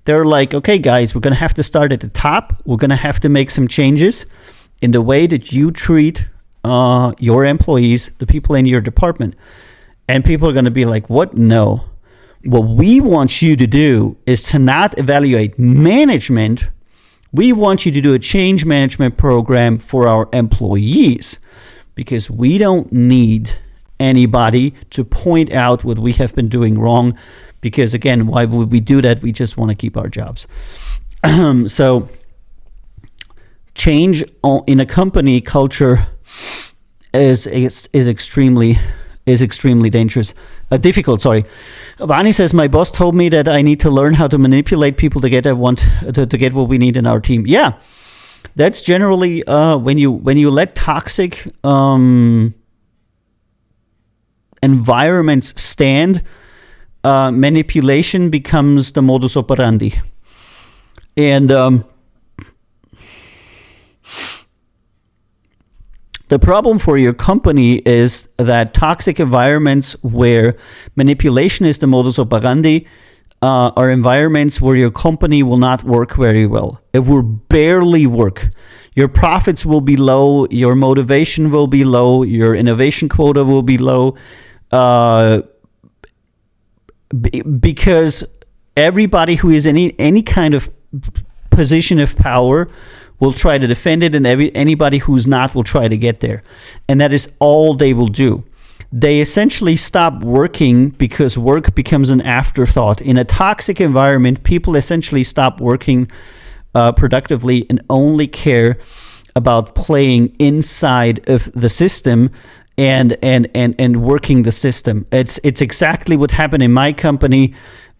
they're like, okay, guys, we're going to have to start at the top. We're going to have to make some changes in the way that you treat your employees, the people in your department. And people are going to be like, what? No. What we want you to do is to not evaluate management. We want you to do a change management program for our employees, because we don't need anybody to point out what we have been doing wrong. Because again, why would we do that? We just want to keep our jobs. So change in a company culture is extremely dangerous. Difficult, sorry. Vani says, my boss told me that I need to learn how to manipulate people to get to get what we need in our team. Yeah, that's generally when you let toxic environments stand, manipulation becomes the modus operandi. And the problem for your company is that toxic environments where manipulation is the modus operandi are environments where your company will not work very well. It will barely work. Your profits will be low. Your motivation will be low. Your innovation quota will be low. Because everybody who is in any kind of position of power will try to defend it, and anybody who's not will try to get there. And that is all they will do. They essentially stop working because work becomes an afterthought. In a toxic environment, people essentially stop working productively and only care about playing inside of the system and working the system. It's exactly what happened in my company.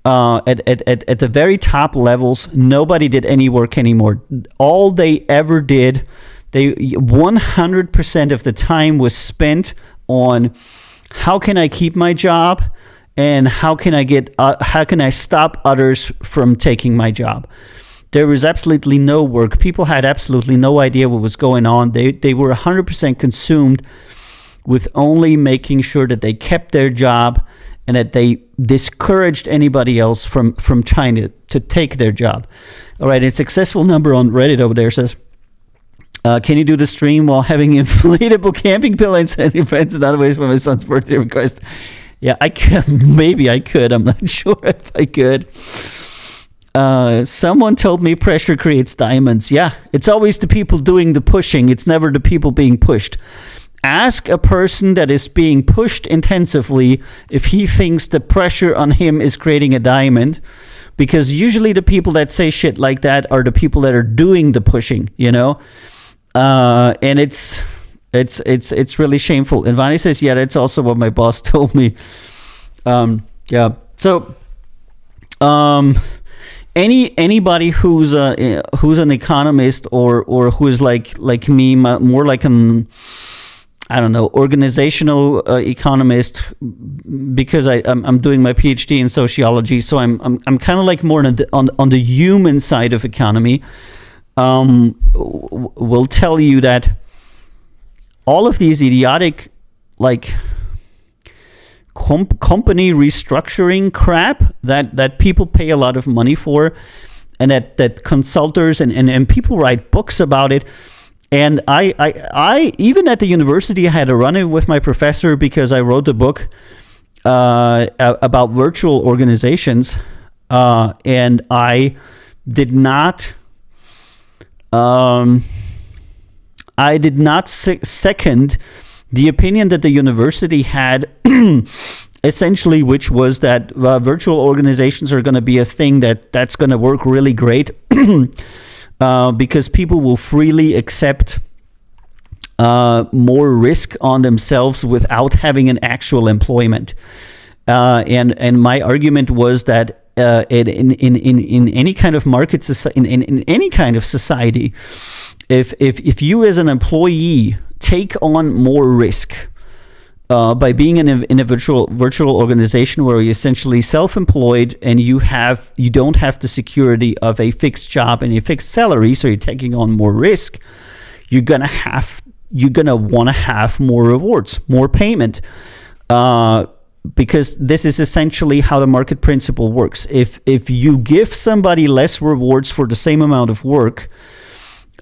At the very top levels, nobody did any work anymore. All they ever did, 100% of the time was spent on how can I keep my job and how can I stop others from taking my job. There was absolutely no work. People had absolutely no idea what was going on. They were 100% consumed with only making sure that they kept their job and that they discouraged anybody else from trying to take their job. All right, a successful number on Reddit over there says, can you do the stream while having inflatable camping pillows and your friends and other ways for my son's birthday request? Yeah, I could. Maybe I could. I'm not sure if I could. Someone told me pressure creates diamonds. Yeah, it's always the people doing the pushing. It's never the people being pushed. Ask a person that is being pushed intensively if he thinks the pressure on him is creating a diamond, because usually the people that say shit like that are the people that are doing the pushing, and it's really shameful. And Vani says, yeah, that's also what my boss told me. Yeah. So, anybody who's an economist or who is like me, more like an, I don't know, organizational economist, because I'm doing my PhD in sociology, so I'm kind of like more on the human side of economy. Will tell you that all of these idiotic like company restructuring crap that people pay a lot of money for, and that consultants and people write books about it. And I even at the university, I had a run-in with my professor because I wrote a book about virtual organizations, and I did not second the opinion that the university had, essentially, which was that virtual organizations are going to be a thing that's going to work really great. Because people will freely accept more risk on themselves without having an actual employment. And my argument was that in any kind of market in any kind of society, if you as an employee take on more risk by being in a virtual organization where you're essentially self-employed and you don't have the security of a fixed job and a fixed salary, so you're taking on more risk, you're gonna want to have more rewards, more payment, because this is essentially how the market principle works. If you give somebody less rewards for the same amount of work,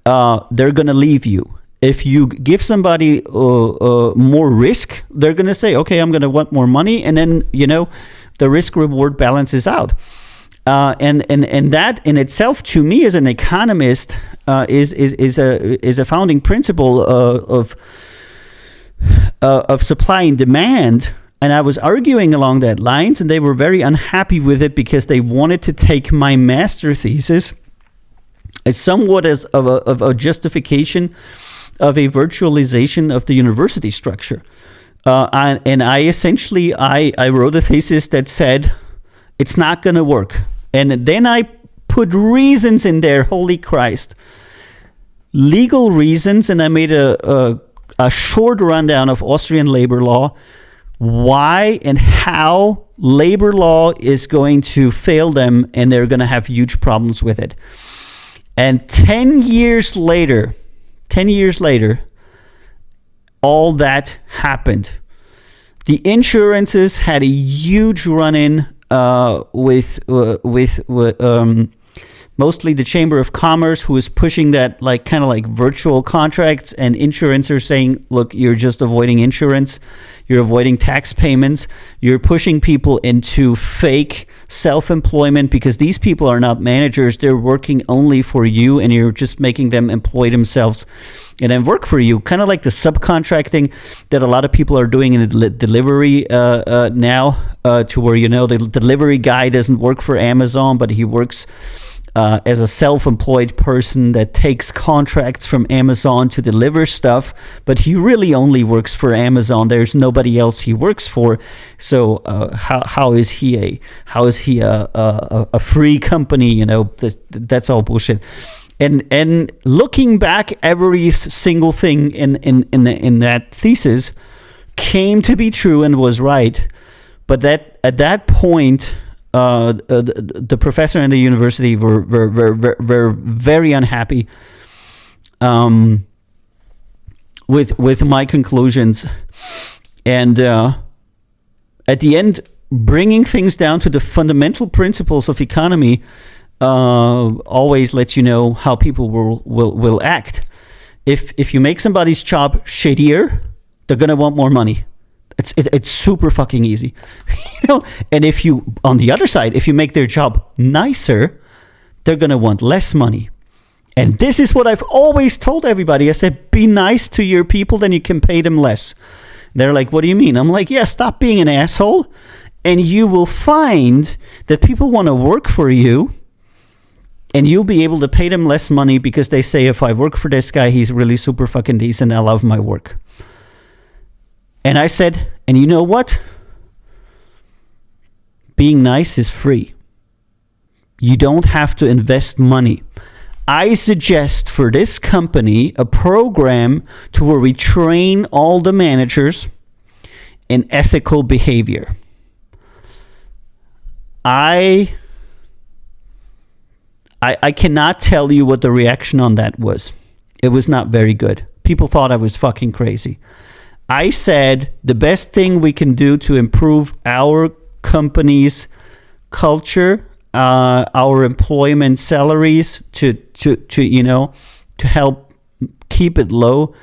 they're gonna leave you. If you give somebody more risk, they're going to say, okay, I'm going to want more money. And then, the risk reward balances out. And that in itself, to me as an economist, is a founding principle of supply and demand. And I was arguing along that lines, and they were very unhappy with it because they wanted to take my master thesis as somewhat of a justification of a virtualization of the university structure. And I essentially wrote a thesis that said it's not going to work. And then I put reasons in there, holy Christ. Legal reasons, and I made a short rundown of Austrian labor law, why and how labor law is going to fail them, and they're going to have huge problems with it. And 10 years later, all that happened. The insurances had a huge run-in with mostly the Chamber of Commerce, who is pushing that kind of like virtual contracts, and insurance are saying, look, you're just avoiding insurance, you're avoiding tax payments, you're pushing people into fake self-employment because these people are not managers, they're working only for you, and you're just making them employ themselves and then work for you. Kind of like the subcontracting that a lot of people are doing in the delivery now, to where the delivery guy doesn't work for Amazon, but he works as a self-employed person that takes contracts from Amazon to deliver stuff, but he really only works for Amazon. There's nobody else he works for. So how is he a free company? That's all bullshit. And looking back, every single thing in that thesis came to be true and was right. But at that point, the professor and the university were very unhappy with my conclusions, and at the end, bringing things down to the fundamental principles of economy always lets you know how people will act. If you make somebody's job shittier, they're gonna want more money. It's super fucking easy, And if you, on the other side, if you make their job nicer, they're gonna want less money. And this is what I've always told everybody. I said, be nice to your people, then you can pay them less. They're like, what do you mean? I'm like, yeah, stop being an asshole, and you will find that people want to work for you, and you'll be able to pay them less money because they say, if I work for this guy, he's really super fucking decent, I love my work. And I said, and you know what? Being nice is free. You don't have to invest money. I suggest for this company a program to where we train all the managers in ethical behavior. I cannot tell you what the reaction on that was. It was not very good. People thought I was fucking crazy. I said the best thing we can do to improve our company's culture, our employment salaries, to help keep it low,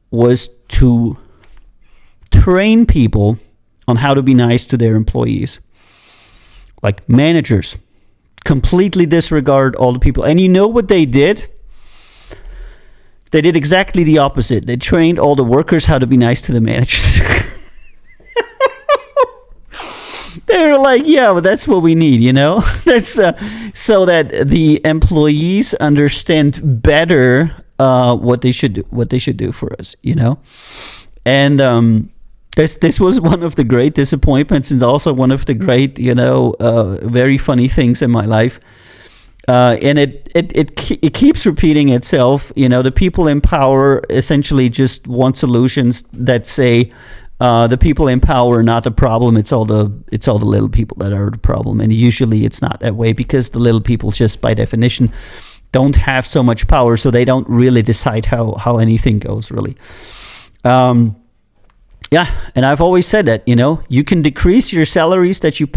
was to train people on how to be nice to their employees. Like managers completely disregard all the people. And you know what they did? They did exactly the opposite. They trained all the workers how to be nice to the managers. They were like, yeah, well, that's what we need, you know? That's so that the employees understand better what they should do for us, you know? And this was one of the great disappointments, and also one of the great, very funny things in my life. And it keeps repeating itself. The people in power essentially just want solutions that say the people in power are not the problem. It's all the little people that are the problem. And usually it's not that way, because the little people just by definition don't have so much power, so they don't really decide how anything goes, really. Yeah, and I've always said that, you can decrease your salaries that you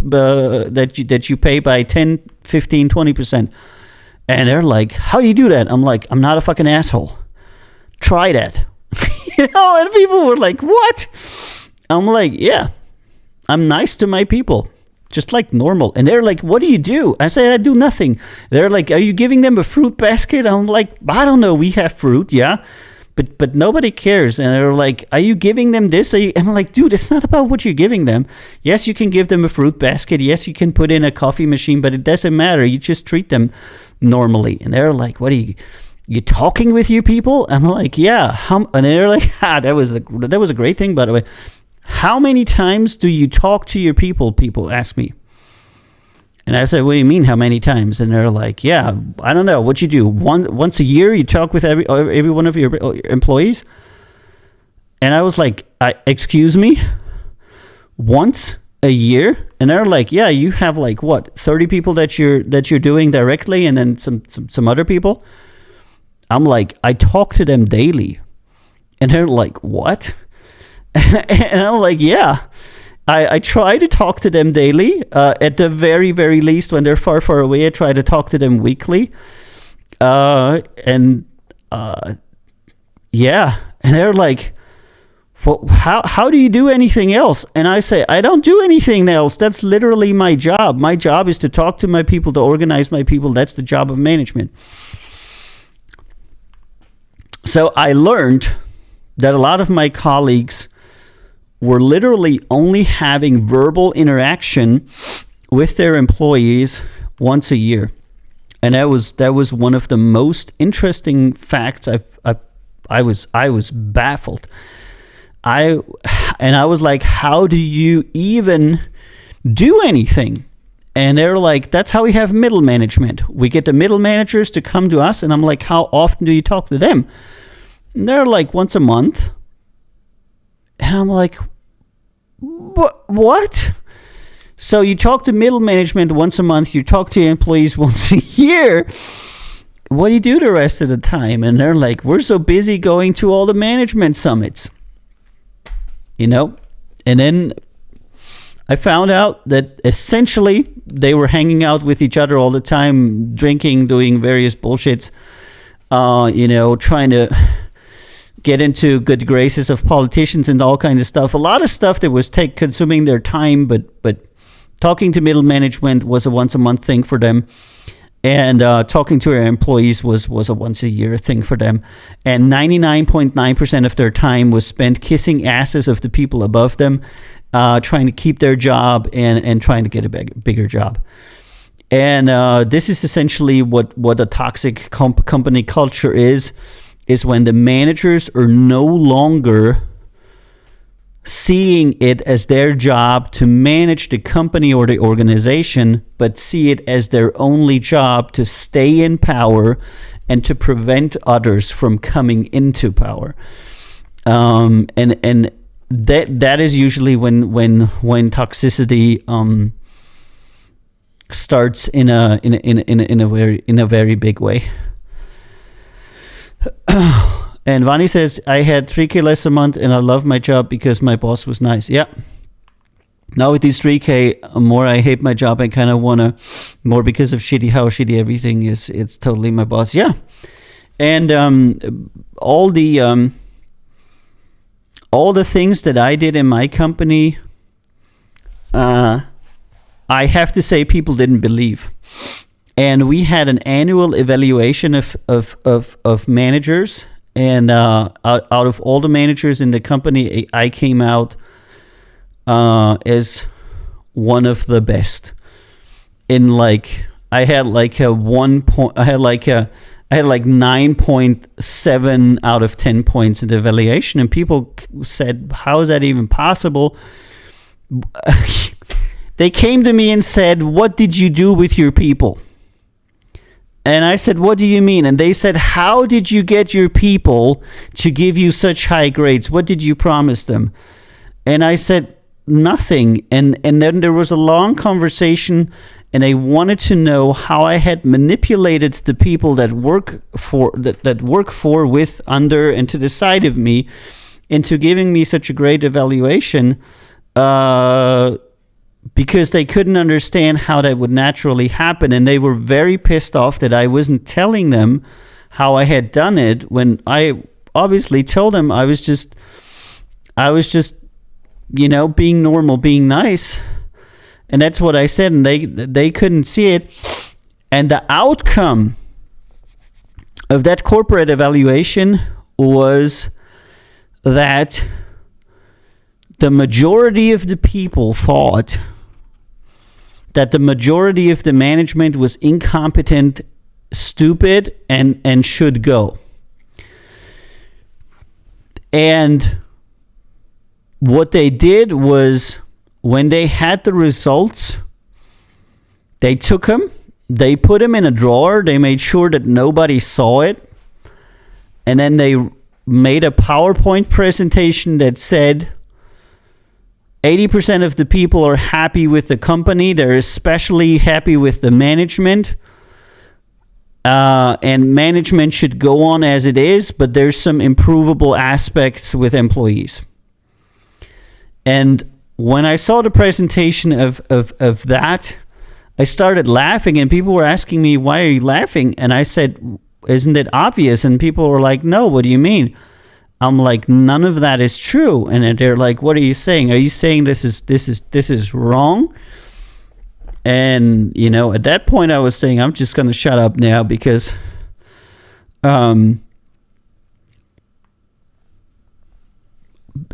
pay by 10, 15, 20%. And they're like, how do you do that? I'm like, I'm not a fucking asshole. Try that. And people were like, what? I'm like, yeah, I'm nice to my people, just like normal. And they're like, what do you do? I said, I do nothing. They're like, are you giving them a fruit basket? I'm like, I don't know. We have fruit, yeah. But nobody cares. And they're like, are you giving them this? And I'm like, dude, it's not about what you're giving them. Yes, you can give them a fruit basket. Yes, you can put in a coffee machine, but it doesn't matter. You just treat them normally. And they're like, what are you talking with your people? I'm like, yeah. And they're like, that was a great thing, by the way. How many times do you talk to your people? People ask me. And I said, what do you mean, how many times? And they're like, yeah, I don't know. What you do? Once a year, you talk with every one of your employees? And I was like, excuse me? Once a year? And they're like, yeah, you have 30 people that you're doing directly, and then some other people? I'm like, I talk to them daily. And they're like, what? And I'm like, yeah. I try to talk to them daily. At the very, very least, when they're far, far away, I try to talk to them weekly. Yeah. And they're like, well, how do you do anything else? And I say, I don't do anything else. That's literally my job. My job is to talk to my people, to organize my people. That's the job of management. So I learned that a lot of my colleagues were literally only having verbal interaction with their employees once a year. And that was one of the most interesting facts. I was baffled. I was like, how do you even do anything? And they're like, that's how we have middle management. We get the middle managers to come to us. And I'm like, how often do you talk to them? And they're like, once a month. And I'm like, what? So you talk to middle management once a month, you talk to your employees once a year. What do you do the rest of the time? And they're like, we're so busy going to all the management summits. And then I found out that essentially they were hanging out with each other all the time, drinking, doing various bullshits, trying to get into good graces of politicians and all kinds of stuff. A lot of stuff that was consuming their time, but talking to middle management was a once a month thing for them. And talking to their employees was a once a year thing for them. And 99.9% of their time was spent kissing asses of the people above them, trying to keep their job and trying to get a bigger job. And this is essentially what a toxic company culture is when the managers are no longer seeing it as their job to manage the company or the organization, but see it as their only job to stay in power and to prevent others from coming into power. And that is usually when toxicity starts in a very big way. And Vani says, I had 3K less a month and I love my job because my boss was nice. Yeah. Now with these 3K more, I hate my job. I kind of want to more because of how shitty everything is. It's totally my boss. Yeah. And all the things that I did in my company, I have to say people didn't believe. And we had an annual evaluation of managers. And out of all the managers in the company, I came out as one of the best. I had like 9.7 out of 10 points in the evaluation, and people said, "How is that even possible?" They came to me and said, "What did you do with your people?" And I said, "What do you mean?" And they said, "How did you get your people to give you such high grades? What did you promise them?" And I said, "Nothing." And then there was a long conversation, and they wanted to know how I had manipulated the people that work for, with, under, and to the side of me into giving me such a great evaluation, because they couldn't understand how that would naturally happen, and they were very pissed off that I wasn't telling them how I had done it, when I obviously told them I was just being normal, being nice. And that's what I said, and they couldn't see it. And the outcome of that corporate evaluation was that the majority of the people thought that the majority of the management was incompetent, stupid, and should go. And what they did was, when they had the results, they took them, they put them in a drawer, they made sure that nobody saw it, and then they made a PowerPoint presentation that said 80% of the people are happy with the company. They're especially happy with the management. And management should go on as it is, but there's some improvable aspects with employees. And when I saw the presentation of that, I started laughing, and people were asking me, "Why are you laughing?" And I said, "Isn't it obvious?" And people were like, "No, what do you mean?" I'm like, "None of that is true." And they're like, "What are you saying? Are you saying this is wrong?" And at that point I was saying, I'm just going to shut up now, because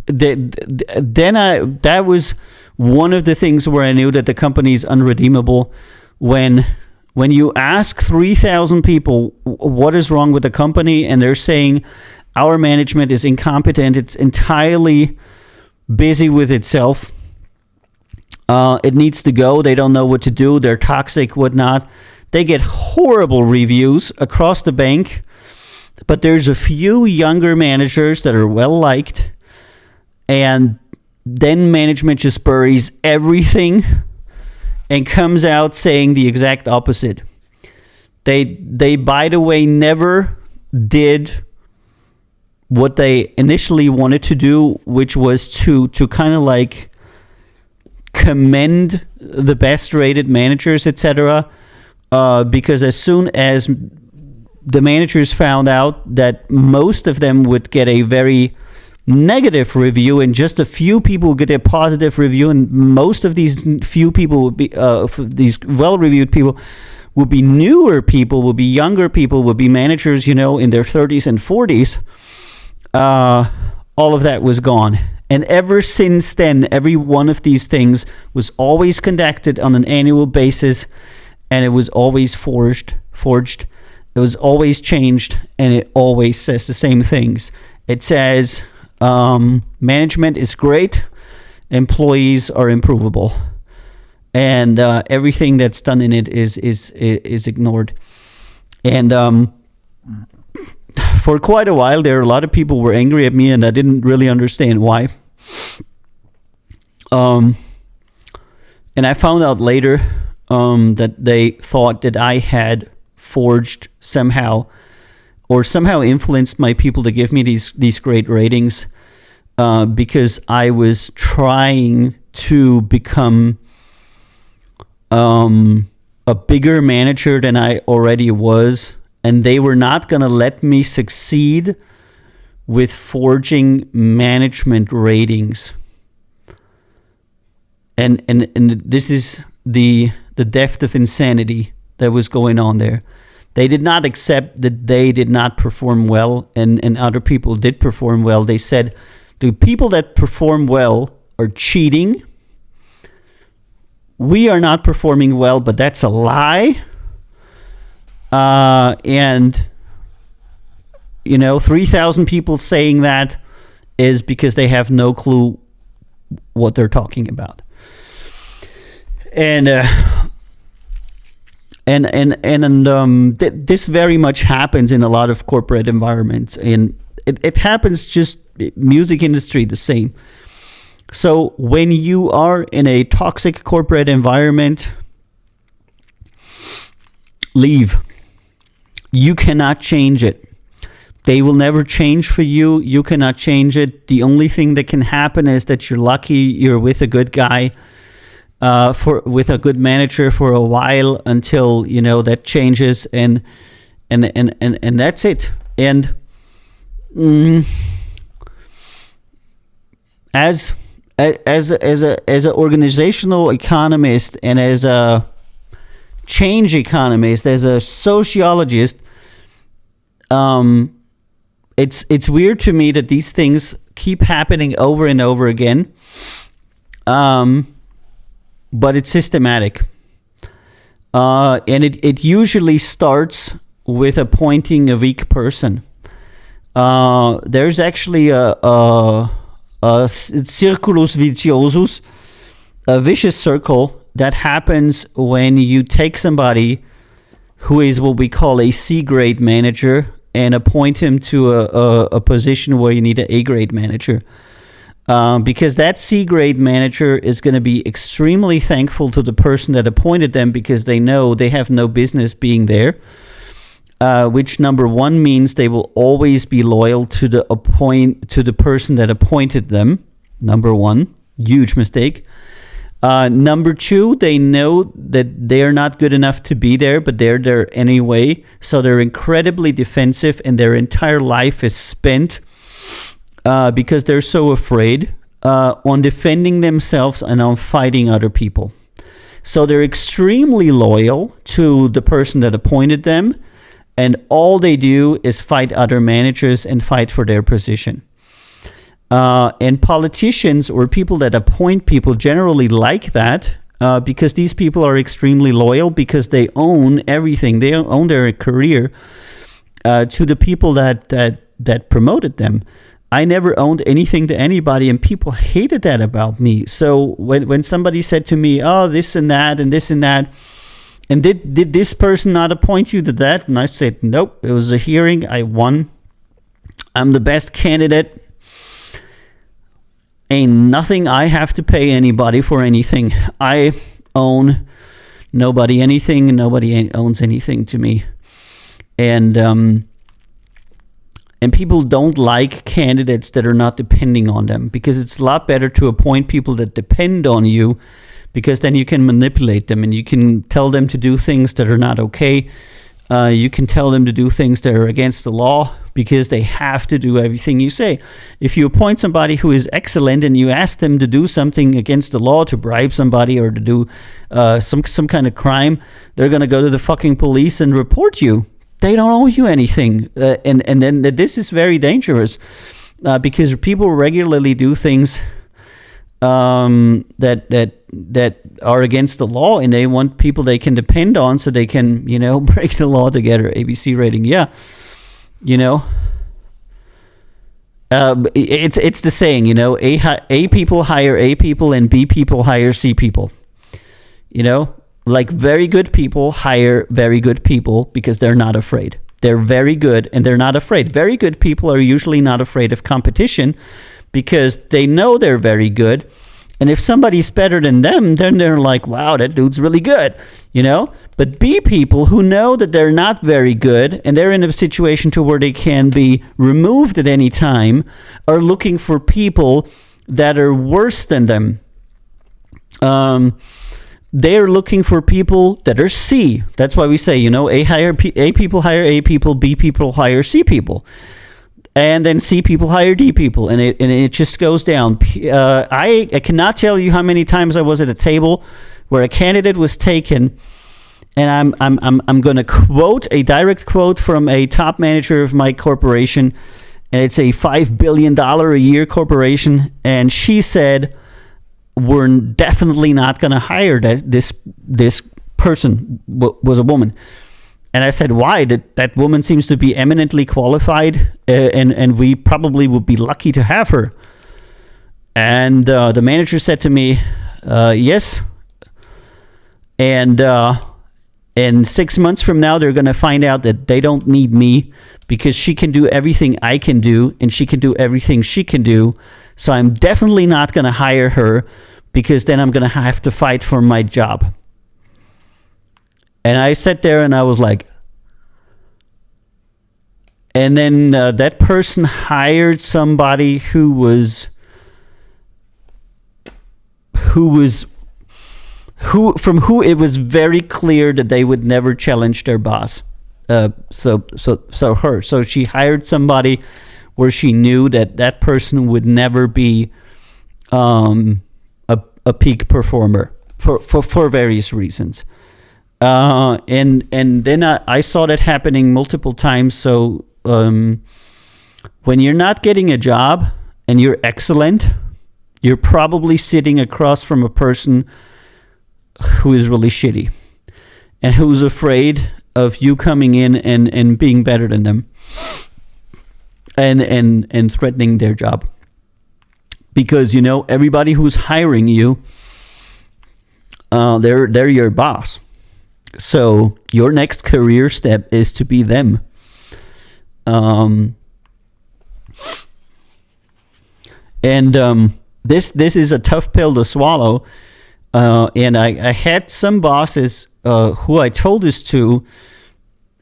that was one of the things where I knew that the company is unredeemable. When you ask 3,000 people what is wrong with the company, and they're saying our management is incompetent, it's entirely busy with itself, it needs to go, they don't know what to do, they're toxic, whatnot. They get horrible reviews across the bank, but there's a few younger managers that are well liked, and then management just buries everything and comes out saying the exact opposite. They by the way, never did what they initially wanted to do, which was to kind of like commend the best rated managers, etc. Because as soon as the managers found out that most of them would get a very negative review and just a few people would get a positive review, and most of these few people would be these well-reviewed people would be newer people, would be younger people, would be managers, in their 30s and 40s. All of that was gone. And ever since then, every one of these things was always conducted on an annual basis, and it was always forged. It was always changed, and it always says the same things. It says, Management is great. Employees are improvable, and everything that's done in it is ignored. And for quite a while there, a lot of people were angry at me, and I didn't really understand why. And I found out later that they thought that I had forged somehow influenced my people to give me these great ratings, because I was trying to become a bigger manager than I already was, and they were not going to let me succeed with forging management ratings. And this is the depth of insanity that was going on there. They did not accept that they did not perform well, and other people did perform well. They said the people that perform well are cheating. We are not performing well, but that's a lie. And 3,000 people saying that is because they have no clue what they're talking about. And this very much happens in a lot of corporate environments, and it happens just music industry the same. So when you are in a toxic corporate environment, leave. You cannot change it. They will never change for you. You cannot change it. The only thing that can happen is that you're lucky you're with a good guy, with a good manager for a while until that changes, and that's it. And as an organizational economist and as a change economist, as a sociologist, it's weird to me that these things keep happening over and over again. But it's systematic. And it usually starts with appointing a weak person. There's actually a circulus viciosus, a vicious circle that happens when you take somebody who is what we call a C-grade manager and appoint him to a position where you need an A-grade manager. Because that C-grade manager is going to be extremely thankful to the person that appointed them, because they know they have no business being there. Which number one means they will always be loyal to the person that appointed them. Number one, huge mistake. Number two, they know that they're not good enough to be there, but they're there anyway. So they're incredibly defensive, and their entire life is spent because they're so afraid on defending themselves and on fighting other people. So they're extremely loyal to the person that appointed them, and all they do is fight other managers and fight for their position. And politicians or people that appoint people generally like that, because these people are extremely loyal, because they own everything. They own their career to the people that promoted them. I never owned anything to anybody, and people hated that about me. So when somebody said to me, oh, this and that and this and that, and did this person not appoint you to that? And I said, nope, it was a hearing. I won. I'm the best candidate. Ain't nothing I have to pay anybody for anything. I own nobody anything, and nobody owns anything to me. And people don't like candidates that are not depending on them, because it's a lot better to appoint people that depend on you, because then you can manipulate them and you can tell them to do things that are not okay. You can tell them to do things that are against the law, because they have to do everything you say. If you appoint somebody who is excellent and you ask them to do something against the law, to bribe somebody or to do some kind of crime, they're going to go to the fucking police and report you. They don't owe you anything. And then this is very dangerous, because people regularly do things that are against the law, and they want people they can depend on so they can, break the law together. ABC rating, yeah. It's the saying, you know, A people hire A people and B people hire C people. You know, like very good people hire very good people because they're not afraid. They're very good and they're not afraid. Very good people are usually not afraid of competition because they know they're very good. And if somebody's better than them, then they're like, wow, that dude's really good, you know? But B people who know that they're not very good and they're in a situation to where they can be removed at any time are looking for people that are worse than them. They're looking for people that are C. That's why we say, you know, A people hire A people, B people hire C people. And then C people hire D people, and it just goes down. I cannot tell you how many times I was at a table where a candidate was taken, and I'm going to quote a direct quote from a top manager of my corporation, and it's a $5 billion a year corporation, and she said, "We're definitely not going to hire this person." Was a woman. And I said, why? That woman seems to be eminently qualified, and we probably would be lucky to have her. And the manager said to me, yes. And 6 months from now, they're going to find out that they don't need me because she can do everything I can do, and she can do everything she can do. So I'm definitely not going to hire her because then I'm going to have to fight for my job. And I sat there and I was like, and then that person hired somebody who from who it was very clear that they would never challenge their boss. So she hired somebody where she knew that person would never be a peak performer for various reasons. And then I saw that happening multiple times. So when you're not getting a job and you're excellent, you're probably sitting across from a person who is really shitty and who's afraid of you coming in and being better than them and threatening their job. Because, you know, everybody who's hiring you, they're your boss. So your next career step is to be them. This is a tough pill to swallow. And I had some bosses who I told this to,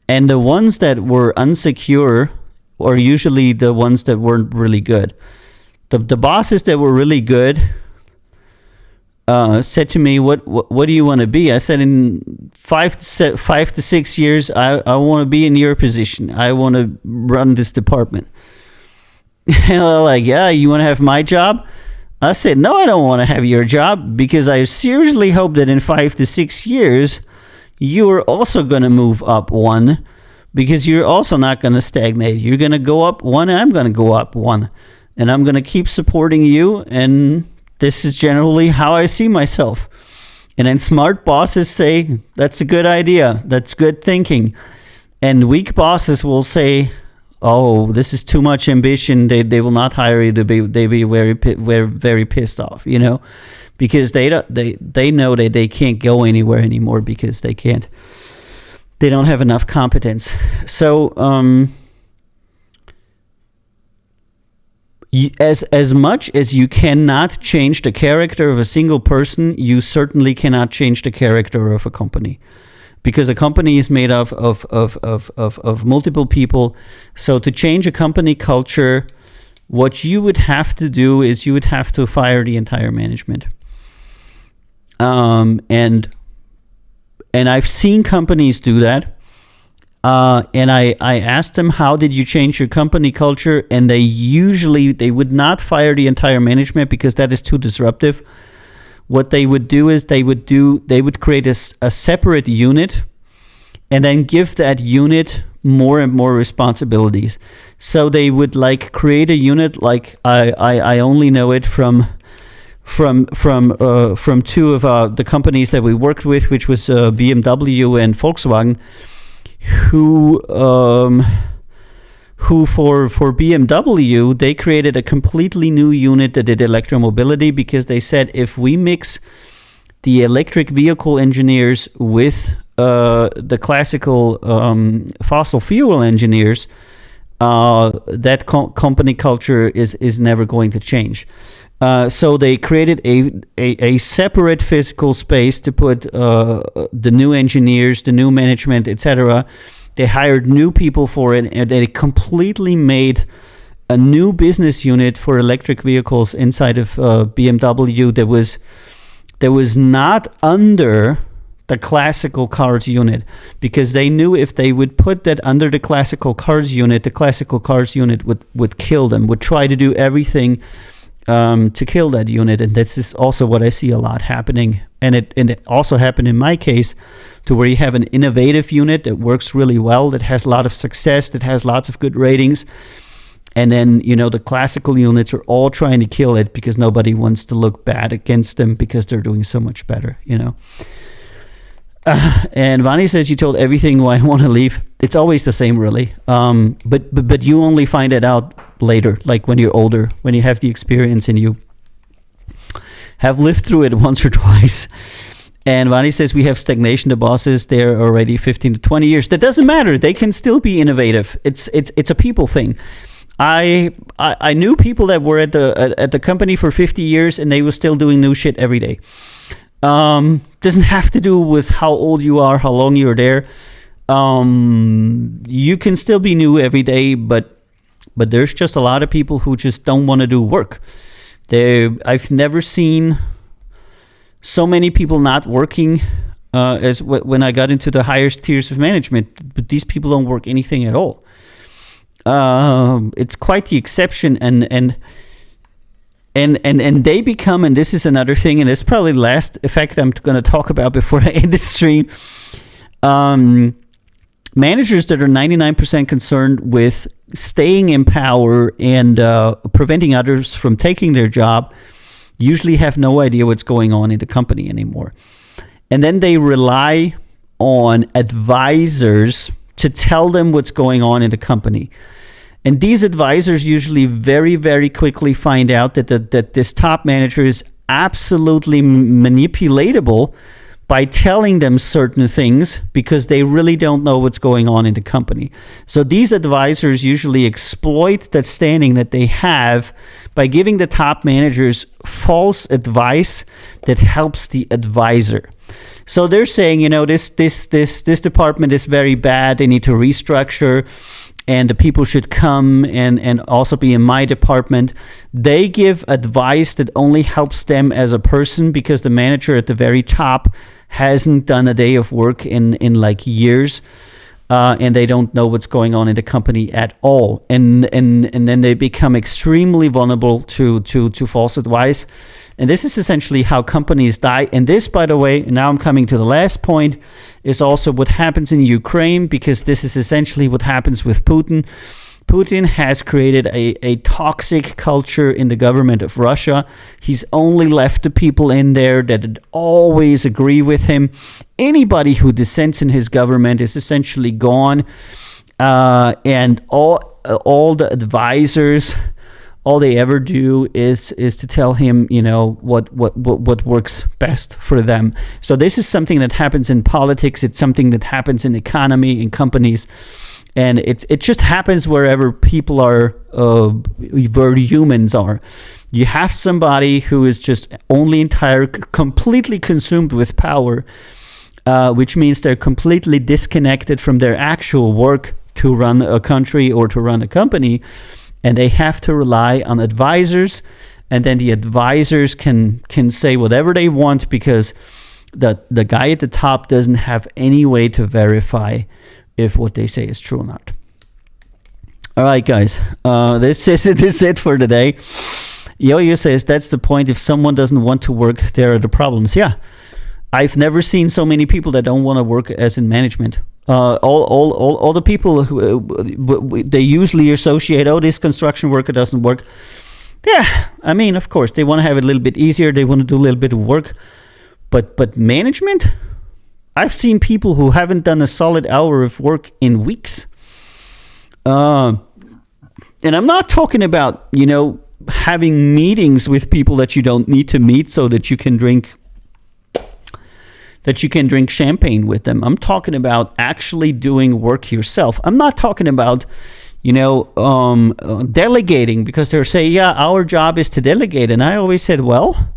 and the ones that were unsecure are usually the ones that weren't really good. The bosses that were really good said to me, what do you want to be? I said, in 5 to 6 years, I want to be in your position. I want to run this department. And they're like, yeah, you want to have my job? I said, no, I don't want to have your job, because I seriously hope that in 5 to 6 years, you are also going to move up one, because you're also not going to stagnate. You're going to go up one, and I'm going to go up one. And I'm going to keep supporting you, and this is generally how I see myself. And then smart bosses say, that's a good idea. That's good thinking. And weak bosses will say, oh, this is too much ambition. They will not hire you. They be very pissed off, you know, because they know that they can't go anywhere anymore because they don't have enough competence. So, as much as you cannot change the character of a single person, you certainly cannot change the character of a company, because a company is made of multiple people. So to change a company culture, what you would have to do is you would have to fire the entire management. And I've seen companies do that. And I asked them, how did you change your company culture? And they would not fire the entire management because that is too disruptive. What they would do is they would create a separate unit and then give that unit more and more responsibilities. So they would create a unit, like I only know it from two of the companies that we worked with, which was BMW and Volkswagen, who for BMW, they created a completely new unit that did electromobility, because they said if we mix the electric vehicle engineers with the classical fossil fuel engineers, that company culture is never going to change. So they created a separate physical space to put the new engineers, the new management, etc. They hired new people for it, and they completely made a new business unit for electric vehicles inside of BMW that was not under the classical cars unit, because they knew if they would put that under the classical cars unit would kill them, would try to do everything to kill that unit. And this is also what I see a lot happening. And it also happened in my case, to where you have an innovative unit that works really well, that has a lot of success, that has lots of good ratings. And then, the classical units are all trying to kill it because nobody wants to look bad against them because they're doing so much better, And Vani says, you told everything why I want to leave. It's always the same, really. But you only find it out later, like when you're older, when you have the experience and you have lived through it once or twice. And Vani says, we have stagnation. The bosses, they're already 15 to 20 years. That doesn't matter. They can still be innovative. It's a people thing. I knew people that were at the company for 50 years and they were still doing new shit every day. Doesn't have to do with how old you are, how long you're there. You can still be new every day, but there's just a lot of people who just don't want to do work. I've never seen so many people not working as when I got into the highest tiers of management. But these people don't work anything at all. It's quite the exception, and they become, and this is another thing, and it's probably the last effect I'm going to talk about before I end the stream. Managers that are 99% concerned with staying in power and preventing others from taking their job usually have no idea what's going on in the company anymore. And then they rely on advisors to tell them what's going on in the company. And these advisors usually very, very quickly find out that this top manager is absolutely manipulatable by telling them certain things because they really don't know what's going on in the company. So these advisors usually exploit that standing that they have by giving the top managers false advice that helps the advisor. So they're saying, this department is very bad. They need to restructure, and the people should come and also be in my department. They give advice that only helps them as a person because the manager at the very top hasn't done a day of work in like years, and they don't know what's going on in the company at all. And then they become extremely vulnerable to false advice. And this is essentially how companies die. And this, by the way, now I'm coming to the last point, is also what happens in Ukraine, because this is essentially what happens with Putin. Putin has created a toxic culture in the government of Russia. He's only left the people in there that always agree with him. Anybody who dissents in his government is essentially gone. And all the advisors, all they ever do is to tell him, what works best for them. So this is something that happens in politics. It's something that happens in economy, in companies. And it just happens wherever people are, where humans are. You have somebody who is just completely consumed with power, which means they're completely disconnected from their actual work to run a country or to run a company. And they have to rely on advisors. And then the advisors can say whatever they want because the guy at the top doesn't have any way to verify if what they say is true or not. All right, guys. This is it for today. Yo-Yo says, that's the point. If someone doesn't want to work, there are the problems. Yeah. I've never seen so many people that don't want to work as in management. All the people who they usually associate, this construction worker doesn't work. Yeah, I mean, of course, they want to have it a little bit easier. They want to do a little bit of work. But management? I've seen people who haven't done a solid hour of work in weeks. And I'm not talking about, having meetings with people that you don't need to meet so that you can drink champagne with them. I'm talking about actually doing work yourself. I'm not talking about, delegating, because they're saying, yeah, our job is to delegate. And I always said, well,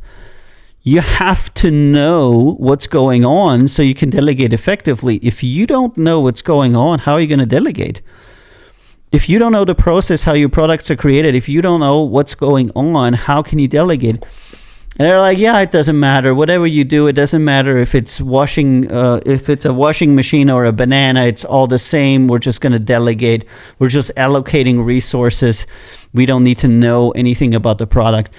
you have to know what's going on so you can delegate effectively. If you don't know what's going on, how are you going to delegate? If you don't know the process, how your products are created, if you don't know what's going on, how can you delegate? And they're like, yeah, it doesn't matter. Whatever you do, it doesn't matter if it's a washing machine or a banana. It's all the same. We're just going to delegate. We're just allocating resources. We don't need to know anything about the product.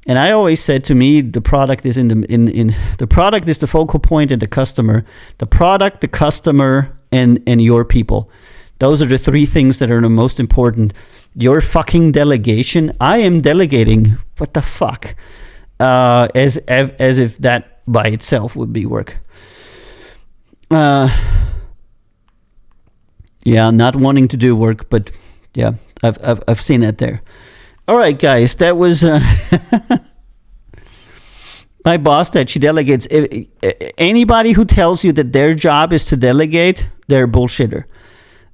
And I always said, to me, the product is the product is the focal point, and the customer, the product, the customer, and your people. Those are the three things that are the most important. Your fucking delegation. I am delegating. What the fuck? As if that by itself would be work. Yeah, not wanting to do work, but yeah, I've seen that there. All right, guys, that was my boss that she delegates. Anybody who tells you that their job is to delegate, they're a bullshitter.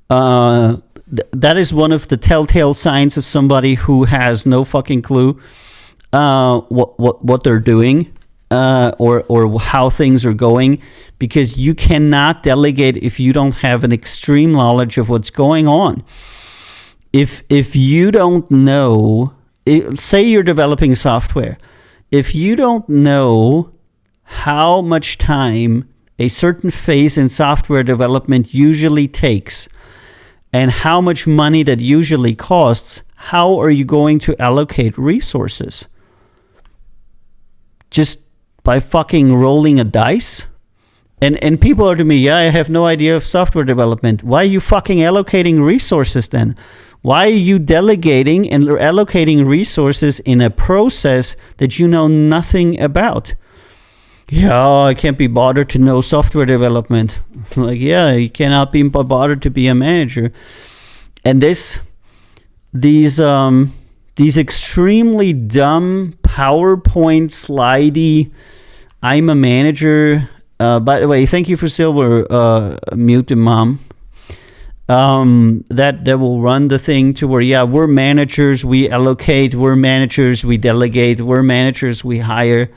That is one of the telltale signs of somebody who has no fucking clue what they're doing or how things are going, because you cannot delegate if you don't have an extreme knowledge of what's going on. If you don't know, say you're developing software, if you don't know how much time a certain phase in software development usually takes and how much money that usually costs, how are you going to allocate resources? Just by fucking rolling a dice? And people are to me, yeah, I have no idea of software development. Why are you fucking allocating resources then? Why are you delegating and allocating resources in a process that you know nothing about? Yeah, I can't be bothered to know software development. Like, yeah, you cannot be bothered to be a manager. And these extremely dumb PowerPoint slidey, I'm a manager. By the way, thank you for Silver, mute and mom. That will run the thing to where, yeah, we're managers, we allocate, we're managers, we delegate, we're managers, we hire.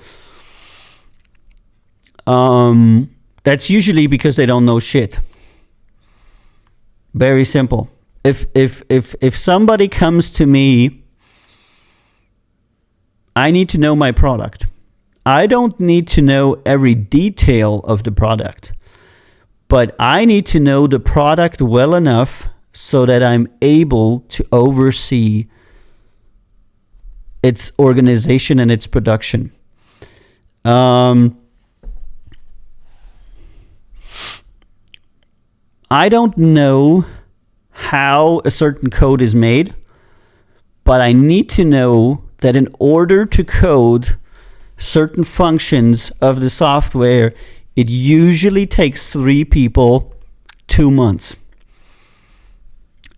That's usually because they don't know shit. Very simple. If somebody comes to me, I need to know my product. I don't need to know every detail of the product, but I need to know the product well enough so that I'm able to oversee its organization and its production. I don't know how a certain code is made, but I need to know that in order to code certain functions of the software, it usually takes 3 people 2 months.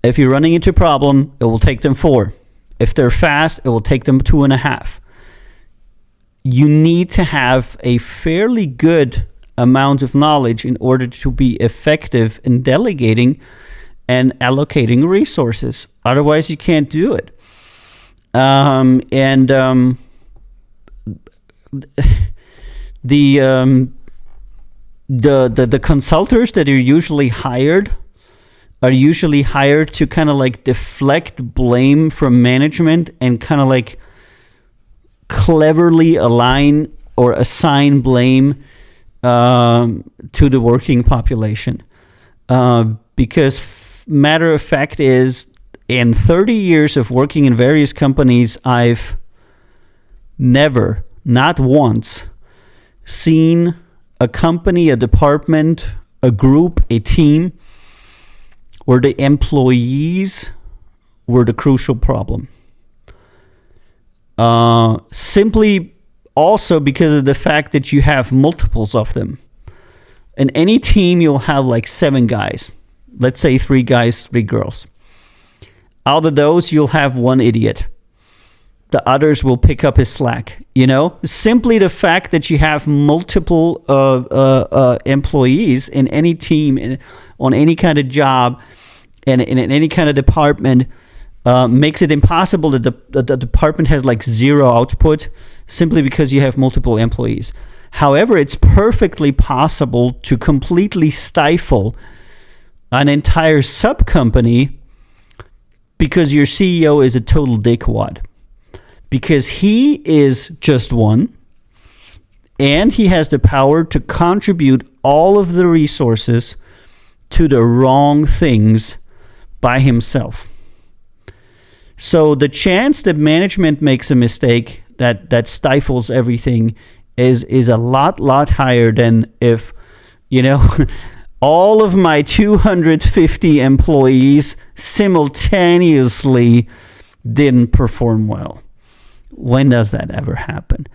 If you're running into a problem, it will take them 4. If they're fast, it will take them 2.5. You need to have a fairly good amount of knowledge in order to be effective in delegating and allocating resources. Otherwise, you can't do it. The consultants that are usually hired to kind of like deflect blame from management and kind of like cleverly align or assign blame to the working population. Because matter of fact is, in 30 years of working in various companies, I've never, not once, seen a company, a department, a group, a team where the employees were the crucial problem. Simply also because of the fact that you have multiples of them. In any team, you'll have like 7 guys. Let's say 3 guys, 3 girls. out of those, you'll have one idiot. The others will pick up his slack. Simply the fact that you have multiple employees in any team, on any kind of job, and in any kind of department, makes it impossible that the department has like zero output simply because you have multiple employees. However, it's perfectly possible to completely stifle an entire sub-company because your CEO is a total dickwad. Because he is just one, and he has the power to contribute all of the resources to the wrong things by himself. So the chance that management makes a mistake that stifles everything is a lot higher than if, all of my 250 employees simultaneously didn't perform well. When does that ever happen?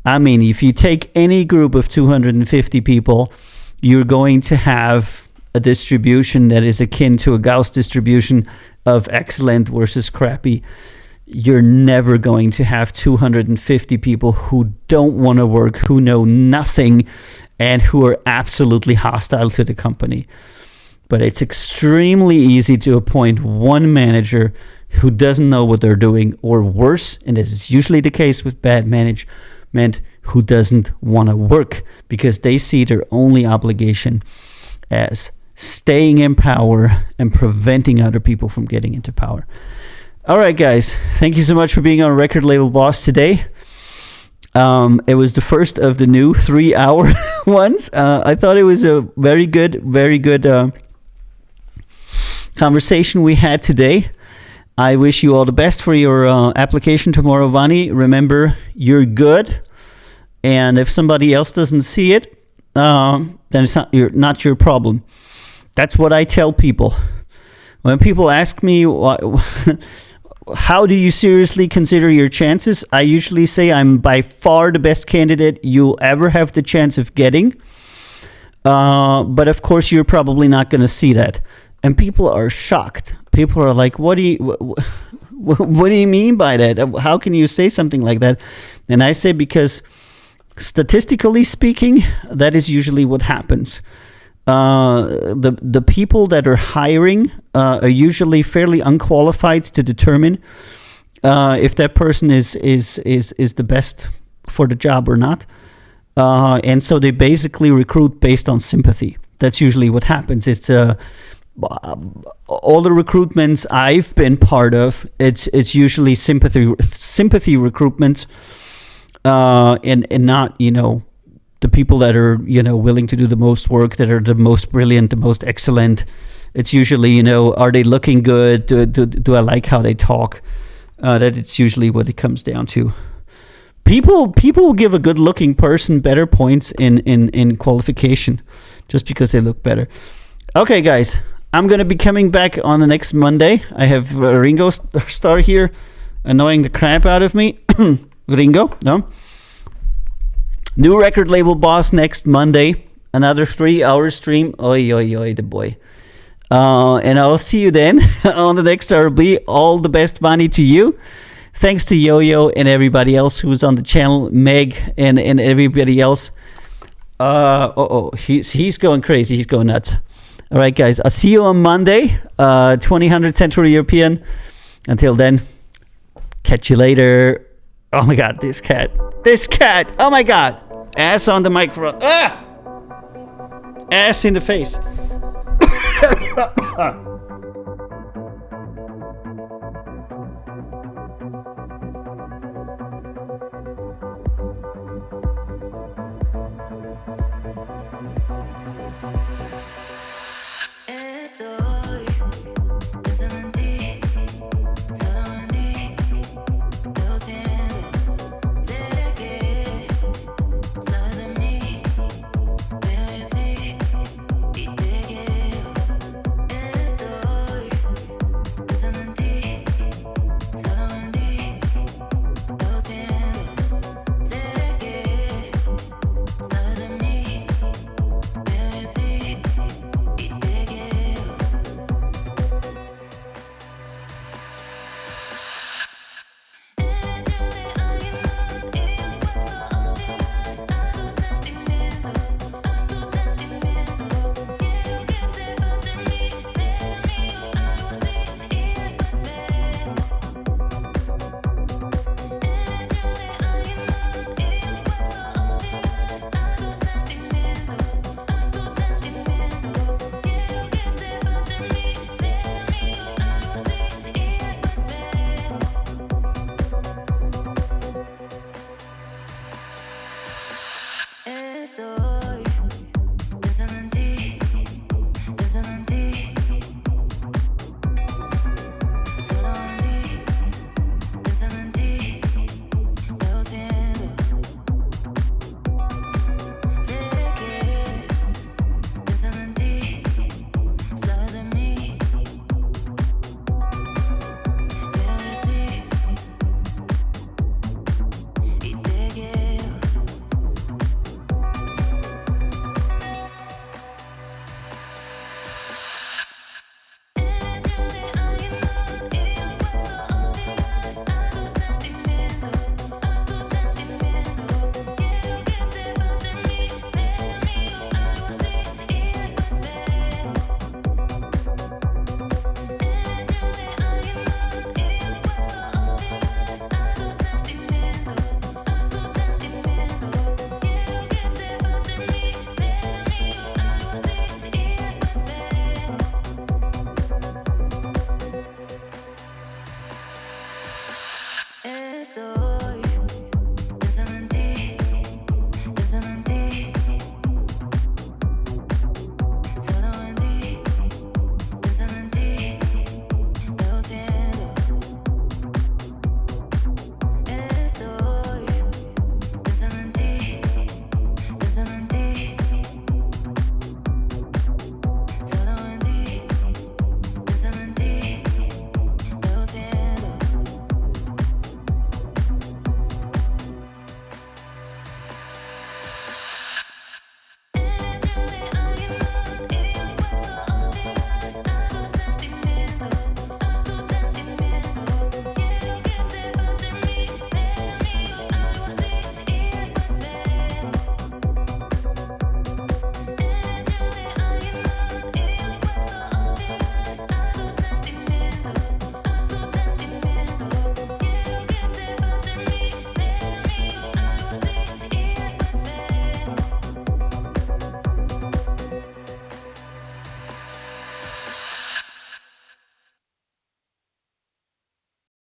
I mean, if you take any group of 250 people, you're going to have a distribution that is akin to a Gauss distribution of excellent versus crappy. You're never going to have 250 people who don't want to work, who know nothing, and who are absolutely hostile to the company. But it's extremely easy to appoint one manager who doesn't know what they're doing, or worse, and this is usually the case with bad management, who doesn't want to work because they see their only obligation as staying in power and preventing other people from getting into power. All right, guys, thank you so much for being on Record Label Boss today. It was the first of the new 3-hour ones. I thought it was a very good conversation we had today. I wish you all the best for your application tomorrow, Vani. Remember, you're good. And if somebody else doesn't see it, then it's not your problem. That's what I tell people. When people ask me, how do you seriously consider your chances? I usually say I'm by far the best candidate you'll ever have the chance of getting. But of course, you're probably not going to see that. And people are shocked. People are like, what do you mean by that? How can you say something like that? And I say, because statistically speaking, that is usually what happens. The people that are hiring are usually fairly unqualified to determine if that person is the best for the job or not. And so they basically recruit based on sympathy. That's usually what happens. It's all the recruitments I've been part of, it's usually sympathy recruitments, and not, the people that are, willing to do the most work, that are the most brilliant, the most excellent. It's usually, are they looking good? Do I like how they talk? That it's usually what it comes down to. People give a good looking person better points in qualification just because they look better. Okay, guys. I'm going to be coming back on the next Monday. I have Ringo Starr here annoying the crap out of me. Ringo, no? New Record Label Boss next Monday. Another 3-hour stream. Oi, the boy. And I'll see you then on the next RB. All the best, Vani, to you. Thanks to Yo-Yo and everybody else who's on the channel. Meg and everybody else. He's going crazy. He's going nuts. All right, guys. I'll see you on Monday, 2000 Central European. Until then, catch you later. Oh, my God. This cat. Oh, my God. Ass on the microphone. Ah! Ass in the face. So